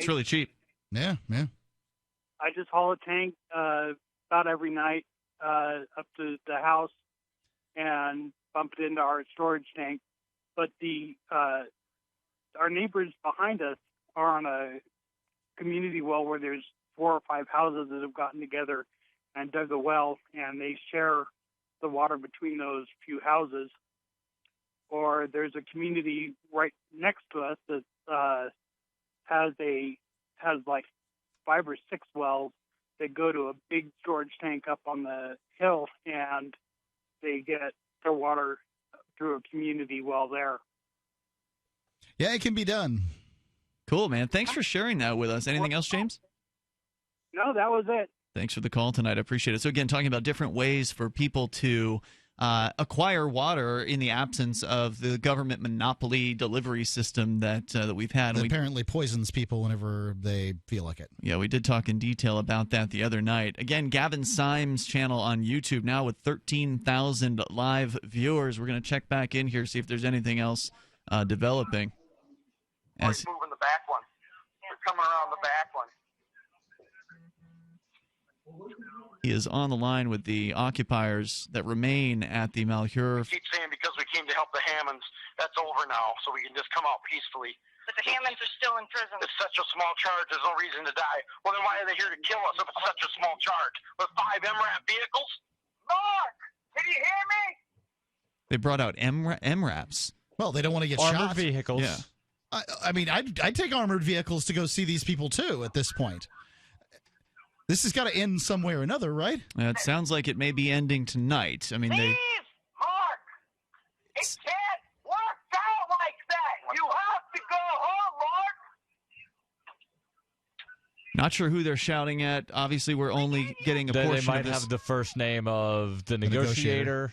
really cheap. Yeah. I just haul a tank about every night up to the house and bump it into our storage tank. But our neighbors behind us are on a community well where there's 4 or 5 houses that have gotten together and dug a well, and they share the water between those few houses. Or there's a community right next to us that has like 5 or 6 wells that go to a big storage tank up on the hill, and they get their water through a community well there. Yeah, it can be done. Cool, man. Thanks for sharing that with us. Anything else, James? No, that was it. Thanks for the call tonight. I appreciate it. So, again, talking about different ways for people to acquire water in the absence of the government monopoly delivery system that we've had. That apparently poisons people whenever they feel like it. Yeah, we did talk in detail about that the other night. Again, Gavin Symes' channel on YouTube now with 13,000 live viewers. We're going to check back in here, see if there's anything else developing. As moving the back one. We're coming around the back one. He is on the line with the occupiers that remain at the Malheur. We keep saying because we came to help the Hammonds, that's over now, so we can just come out peacefully. But the Hammonds are still in prison. It's such a small charge, there's no reason to die. Well, then why are they here to kill us if it's such a small charge? With 5 MRAP vehicles? Mark! Can you hear me? They brought out MRAPs. Well, they don't want to get Armored shot. vehicles. Yeah. I mean, I'd take armored vehicles to go see these people, too, at this point. This has got to end some way or another, right? It sounds like it may be ending tonight. I mean, they... Mark! It can't work out like that! You have to go home, Mark! Not sure who they're shouting at. Obviously, we're only getting a portion of this. They might have the first name of the negotiator.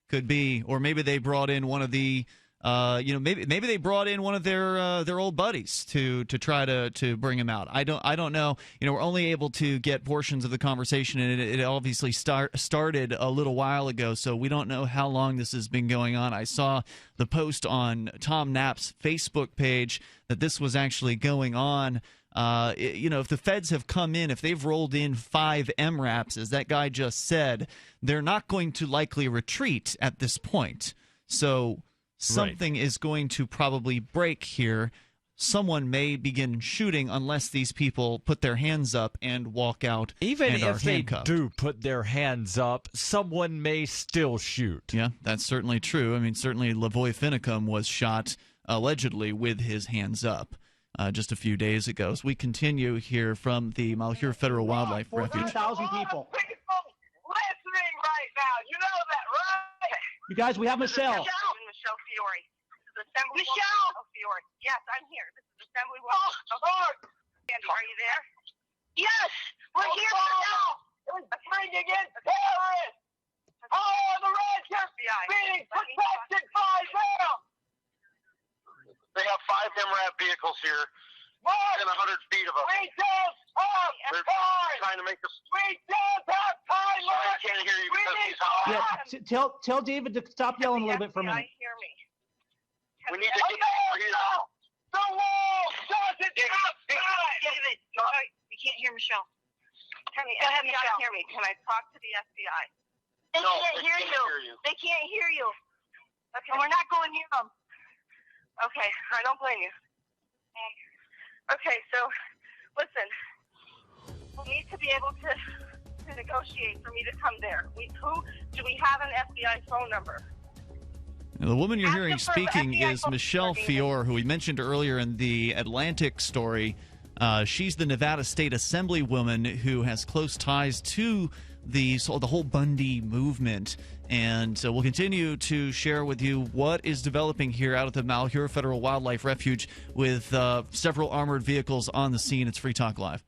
Could be. Or maybe they brought in one of the... maybe they brought in one of their old buddies to try to bring him out. I don't know. We're only able to get portions of the conversation, and it obviously started a little while ago, so we don't know how long this has been going on. I saw the post on Tom Knapp's Facebook page that this was actually going on. If the feds have come in, if they've rolled in 5 MRAPs, as that guy just said, they're not going to likely retreat at this point. So something is going to probably break here. Someone may begin shooting unless these people put their hands up and walk out. Even and are if they handcuffed. do put their hands up, someone may still shoot. Yeah, that's certainly true. I mean, certainly Lavoy Finicum was shot allegedly with his hands up just a few days ago. So we continue here from the Malheur Federal Wildlife Refuge. 14,000 people. Listening right now, you know that, right? You guys, we have Michelle. Michelle Fiore. This is Assemblywoman Fiore. Yes, I'm here. This is Assemblywoman. Are you there? Yes, we're here now. It's bringing in terrorists. All the reds are being protected by them. They have 5 MRAP vehicles here. Within 100 feet of us. We don't have time. Trying to make us. We don't have time. I can't hear you because he's hot. Yeah, tell David to stop yelling a little bit for a minute. Hear me. We need to get over here. The wall doesn't have time. David, we can't hear Michelle. Go ahead, Michelle. Hear me. Can I talk to the FBI? They can't hear you. They can't hear you. Okay. And we're not going near them. Okay, I don't blame you. Okay, so listen, we need to be able to negotiate for me to come there. Do we have an FBI phone number? Now, the woman you're hearing speaking is Michelle Fiore, who we mentioned earlier in the Atlantic story. She's the Nevada State Assemblywoman who has close ties to the whole Bundy movement. And we'll continue to share with you what is developing here out at the Malheur Federal Wildlife Refuge with several armored vehicles on the scene. It's Free Talk Live.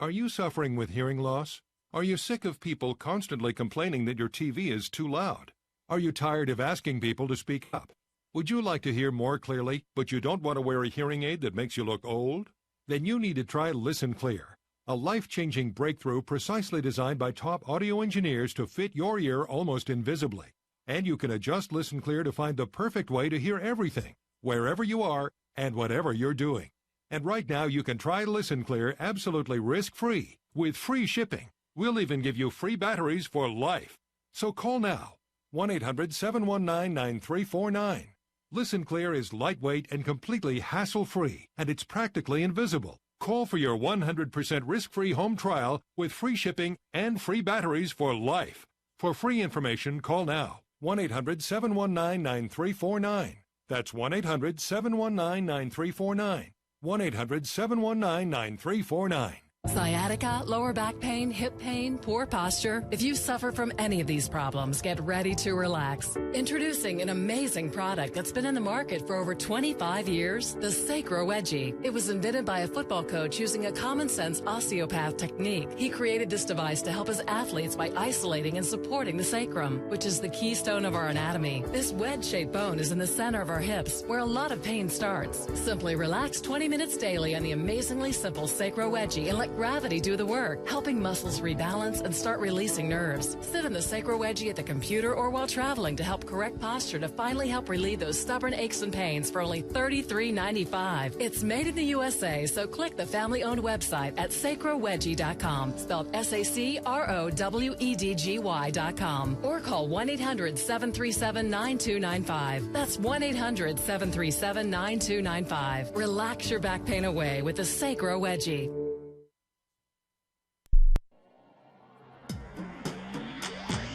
Are you suffering with hearing loss? Are you sick of people constantly complaining that your TV is too loud? Are you tired of asking people to speak up? Would you like to hear more clearly, but you don't want to wear a hearing aid that makes you look old? Then you need to try Listen Clear, a life-changing breakthrough precisely designed by top audio engineers to fit your ear almost invisibly. And you can adjust Listen Clear to find the perfect way to hear everything, wherever you are and whatever you're doing. And right now you can try Listen Clear absolutely risk-free with free shipping. We'll even give you free batteries for life. So call now, 1-800-719-9349. Listen Clear is lightweight and completely hassle-free, and it's practically invisible. Call for your 100% risk-free home trial with free shipping and free batteries for life. For free information, call now. 1-800-719-9349. That's 1-800-719-9349. 1-800-719-9349. Sciatica, lower back pain, hip pain, poor posture. If you suffer from any of these problems, get ready to relax. Introducing an amazing product that's been in the market for over 25 years, the Sacro Wedgie. It was invented by a football coach using a common sense osteopath technique. He created this device to help his athletes by isolating and supporting the sacrum, which is the keystone of our anatomy. This wedge-shaped bone is in the center of our hips, where a lot of pain starts. Simply relax 20 minutes daily on the amazingly simple Sacro Wedgie and let gravity do the work, helping muscles rebalance and start releasing nerves. Sit in the Sacro Wedgie at the computer or while traveling to help correct posture to finally help relieve those stubborn aches and pains for only $33.95. It's made in the USA, so click the family-owned website at sacrowedgie.com, spelled SACROWEDGY.com, or call 1-800-737-9295. That's 1-800-737-9295. Relax your back pain away with the Sacro Wedgie.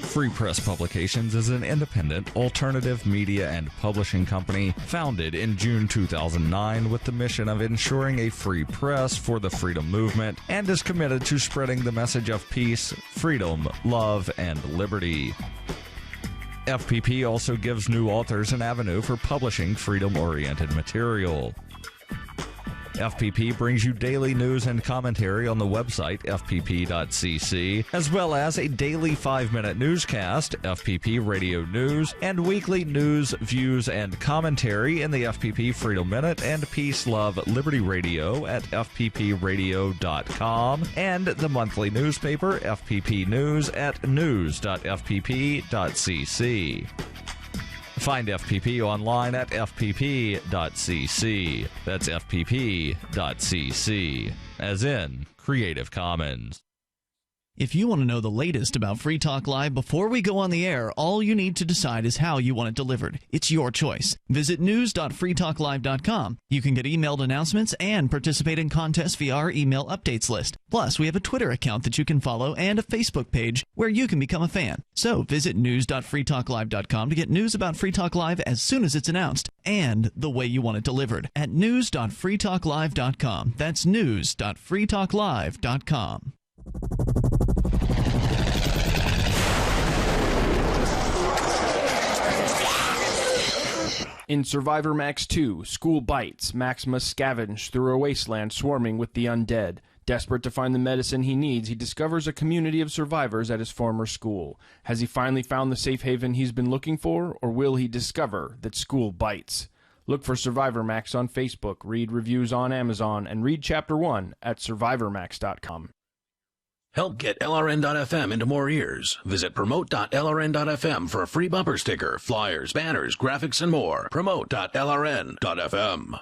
Free Press Publications is an independent, alternative media and publishing company founded in June 2009 with the mission of ensuring a free press for the freedom movement and is committed to spreading the message of peace, freedom, love, and liberty. FPP also gives new authors an avenue for publishing freedom-oriented material. FPP brings you daily news and commentary on the website fpp.cc, as well as a daily 5-minute newscast, FPP Radio News, and weekly news, views, and commentary in the FPP Freedom Minute and Peace, Love, Liberty Radio at fppradio.com, and the monthly newspaper FPP News at news.fpp.cc. Find FPP online at fpp.cc. That's fpp.cc, as in Creative Commons. If you want to know the latest about Free Talk Live before we go on the air, all you need to decide is how you want it delivered. It's your choice. Visit news.freetalklive.com. You can get emailed announcements and participate in contests via our email updates list. Plus, we have a Twitter account that you can follow and a Facebook page where you can become a fan. So visit news.freetalklive.com to get news about Free Talk Live as soon as it's announced and the way you want it delivered at news.freetalklive.com. That's news.freetalklive.com. In Survivor Max 2, School Bites, Max must scavenge through a wasteland swarming with the undead. Desperate to find the medicine he needs, he discovers a community of survivors at his former school. Has he finally found the safe haven he's been looking for, or will he discover that school bites? Look for Survivor Max on Facebook, read reviews on Amazon, and read Chapter 1 at survivormax.com. Help get LRN.FM into more ears. Visit promote.lrn.fm for a free bumper sticker, flyers, banners, graphics, and more. Promote.lrn.fm.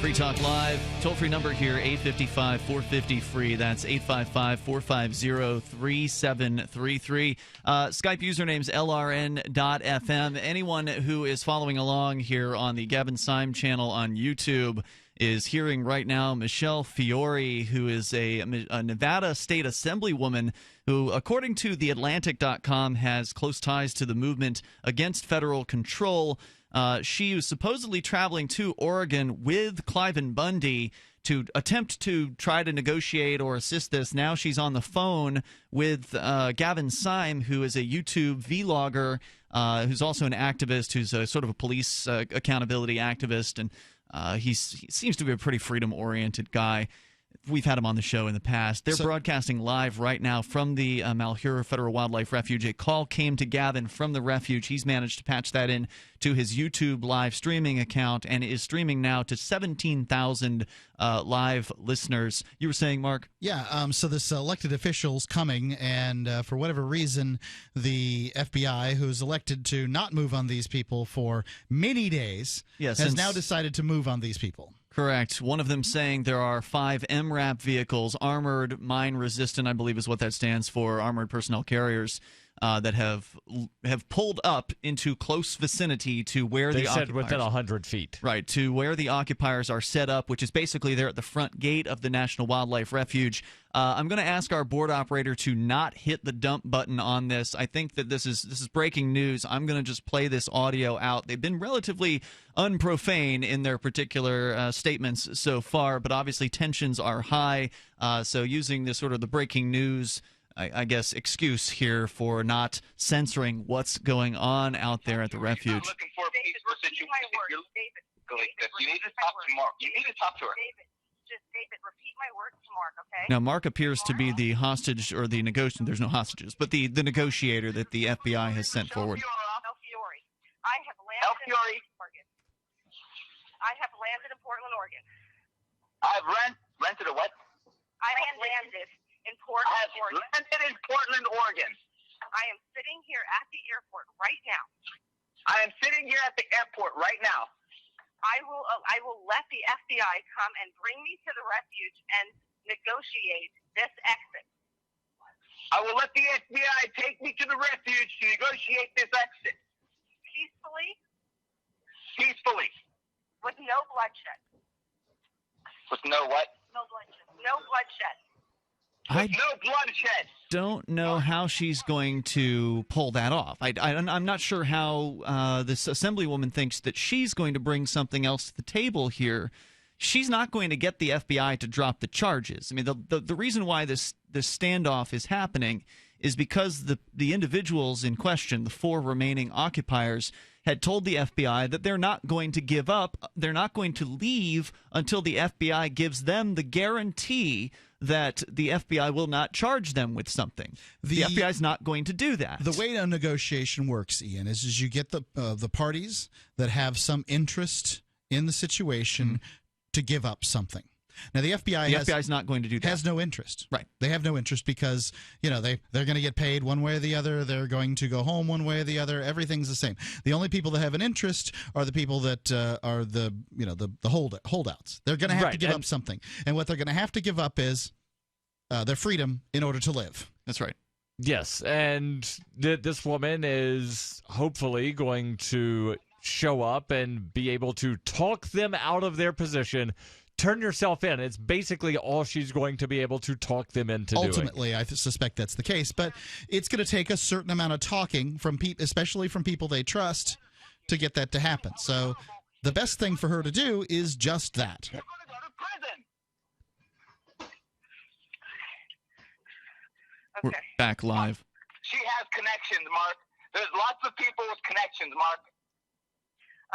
Free Talk Live. Toll-free number here, 855-450-FREE. That's 855-450-3733. Skype username's LRN.FM. Anyone who is following along here on the Gavin Syme channel on YouTube is hearing right now Michelle Fiore, who is a Nevada State Assemblywoman who, according to TheAtlantic.com, has close ties to the movement against federal control. She was supposedly traveling to Oregon with Cliven Bundy to attempt to try to negotiate or assist this. Now she's on the phone with Gavin Syme, who is a YouTube vlogger, who's also an activist, who's a sort of a police accountability activist, and he seems to be a pretty freedom-oriented guy. We've had him on the show in the past. They're broadcasting live right now from the Malheur Federal Wildlife Refuge. A call came to Gavin from the refuge. He's managed to patch that in to his YouTube live streaming account and is streaming now to 17,000 live listeners. You were saying, Mark? Yeah, so this elected official's coming, and for whatever reason, the FBI, who's elected to not move on these people for many days, has now decided to move on these people. Correct. One of them saying there are 5 MRAP vehicles, armored mine resistant, I believe is what that stands for, armored personnel carriers, that have pulled up into close vicinity to where they the said occupiers, within 100 feet. Right, to where the occupiers are set up, which is basically there at the front gate of the National Wildlife Refuge. I'm going to ask our board operator to not hit the dump button on this. I think that this is breaking news. I'm going to just play this audio out. They've been relatively unprofane in their particular statements so far, but obviously tensions are high. So using this sort of the breaking news, I guess, excuse here for not censoring what's going on out there at the refuge. I'm looking for a peaceful situation. You need to talk to Mark. You need to talk to her. David, repeat my words to Mark, okay? Now, Mark appears to be the hostage or the negotiator. There's no hostages, but the negotiator that the FBI has sent forward. I have landed in Oregon. I have landed in Portland, Oregon. I've rented a what? I have landed in Portland, Oregon. Landed in Portland, Oregon. I am sitting here at the airport right now. I am sitting here at the airport right now. I will let the FBI come and bring me to the refuge and negotiate this exit. I will let the FBI take me to the refuge to negotiate this exit. Peacefully. Peacefully. With no bloodshed. With no what? No bloodshed. No bloodshed. I no bloodshed. Don't know how she's going to pull that off. I'm not sure how this assemblywoman thinks that she's going to bring something else to the table here. She's not going to get the FBI to drop the charges. I mean, the reason why this standoff is happening is because the individuals in question, the 4 remaining occupiers, had told the FBI that they're not going to give up, they're not going to leave until the FBI gives them the guarantee that the FBI will not charge them with something. The FBI is not going to do that. The way a negotiation works, Ian, is you get the parties that have some interest in the situation to give up something. Now, the FBI is not going to do that. Has no interest. Right. They have no interest because, they're going to get paid one way or the other. They're going to go home one way or the other. Everything's the same. The only people that have an interest are the people that are the holdouts. They're going to have to give up something. And what they're going to have to give up is their freedom in order to live. That's right. Yes, and this woman is hopefully going to show up and be able to talk them out of their position. Turn yourself in. It's basically all she's going to be able to talk them into doing. Ultimately, I suspect that's the case. But it's going to take a certain amount of talking from especially from people they trust, to get that to happen. So the best thing for her to do is just that. You're going to go to prison. We're back live. She has connections, Mark. There's lots of people with connections, Mark.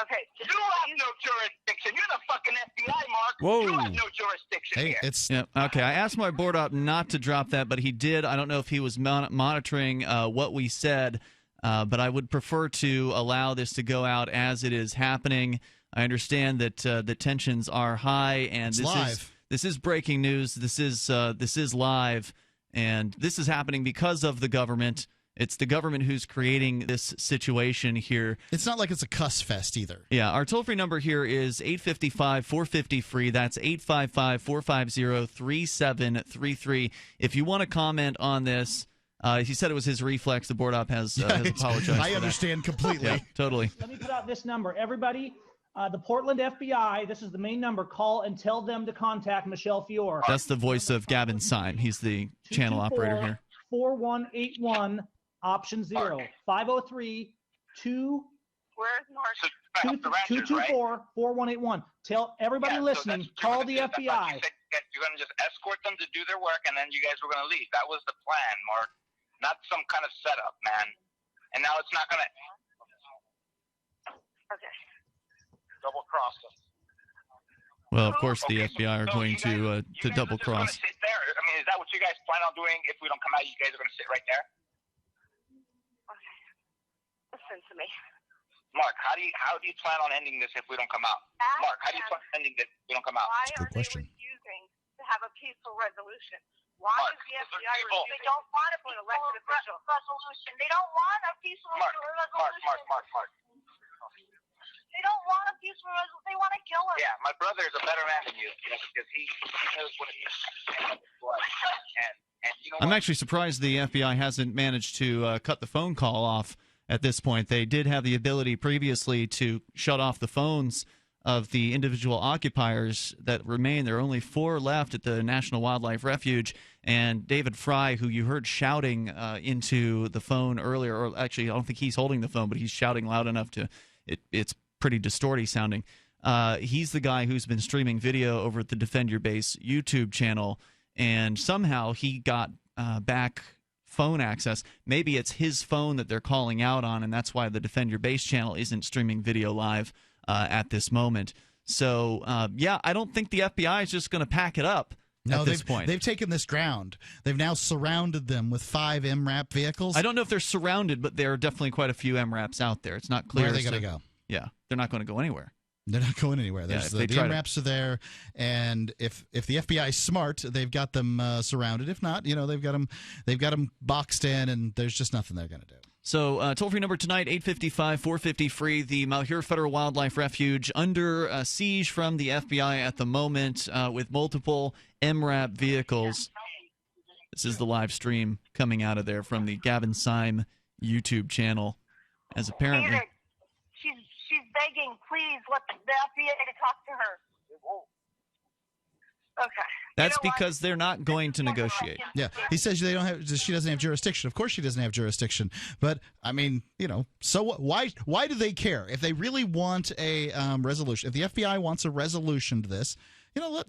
Okay. You have no jurisdiction. You're the fucking FBI, Mark. Whoa. You have no jurisdiction here. Yeah, okay. I asked my board op not to drop that, but he did. I don't know if he was monitoring what we said, but I would prefer to allow this to go out as it is happening. I understand that the tensions are high, and this is breaking news. This is live, and this is happening because of the government. It's the government who's creating this situation here. It's not like it's a cuss fest either. Yeah, our toll-free number here is 855-450-FREE. That's 855-450-3733. If you want to comment on this, he said it was his reflex. The board op has apologized. I understand completely. Yeah, totally. Let me put out this number. Everybody, the Portland FBI, this is the main number. Call and tell them to contact Michelle Fiore. That's the voice of Gavin Syme. He's the channel operator here. 4181. Option 0, 503 Where's Mark? 224-4181. Tell everybody listening, call the FBI. You're going to just escort them to do their work, and then you guys were going to leave. That was the plan, Mark. Not some kind of setup, man. And now it's not going to... Okay. Double-cross them. Well, of course, the FBI are going to double-cross. Sit there. I mean, is that what you guys plan on doing? If we don't come out, you guys are going to sit right there? Listen to me. Mark, how do you plan on ending this if we don't come out? Mark, how do you plan on ending this if we don't come out? Why are they refusing to have a peaceful resolution? Why is the FBI refusing? They don't want a peaceful resolution. They don't want a peaceful resolution. Mark. They They don't want a peaceful resolution. They want to kill us. Yeah, my brother is a better man than you, because he knows what he is. And you know I'm actually surprised the FBI hasn't managed to cut the phone call off at this point. They did have the ability previously to shut off the phones of the individual occupiers that remain. There are only 4 left at the National Wildlife Refuge. And David Fry, who you heard shouting into the phone earlier, or actually I don't think he's holding the phone, but he's shouting loud enough to it's pretty distorty sounding. He's the guy who's been streaming video over at the Defend Your Base YouTube channel, and somehow he got back phone access. Maybe it's his phone that they're calling out on, and that's why the Defend Your Base channel isn't streaming video live at this moment. So, yeah, I don't think the FBI is just going to pack it up at this point. They've taken this ground. They've now surrounded them with 5 MRAP vehicles. I don't know if they're surrounded, but there are definitely quite a few MRAPs out there. It's not clear. Where are they going to go? Yeah, they're not going to go anywhere. They're not going anywhere. The MRAPs are there, and if the FBI is smart, they've got them surrounded. If not, they've got them boxed in, and there's just nothing they're going to do. So, toll-free number tonight, 855-450-FREE. The Malheur Federal Wildlife Refuge under siege from the FBI at the moment with multiple MRAP vehicles. This is the live stream coming out of there from the Gavin Syme YouTube channel. As apparently... She's begging, please let the FBI to talk to her. Okay. That's because they're not going to negotiate. Yeah, he says she doesn't have jurisdiction. Of course she doesn't have jurisdiction. But, I mean, so what? Why do they care? If they really want a resolution, if the FBI wants a resolution to this,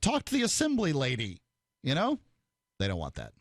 talk to the assembly lady. They don't want that.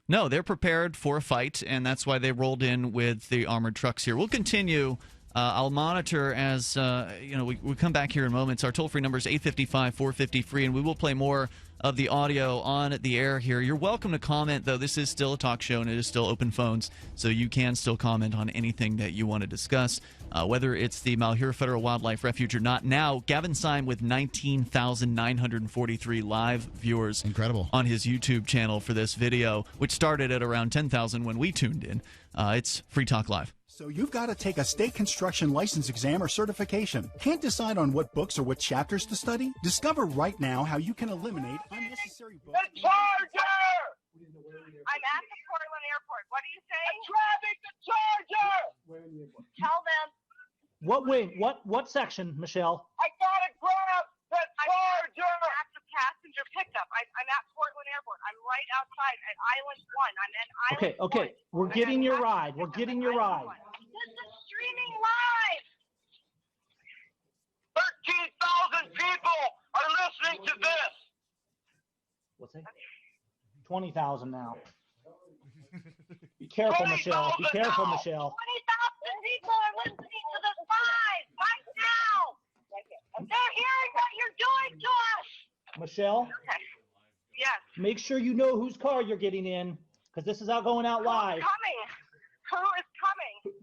No, they're prepared for a fight, and that's why they rolled in with the armored trucks here. We'll continue. I'll monitor as we come back here in moments. Our toll-free number is 855-450-FREE, and we will play more of the audio on the air here. You're welcome to comment, though. This is still a talk show, and it is still open phones, so you can still comment on anything that you want to discuss, whether it's the Malheur Federal Wildlife Refuge or not. Now, Gavin Syme with 19,943 live viewers. Incredible. On his YouTube channel for this video, which started at around 10,000 when we tuned in. It's Free Talk Live. So you've got to take a state construction license exam or certification. Can't decide on what books or what chapters to study? Discover right now how you can eliminate unnecessary books. The Charger! I'm at the Portland Airport. What are you saying? Traffic, the Charger! Tell them. What section, Michelle? I gotta grab the Charger! I'm at the passenger pickup. I'm at Portland Airport. I'm right outside at Island 1. I'm in Island 1. Okay. We're getting your ride. We're getting your ride. This is streaming live. 13,000 people are listening to this. What's that? 20,000 now. Be careful, Michelle. Be careful, Michelle. 20,000 people are listening to this live right now. They're hearing what you're doing to us. Michelle? Okay. Yes. Make sure you know whose car you're getting in, because this is going out live. Who's coming? Who is coming?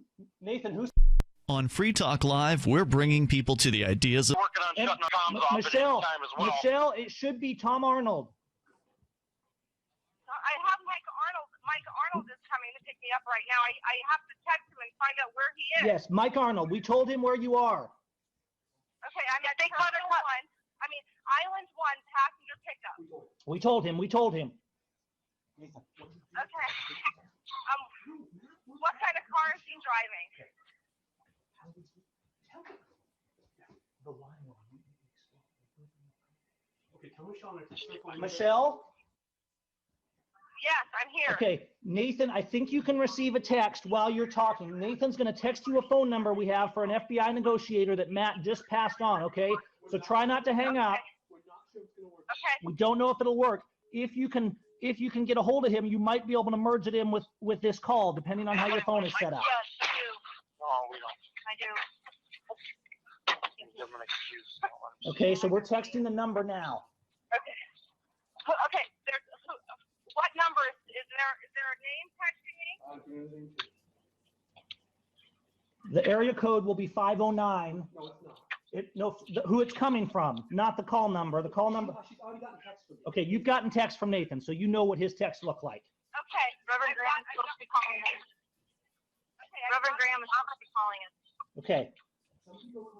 Nathan, who's... On Free Talk Live, we're bringing people to the ideas of... Working on shutting Tom's off at any time as well. Michelle, it should be Tom Arnold. I have Mike Arnold. Mike Arnold is coming to pick me up right now. I have to text him and find out where he is. Yes, Mike Arnold. We told him where you are. Okay, I'm at Terminal 1. Island 1 passenger pickup. We told him. Okay. What kind of car is he driving? Michelle? Yes, I'm here. Okay, Nathan, I think you can receive a text while you're talking. Nathan's going to text you a phone number we have for an FBI negotiator that Matt just passed on, okay? So try not to hang up. Okay. We don't know if it'll work. If you can get a hold of him, you might be able to merge it in with this call, depending on how your phone is set up. Yes, I do. Oh, we don't. I do. Give them an excuse. Okay, so we're texting the number now. Okay. Okay. What number is there a name texting me? The area code will be 509. No, it's not. Who it's coming from, not the call number. The call number. She's already gotten text from me. Okay, you've gotten text from Nathan, so you know what his text looked like. Okay, Reverend Graham is supposed to be calling us. Okay, Reverend Graham is supposed to be calling us. Okay.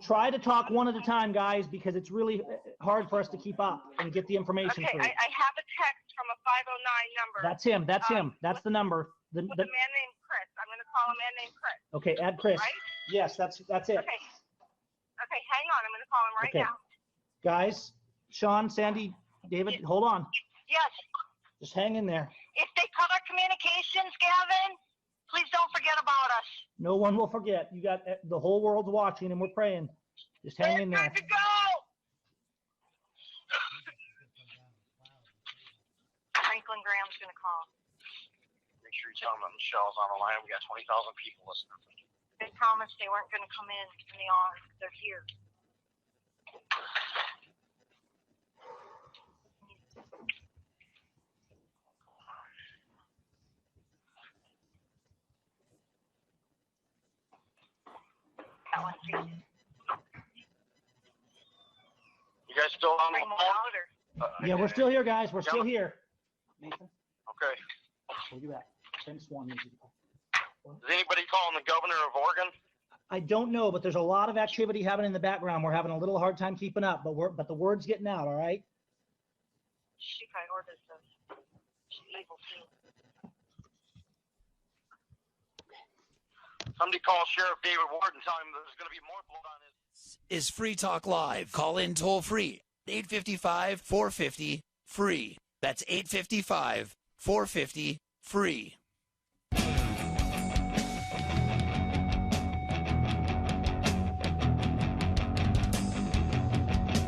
Try to talk one at a time, guys, because it's really hard for us to keep up and get the information Okay, through. I have a text from a 509 number. That's him. That's him. That's the number. With a man named Chris. I'm going to call a man named Chris. Okay, add Chris. Right? Yes, that's it. Okay. Okay, hang on. I'm going to call him right Okay. now. Guys, Sean, Sandy, David, hold on. Yes. Just hang in there. If they cut our communications, Gavin, please don't forget about us. No one will forget. You got the whole world's watching, and we're praying. Just hang in there. Good to go. Franklin Graham's going to call. Make sure you tell them that Michelle's on the line. We got 20,000 people listening. They promised they weren't going to come in, and they are. They're here. That one, please. You guys still on the Bring phone? louder. Yeah, we're still here, guys. We're still here. Nathan, Okay. where you at? Send Swan music. Is anybody calling the governor of Oregon? I don't know, but there's a lot of activity happening in the background. We're having a little hard time keeping up, but the word's getting out. All right. She probably orders this. She's evil too. Somebody call Sheriff David Ward and tell him there's going to be more blood on his. Is Free Talk Live. Call in toll free. 855-450-FREE. That's 855-450-FREE.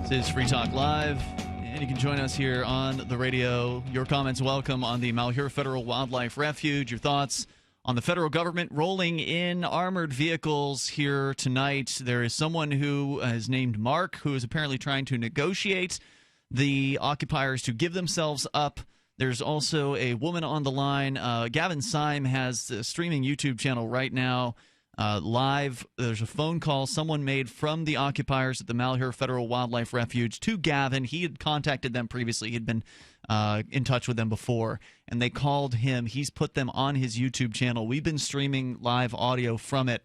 This is Free Talk Live, and you can join us here on the radio. Your comments welcome on the Malheur Federal Wildlife Refuge. Your thoughts on the federal government rolling in armored vehicles here tonight. There is someone who is named Mark who is apparently trying to negotiate the occupiers to give themselves up. There's also a woman on the line. Gavin Syme has a streaming YouTube channel right now. Live, there's a phone call someone made from the occupiers at the Malheur Federal Wildlife Refuge to Gavin. He had contacted them previously. He'd been in touch with them before, and they called him. He's put them on his YouTube channel. We've been streaming live audio from it,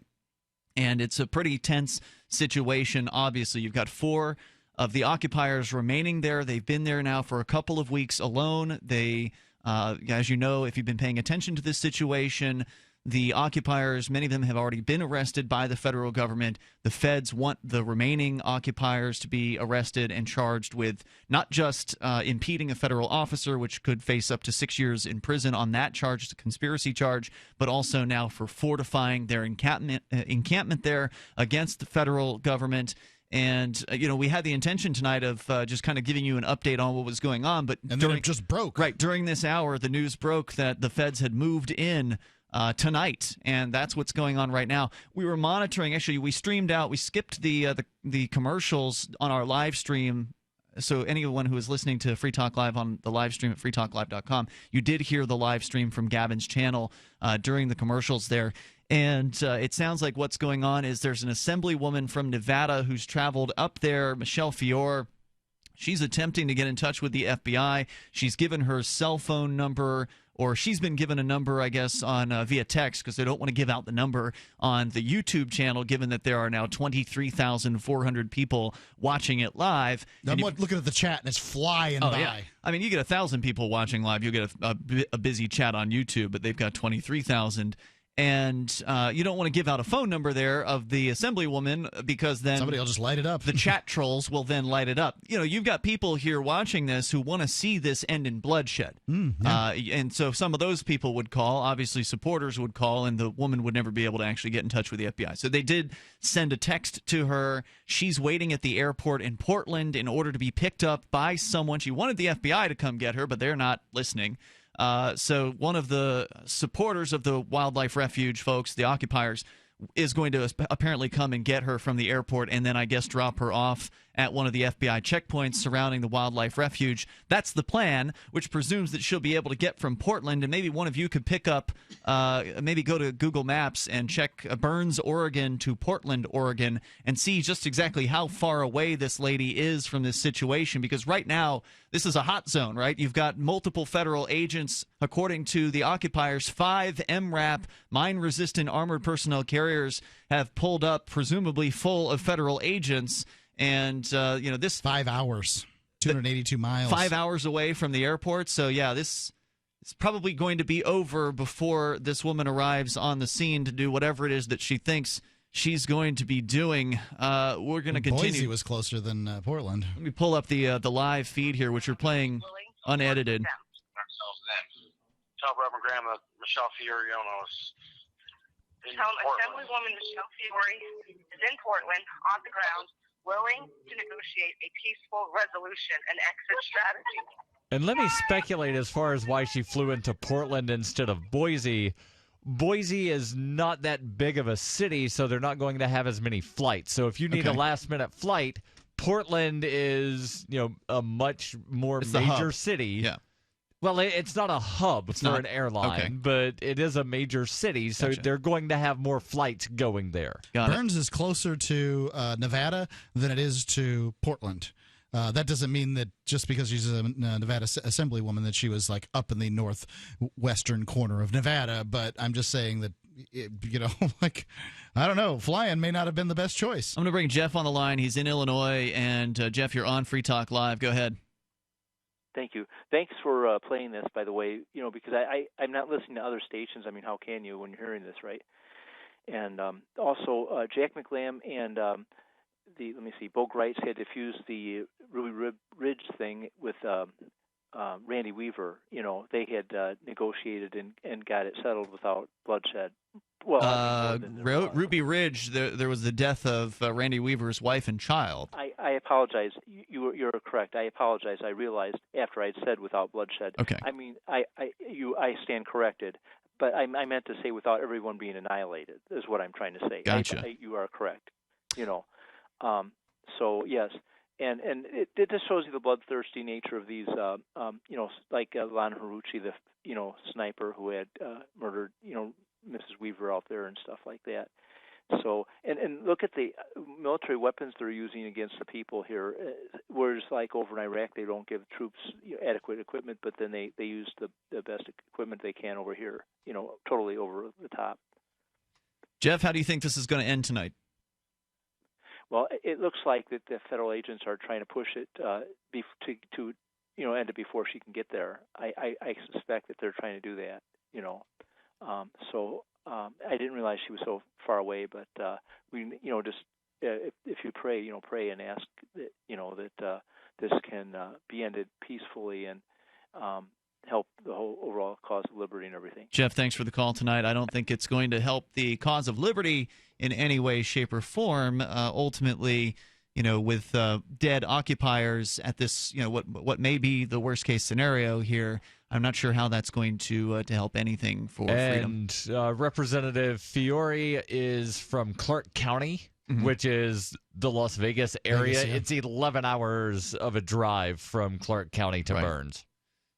and it's a pretty tense situation. Obviously, you've got 4 of the occupiers remaining there. They've been there now for a couple of weeks alone. They, as you know, if you've been paying attention to this situation, the occupiers, many of them have already been arrested by the federal government. The feds want the remaining occupiers to be arrested and charged with not just impeding a federal officer, which could face up to 6 years in prison on that charge, it's a conspiracy charge, but also now for fortifying their encampment there against the federal government. And, we had the intention tonight of just kind of giving you an update on what was going on. But then it just broke. Right. During this hour, the news broke that the feds had moved in tonight, and that's what's going on right now. We were monitoring. Actually, we streamed out. We skipped the commercials on our live stream. So anyone who is listening to Free Talk Live on the live stream at freetalklive.com, you did hear the live stream from Gavin's channel during the commercials there. And it sounds like what's going on is there's an assemblywoman from Nevada who's traveled up there, Michelle Fiore. She's attempting to get in touch with the FBI. She's given her cell phone number, or she's been given a number, I guess, on via text, because they don't want to give out the number on the YouTube channel, given that there are now 23,400 people watching it live. I'm looking at the chat, and it's flying by. Yeah. I mean, you get 1,000 people watching live. You get a busy chat on YouTube, but they've got 23,000. And you don't want to give out a phone number there of the assemblywoman, because then somebody will just light it up. The chat trolls will then light it up. You've got people here watching this who want to see this end in bloodshed. And so some of those people would call. Obviously, supporters would call, and the woman would never be able to actually get in touch with the FBI. So they did send a text to her. She's waiting at the airport in Portland in order to be picked up by someone. She wanted the FBI to come get her, but they're not listening. So one of the supporters of the wildlife refuge folks, the occupiers, is going to apparently come and get her from the airport and then, I guess, drop her off at one of the FBI checkpoints surrounding the wildlife refuge. That's the plan, which presumes that she'll be able to get from Portland, and maybe one of you could pick up, maybe go to Google Maps and check Burns, Oregon to Portland, Oregon, and see just exactly how far away this lady is from this situation, because right now this is a hot zone, right? You've got multiple federal agents, according to the occupiers. 5 MRAP, mine-resistant armored personnel carriers, have pulled up, presumably full of federal agents, and this 5 hours, 282 miles, 5 hours away from the airport. So yeah, this is probably going to be over before this woman arrives on the scene to do whatever it is that she thinks she's going to be doing. We're going to continue. Boise was closer than Portland. Let me pull up the live feed here, which we're playing unedited. Tell Reverend Grandma Michelle Fioriono is in Assemblywoman Michelle Fiore is in Portland on the ground, willing to negotiate a peaceful resolution and exit strategy. And let me speculate as far as why she flew into Portland instead of Boise. Boise is not that big of a city, so they're not going to have as many flights. So if you need a last-minute flight, Portland is, a much more major city. Yeah. Well, it's not a hub for an airline, but it is a major city, so they're going to have more flights going there. Burns is closer to Nevada than it is to Portland. That doesn't mean that just because she's a Nevada assemblywoman that she was like up in the northwestern corner of Nevada, but I'm just saying that, I don't know, flying may not have been the best choice. I'm going to bring Jeff on the line. He's in Illinois, and Jeff, you're on Free Talk Live. Go ahead. Thank you. Thanks for playing this, by the way, because I'm not listening to other stations. I mean, how can you when you're hearing this, right? And also, Jack McLam and Bo Greitz had diffused the Ruby Ridge thing with Randy Weaver. They had negotiated and got it settled without bloodshed. Well, Ruby Ridge, there was the death of Randy Weaver's wife and child. I apologize. You're correct. I apologize. I realized after I'd said without bloodshed. Okay. I mean, I stand corrected, but I meant to say without everyone being annihilated is what I'm trying to say. Gotcha. You are correct. So yes, and it just shows you the bloodthirsty nature of these. Like Lon Haruchi, the sniper who had murdered Mrs. Weaver out there and stuff like that. So and look at the military weapons they're using against the people here. Whereas like over in Iraq, they don't give troops adequate equipment, but then they use the best equipment they can over here. Totally over the top. Jeff, how do you think this is going to end tonight? Well, it looks like that the federal agents are trying to push it to end it before she can get there. I suspect that they're trying to do that. I didn't realize she was so far away, but we just if you pray and ask that this can be ended peacefully and help the whole overall cause of liberty and everything. Jeff, thanks for the call tonight. I don't think it's going to help the cause of liberty in any way, shape, or form. Ultimately, with dead occupiers at this, what may be the worst case scenario here, I'm not sure how that's going to help anything for freedom. And Representative Fiore is from Clark County, which is the Las Vegas area. It's 11 hours of a drive from Clark County to Burns.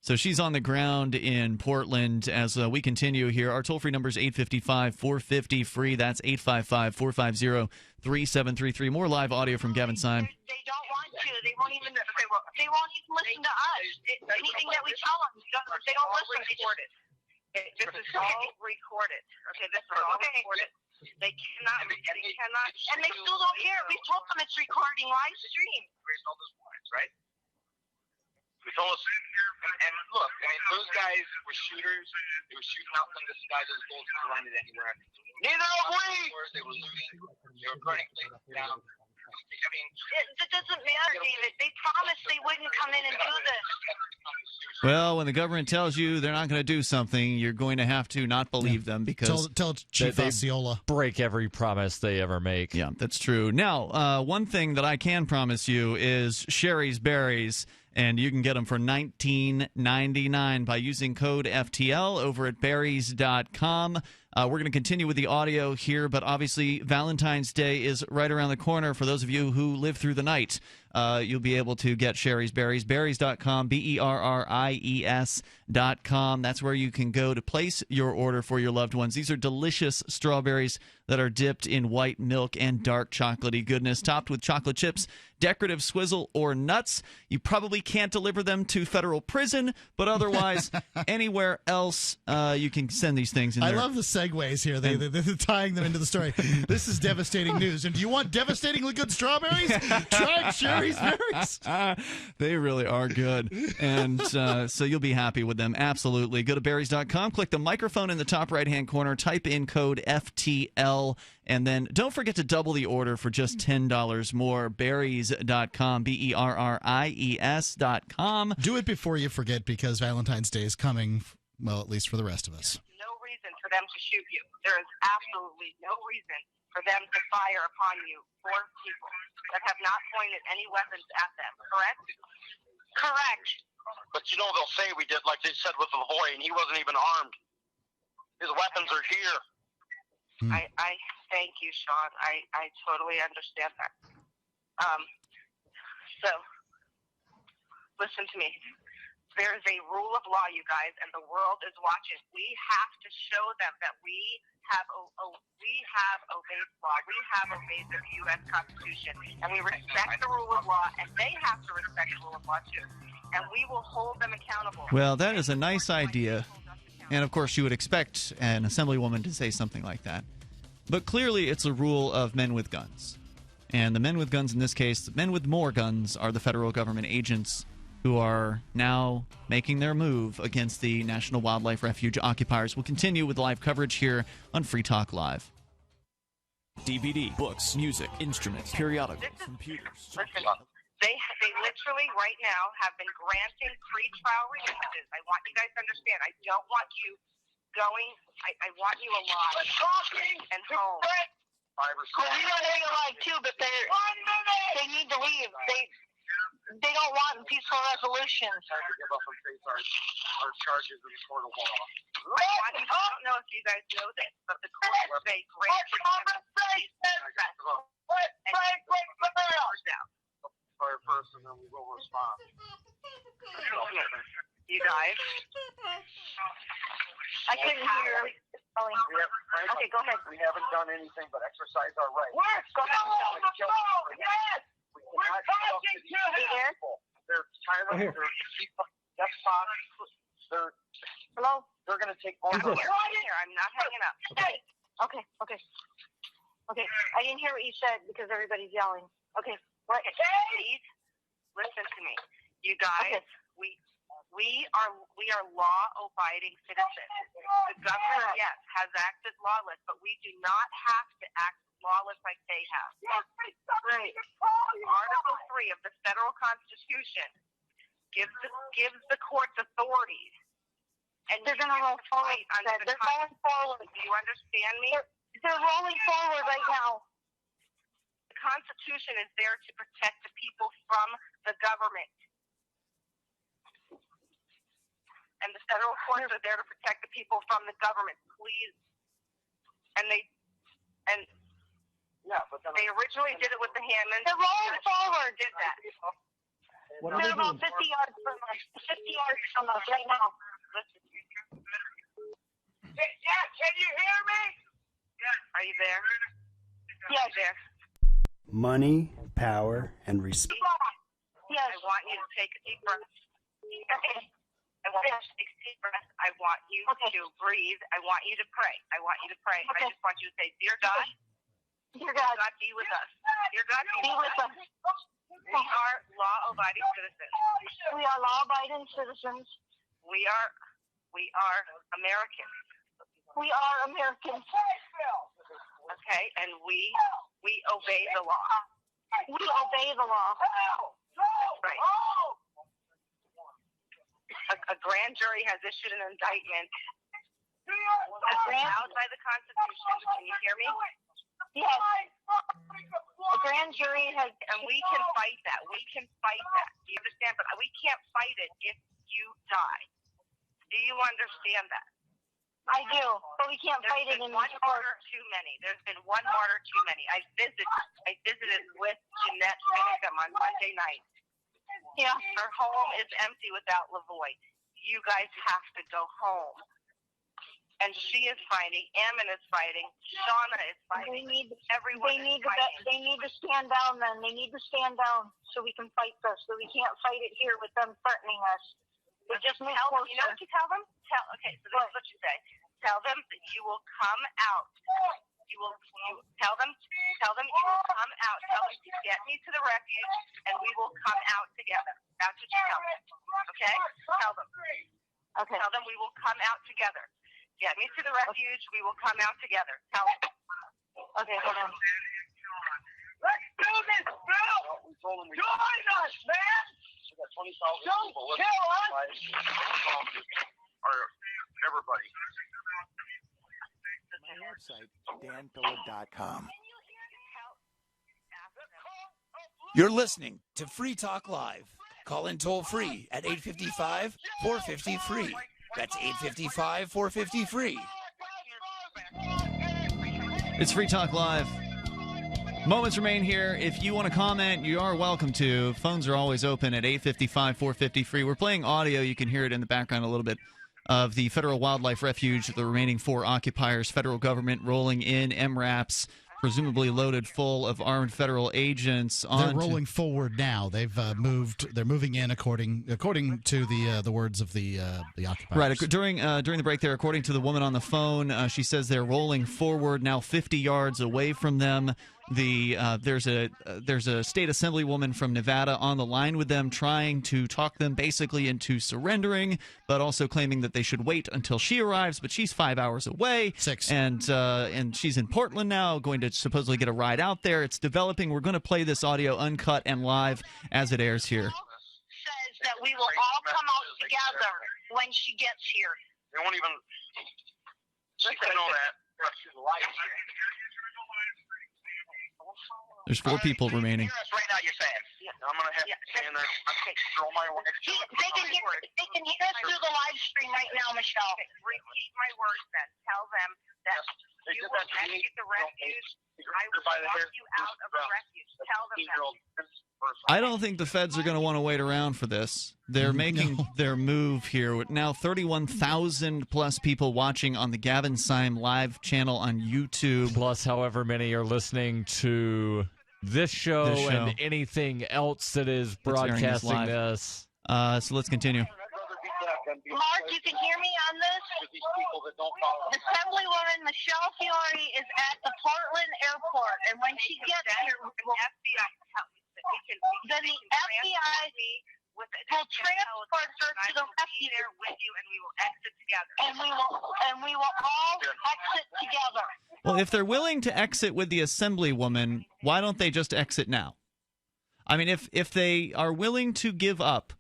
So she's on the ground in Portland as we continue here. Our toll-free number is 855-450-FREE. That's 855-450-3733. More live audio from Gavin Syme. They don't want to. They won't even listen to us. Anything that we tell them, they don't listen. This is all recorded. Okay, this is all recorded. They cannot, and they still don't care. We told them it's recording live stream. Right? We told us, and look, those guys were shooters. They were shooting out from the sky. Those bullets could have landed anywhere. Neither are we! They were looting. They were burning places down. It doesn't matter, David. They promised they wouldn't come in and do this. Well, when the government tells you they're not going to do something, you're going to have to not believe them because tell Chief Osceola. Break every promise they ever make. Yeah, that's true. Now, one thing that I can promise you is Sherry's Berries, and you can get them for $19.99 by using code FTL over at berries.com. We're going to continue with the audio here, but obviously Valentine's Day is right around the corner for those of you who live through the night. you'll be able to get Sherry's Berries. Berries.com, BERRIES.com. That's where you can go to place your order for your loved ones. These are delicious strawberries that are dipped in white milk and dark chocolatey goodness, topped with chocolate chips, decorative swizzle, or nuts. You probably can't deliver them to federal prison, but otherwise, anywhere else, you can send these things in there. I love the segues here. They're tying them into the story. This is devastating news. And do you want devastatingly good strawberries? Try Sherry's Berries. They really are good. And so you'll be happy with them. Absolutely. Go to berries.com, click the microphone in the top right-hand corner, type in code FTL, and then don't forget to double the order for just $10 more. Berries.com, BERRIES.com. Do it before you forget, because Valentine's Day is coming, well, at least for the rest of us. No reason for them to shoot you. There is absolutely no reason for them to fire upon you or people that have not pointed any weapons at them, correct? Correct. But you know they'll say we did, like they said with Malheur, and he wasn't even armed. His weapons are here. I thank you, Sean. I totally understand that. So, listen to me. There is a rule of law, you guys, and the world is watching. We have to show them that we have obeyed law. We have obeyed the U.S. Constitution, and we respect the rule of law, and they have to respect the rule of law, too. And we will hold them accountable. Well, that is a nice idea. And, of course, you would expect an assemblywoman to say something like that. But clearly it's a rule of men with guns. And the men with guns in this case, the men with more guns, are the federal government agents who are now making their move against the National Wildlife Refuge occupiers. We'll continue with live coverage here on Free Talk Live. DVD, books, music, instruments, periodicals, computers. Listen, they literally right now have been granting free trial releases. I want you guys to understand. I don't want you going. I want you alive and home. Korea they alive too, but they need to leave. They don't want peaceful resolutions. Time to give up and face our charges in the court of law. I don't know if you guys know this, but the court they granted Fire first, and then we will respond. You guys, I couldn't hear. Okay, go ahead. We haven't done anything but exercise our rights. We're still on the phone. Yes. We're talking to them. They're tyrants. They're despots. Hello. They're going to take over. I'm here. I'm not hanging up. Okay. I didn't hear what you said because everybody's yelling. Okay. What? Please listen to me, you guys. Okay. We are law-abiding citizens. The government, yes, has acted lawless, but we do not have to act lawless like they have. Right. Article 3 of the federal Constitution gives the courts authorities. And they're going to roll forward. They're going forward. Do you understand me? They're rolling forward right now. The Constitution is there to protect the people from the government. And the federal courts are there to protect the people from the government, please. And they originally did it with the Hammonds. They're rolling forward. Did that. They're about 50 yards from us. 50 yards from us right now. Listen. Yeah, can you hear me? Yeah. Are you there? Yeah, there. Money, power, and respect. Yes. I want you to take a deep breath. Okay. I want you to take a deep breath. I want you to breathe. I want you to pray. I Okay. I just want you to say, Dear God, God be with us. Dear God, be with us. We are law-abiding citizens. We are law-abiding citizens. We are Americans. We are Americans. Okay, and we obey the law. We obey the law. That's right. A grand jury has issued an indictment allowed by the Constitution. Can you hear me? Yes. A grand jury has, and we can fight that. We can fight that. Do you understand? But we can't fight it if you die. Do you understand that? I do, but we can't fight it in one martyr too many. There's been one martyr too many. I visited with Jeanette Finnegan on Monday night. Yeah. Her home is empty without Lavoy. You guys have to go home. And she is fighting. Ammon is fighting. Shauna is fighting. Everyone They need to stand down. Then they need to stand down so we can fight this. So we can't fight it here with them threatening us. We just move closer. You know what you tell them? Okay, so this is what you say. Tell them that you will come out. You tell them you will come out. Tell them to get me to the refuge, and we will come out together. That's what you tell them. Okay? Tell them. Okay. Tell them we will come out together. Get me to the refuge. We will come out together. Tell them. Okay, hold on. Let's do this, Bill! Join us, man! Don't kill us! Everybody. My website, danpilla.com. You're listening to Free Talk Live. Call in toll free at 855-450-FREE. That's 855-450-FREE. It's Free Talk Live. Moments remain here. If you want to comment, you are welcome to. Phones are always open at 855-450-FREE. We're playing audio. You can hear it in the background a little bit of the Federal Wildlife Refuge, the remaining 4 occupiers, federal government rolling in MRAPS, presumably loaded full of armed federal agents. They're rolling forward now. They've moved. They're moving in according to the words of the occupiers. Right. During the break there, according to the woman on the phone, she says they're rolling forward now 50 yards away from them. There's a state assemblywoman from Nevada on the line with them, trying to talk them basically into surrendering, but also claiming that they should wait until she arrives. But she's 5 hours away, 6, and she's in Portland now, going to supposedly get a ride out there. It's developing. We're going to play this audio uncut and live as it airs here. Says that we will all come out together when she gets here. They won't even know that. There's 4 people remaining. Right now, you're saying. I'm going to have to stand there. Throw my wife. They can hear us through the live stream right now, Michelle. Repeat my words then. Tell them that you will exit the refuge. I will walk you out of the refuge. Tell them that. I don't think the feds are going to want to wait around for this. They're making their move here. With now 31,000 plus people watching on the Gavin Syme live channel on YouTube. Plus however many are listening to this show and anything else that is broadcasting this. So let's continue. Mark, you can hear me on this? Assemblywoman Michelle Fiore is at the Portland airport, and when she gets here, then the FBI will transport her to the refuge there with you, and we will exit together. And we will all exit together. Well, if they're willing to exit with the assemblywoman, why don't they just exit now? I mean, if they are willing to give up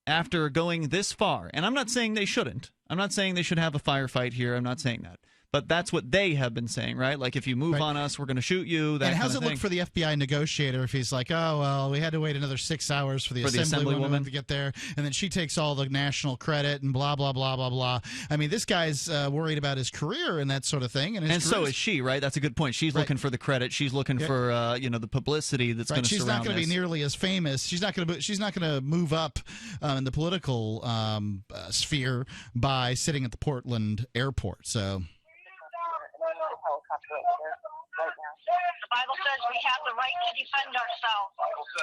after going this far, and I'm not saying they shouldn't. I'm not saying they should have a firefight here. I'm not saying that. But that's what they have been saying, right? Like, if you move on us, we're going to shoot you. That and how's kind it of look for the FBI negotiator if he's like, oh, well, we had to wait another 6 hours for the assemblywoman to get there, and then she takes all the national credit and blah, blah, blah, blah, blah. I mean, this guy's worried about his career and that sort of thing. And so is she, right? That's a good point. She's looking for the credit. She's looking for, the publicity that's going to surround She's not going to be nearly as famous. She's not going to move up in the political sphere by sitting at the Portland airport. So... The Bible says we have the right to defend ourselves.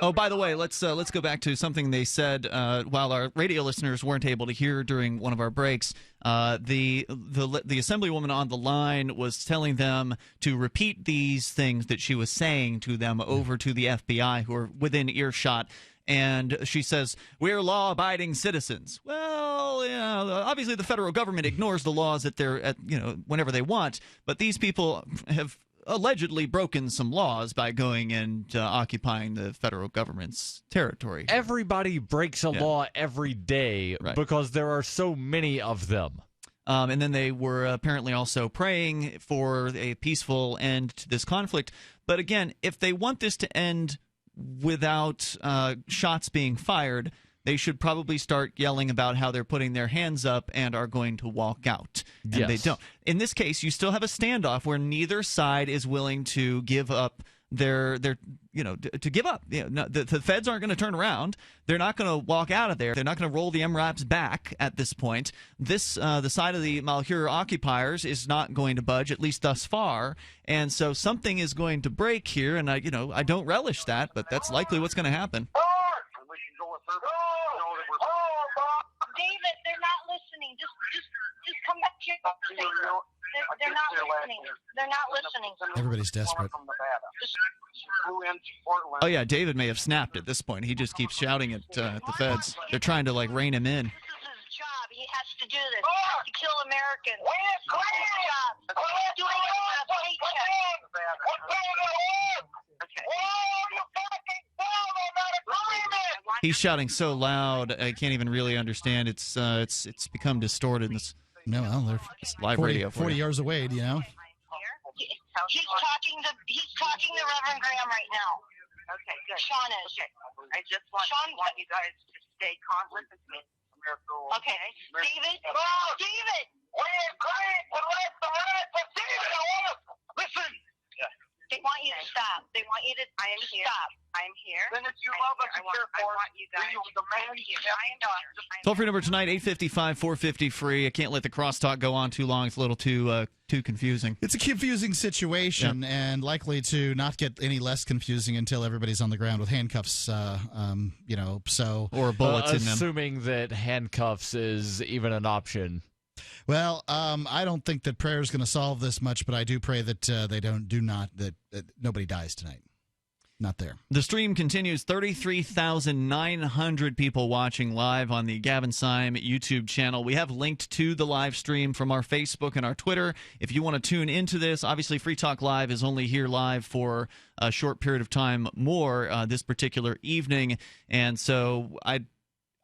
Oh, by the way, let's go back to something they said while our radio listeners weren't able to hear during one of our breaks. The assemblywoman on the line was telling them to repeat these things that she was saying to them over to the FBI, who are within earshot. And she says, we're law-abiding citizens. Well, obviously the federal government ignores the laws that they're whenever they want. But these people have allegedly broken some laws by going and occupying the federal government's territory. Everybody breaks a law every day because there are so many of them. And then they were apparently also praying for a peaceful end to this conflict. But again, if they want this to end without shots being fired, they should probably start yelling about how they're putting their hands up and are going to walk out. And Yes. they don't. In this case, you still have a standoff where neither side is willing to give up their to give up. The feds aren't going to turn around. They're not going to walk out of there. They're not going to roll the MRAPS back at this point. The side of the Malheur occupiers is not going to budge, at least thus far. And so something is going to break here, and I don't relish that, but that's likely what's going to happen. David, they're not listening. Just come back to your They're not listening. They're not listening. Everybody's desperate. Oh yeah, David may have snapped at this point. He just keeps shouting at the feds. They're trying to rein him in. This is his job. He has to do this. He has to kill Americans. It's his job. He's doing it for a paycheck. He's shouting so loud, I can't even really understand. It's become distorted. No, well, they're live 40, radio. 40 yards away, He's talking to Reverend Graham right now. Okay, good. Sean is. Okay. I just want you guys to stay calm. Listen to me. Okay. David? No! David! We agree to let the right proceed. Listen! They want you to stop. They want you to stop. I am here. Then if you love us and care for us, you guys. we will demand you. Toll-free number tonight, 855-450-FREE. I can't let the crosstalk go on too long. It's a little too confusing. It's a confusing situation, and likely to not get any less confusing until everybody's on the ground with handcuffs, so... Or bullets in them. Assuming that handcuffs is even an option. Well, I don't think that prayer is going to solve this much, but I do pray that that nobody dies tonight. Not there. The stream continues. 33,900 people watching live on the Gavin Syme YouTube channel. We have linked to the live stream from our Facebook and our Twitter. If you want to tune into this, obviously Free Talk Live is only here live for a short period of time more this particular evening, and so I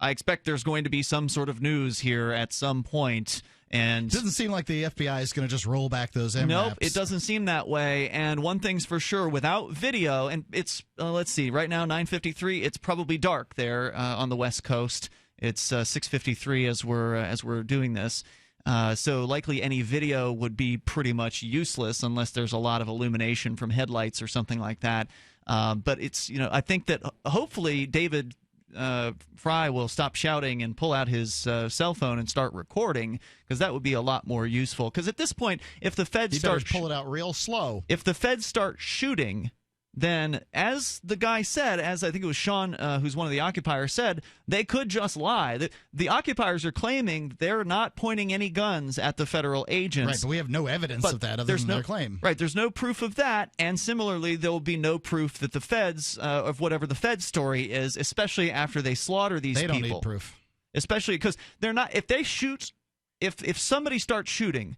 expect there's going to be some sort of news here at some point. And it doesn't seem like the FBI is going to just roll back those MRAPs. Nope, it doesn't seem that way. And one thing's for sure, without video, and it's let's see, right now 9:53. It's probably dark there on the West Coast. It's 6:53 as we're doing this. So likely any video would be pretty much useless unless there's a lot of illumination from headlights or something like that. But it's I think that hopefully David Fry will stop shouting and pull out his cell phone and start recording, because that would be a lot more useful. Because at this point, if the feds pull it out real slow. If the feds start shooting, then as the guy said, as I think it was Sean, who's one of the occupiers, said, they could just lie. The occupiers are claiming they're not pointing any guns at the federal agents. Right, but we have no evidence of that other than their claim. Right, there's no proof of that, and similarly, there will be no proof that the feds, of whatever the Fed story is, especially after they slaughter these people. They don't need proof. Especially because they're not, if they shoot, if somebody starts shooting,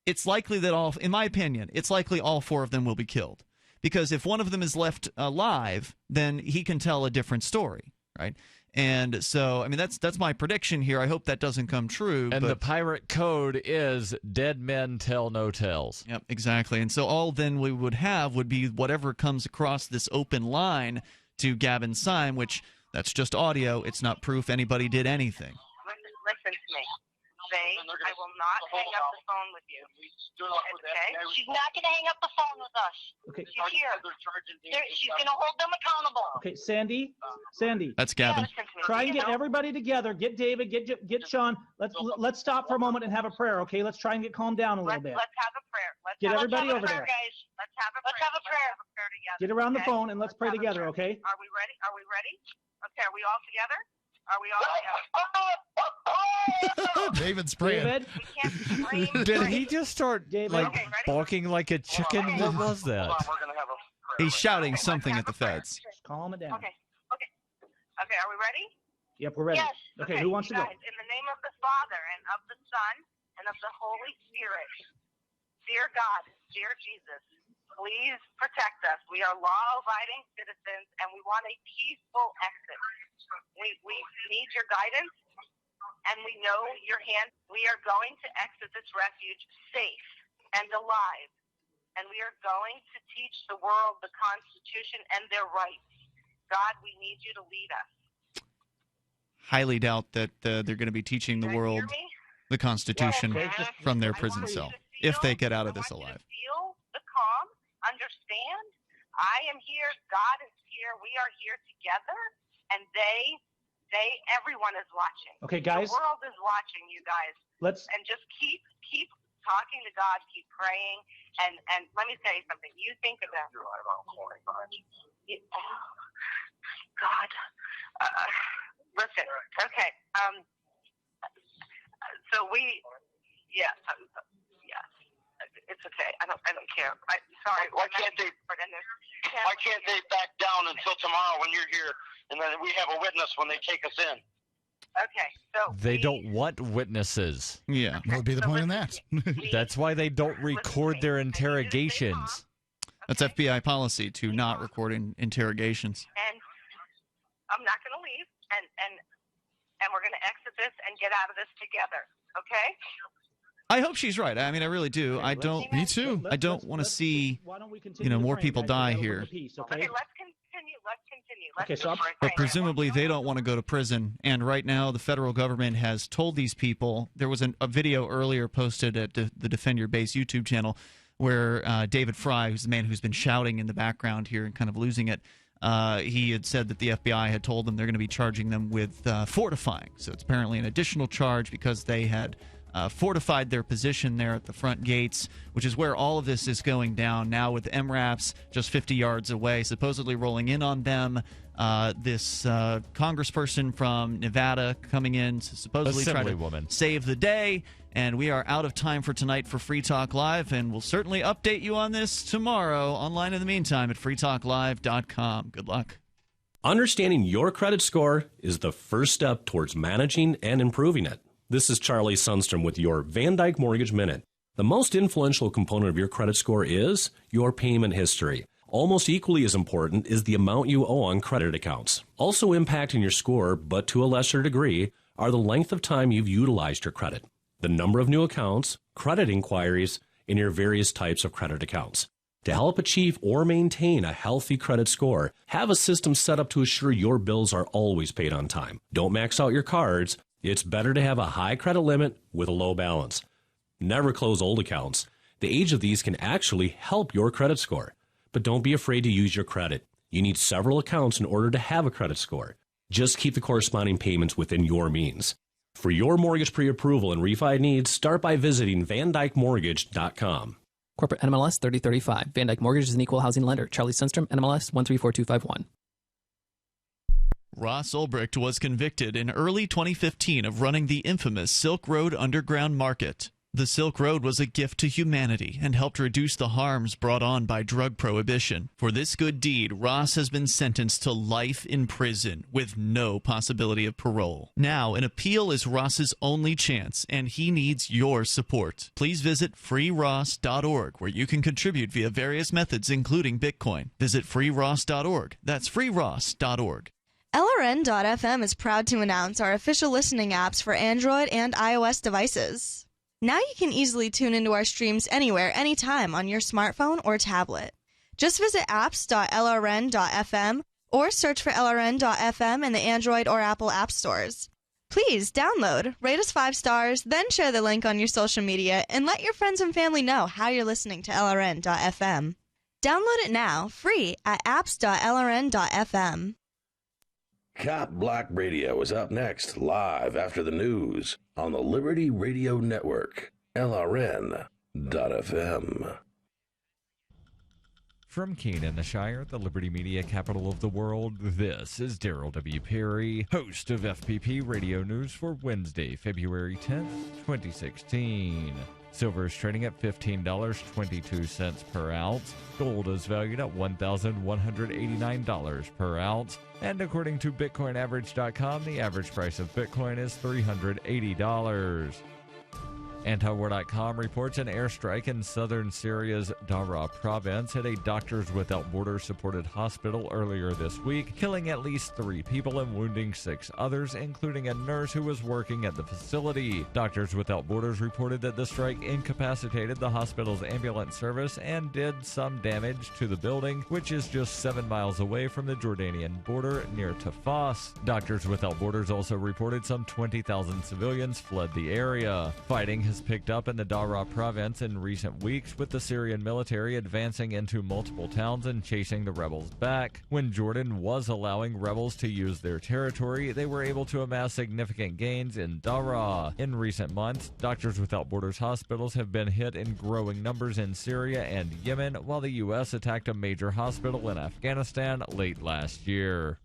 it's likely that in my opinion, it's likely all four of them will be killed. Because if one of them is left alive, then he can tell a different story, right? And so, I mean, that's my prediction here. I hope that doesn't come true. And the pirate code is dead men tell no tales. Yep, exactly. And so all then we would have would be whatever comes across this open line to Gavin Syme, which that's just audio. It's not proof anybody did anything. Listen to me. I will not hang up the phone with you. Okay? She's not going to hang up the phone with us. Okay. She's here. She's going to hold them accountable. Okay, Sandy. That's Gavin. Try and get everybody together. Get David. Get Sean. Let's stop for a moment and have a prayer. Okay, let's try and get calmed down a little bit. Let's have a prayer. Get everybody over there. Guys. Let's have a prayer together. Get around the phone and let's pray together. Okay. Are we ready? Okay. Are we all together? David's praying. David? Did he just start barking like a chicken? What was that? He's shouting something at the feds. Just calm it down. Okay. Are we ready? Yep, we're ready. Yes. Okay, who wants to go? In the name of the Father and of the Son and of the Holy Spirit, dear God, dear Jesus, please protect us. We are law-abiding citizens, and we want a peaceful exit. We need your guidance, and we know your hand. We are going to exit this refuge safe and alive, and we are going to teach the world the Constitution and their rights. God, we need you to lead us. highly doubt that they're going to be teaching the world the Constitution from their prison cell if they get out of this alive. Feel the calm, understand. I am here. God is here. We are here together, and everyone is watching. Okay, guys. The world is watching you guys. And just keep talking to God, keep praying, and let me tell you something. You think about God. Listen. Okay. So yes. It's okay. I don't care. Sorry. Why can't they back down until tomorrow when you're here, and then we have a witness when they take us in? Okay. So they don't want witnesses. Yeah. What would be the point in that? That's why they don't record their interrogations. That's FBI policy to not record interrogations. And I'm not going to leave, and we're going to exit this and get out of this together. Okay? I hope she's right. I mean, I really do. Okay, I don't. Me too. I don't want to see, Why don't we continue more the people frame, die guys? here. Okay, let's Okay, let's continue. Okay, so But presumably they don't want to go to prison. And right now the federal government has told these people. There was a video earlier posted at the Defend Your Base YouTube channel where David Fry, who's the man who's been shouting in the background here and kind of losing it, he had said that the FBI had told them they're going to be charging them with fortifying. So it's apparently an additional charge because they had fortified their position there at the front gates, which is where all of this is going down now, with MRAPS just 50 yards away, supposedly rolling in on them. This congressperson from Nevada coming in to supposedly try to save the day. And we are out of time for tonight for Free Talk Live, and we'll certainly update you on this tomorrow online in the meantime at freetalklive.com. Good luck. Understanding your credit score is the first step towards managing and improving it. This is Charlie Sundstrom with your Van Dyke Mortgage Minute. The most influential component of your credit score is your payment history. Almost equally as important is the amount you owe on credit accounts. Also impacting your score, but to a lesser degree, are the length of time you've utilized your credit, the number of new accounts, credit inquiries, and your various types of credit accounts. To help achieve or maintain a healthy credit score, have a system set up to assure your bills are always paid on time. Don't max out your cards. It's better to have a high credit limit with a low balance. Never close old accounts. The age of these can actually help your credit score. But don't be afraid to use your credit. You need several accounts in order to have a credit score. Just keep the corresponding payments within your means. For your mortgage pre-approval and refi needs, start by visiting VanDykeMortgage.com. Corporate NMLS 3035. Van Dyke Mortgage is an equal housing lender. Charlie Sundstrom, NMLS 134251. Ross Ulbricht was convicted in early 2015 of running the infamous Silk Road Underground Market. The Silk Road was a gift to humanity and helped reduce the harms brought on by drug prohibition. For this good deed, Ross has been sentenced to life in prison with no possibility of parole. Now, an appeal is Ross's only chance, and he needs your support. Please visit freeross.org, where you can contribute via various methods, including Bitcoin. Visit freeross.org. That's freeross.org. LRN.FM is proud to announce our official listening apps for Android and iOS devices. Now you can easily tune into our streams anywhere, anytime on your smartphone or tablet. Just visit apps.lrn.fm or search for LRN.FM in the Android or Apple app stores. Please download, rate us 5 stars, then share the link on your social media and let your friends and family know how you're listening to LRN.FM. Download it now, free at apps.lrn.fm. Cop Block Radio is up next, live after the news on the Liberty Radio Network, LRN.FM. From Keene in the Shire, the Liberty Media capital of the world, this is Darryl W. Perry, host of FPP Radio News for Wednesday, February 10th, 2016. Silver is trading at $15.22 per ounce. Gold is valued at $1,189 per ounce. And according to BitcoinAverage.com, the average price of Bitcoin is $380. Antiwar.com reports an airstrike in southern Syria's Darra province hit a Doctors Without Borders supported hospital earlier this week, killing at least 3 people and wounding 6 others, including a nurse who was working at the facility. Doctors Without Borders reported that the strike incapacitated the hospital's ambulance service and did some damage to the building, which is just 7 miles away from the Jordanian border near Tafas. Doctors Without Borders also reported some 20,000 civilians fled the area. Fighting has picked up in the Darra province in recent weeks, with the Syrian military advancing into multiple towns and chasing the rebels back. When Jordan was allowing rebels to use their territory, they were able to amass significant gains in Darra. In recent months, Doctors Without Borders hospitals have been hit in growing numbers in Syria and Yemen, while the U.S. attacked a major hospital in Afghanistan late last year.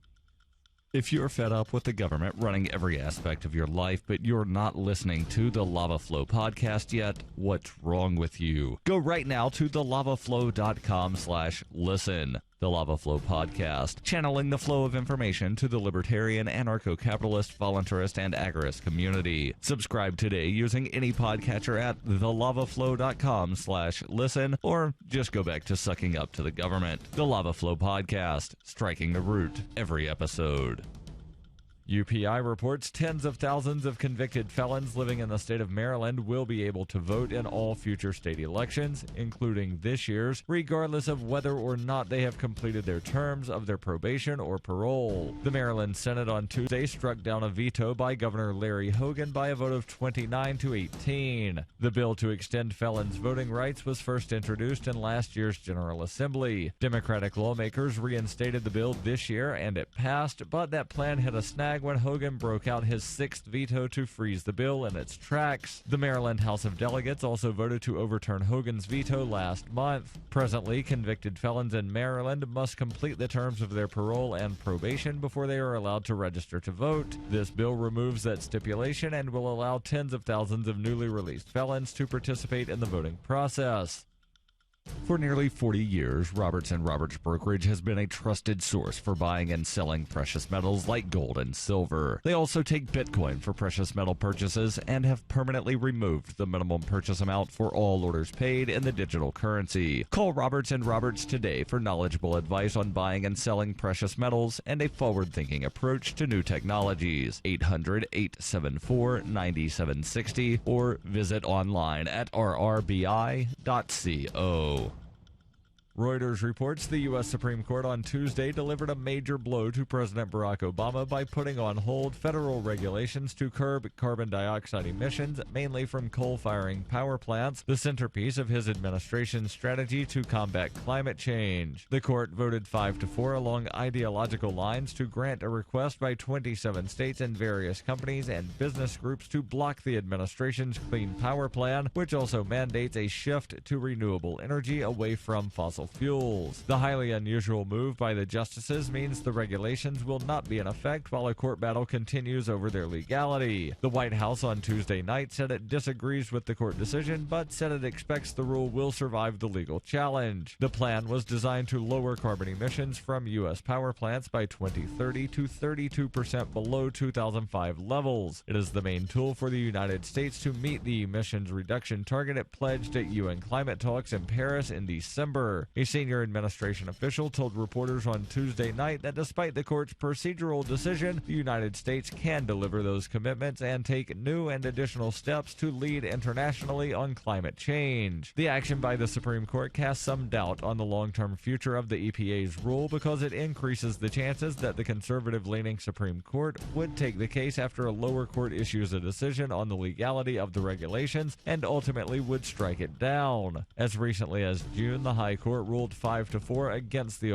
If you're fed up with the government running every aspect of your life, but you're not listening to the Lava Flow podcast yet, what's wrong with you? Go right now to thelavaflow.com/listen. The Lava Flow podcast, channeling the flow of information to the libertarian, anarcho-capitalist, voluntarist, and agorist community. Subscribe today using any podcatcher at thelavaflow.com/listen, or just go back to sucking up to the government. The Lava Flow podcast, striking the root every episode. UPI reports tens of thousands of convicted felons living in the state of Maryland will be able to vote in all future state elections, including this year's, regardless of whether or not they have completed their terms of their probation or parole. The Maryland Senate on Tuesday struck down a veto by Governor Larry Hogan by a vote of 29 to 18. The bill to extend felons' voting rights was first introduced in last year's General Assembly. Democratic lawmakers reinstated the bill this year and it passed, but that plan hit a snag when Hogan broke out his 6th veto to freeze the bill in its tracks. The Maryland House of Delegates also voted to overturn Hogan's veto last month. Presently, convicted felons in Maryland must complete the terms of their parole and probation before they are allowed to register to vote. This bill removes that stipulation and will allow tens of thousands of newly released felons to participate in the voting process. For nearly 40 years, Roberts & Roberts Brokerage has been a trusted source for buying and selling precious metals like gold and silver. They also take Bitcoin for precious metal purchases and have permanently removed the minimum purchase amount for all orders paid in the digital currency. Call Roberts & Roberts today for knowledgeable advice on buying and selling precious metals and a forward-thinking approach to new technologies. 800-874-9760 or visit online at rrbi.co. Reuters reports the U.S. Supreme Court on Tuesday delivered a major blow to President Barack Obama by putting on hold federal regulations to curb carbon dioxide emissions, mainly from coal-firing power plants, the centerpiece of his administration's strategy to combat climate change. The court voted 5-4 along ideological lines to grant a request by 27 states and various companies and business groups to block the administration's Clean Power Plan, which also mandates a shift to renewable energy away from fossil fuels. The highly unusual move by the justices means the regulations will not be in effect while a court battle continues over their legality. The White House on Tuesday night said it disagrees with the court decision, but said it expects the rule will survive the legal challenge. The plan was designed to lower carbon emissions from U.S. power plants by 2030 to 32% below 2005 levels. It is the main tool for the United States to meet the emissions reduction target it pledged at UN climate talks in Paris in December. A senior administration official told reporters on Tuesday night that despite the court's procedural decision, the United States can deliver those commitments and take new and additional steps to lead internationally on climate change. The action by the Supreme Court casts some doubt on the long-term future of the EPA's rule because it increases the chances that the conservative-leaning Supreme Court would take the case after a lower court issues a decision on the legality of the regulations and ultimately would strike it down. As recently as June, the High Court ruled 5-4 against the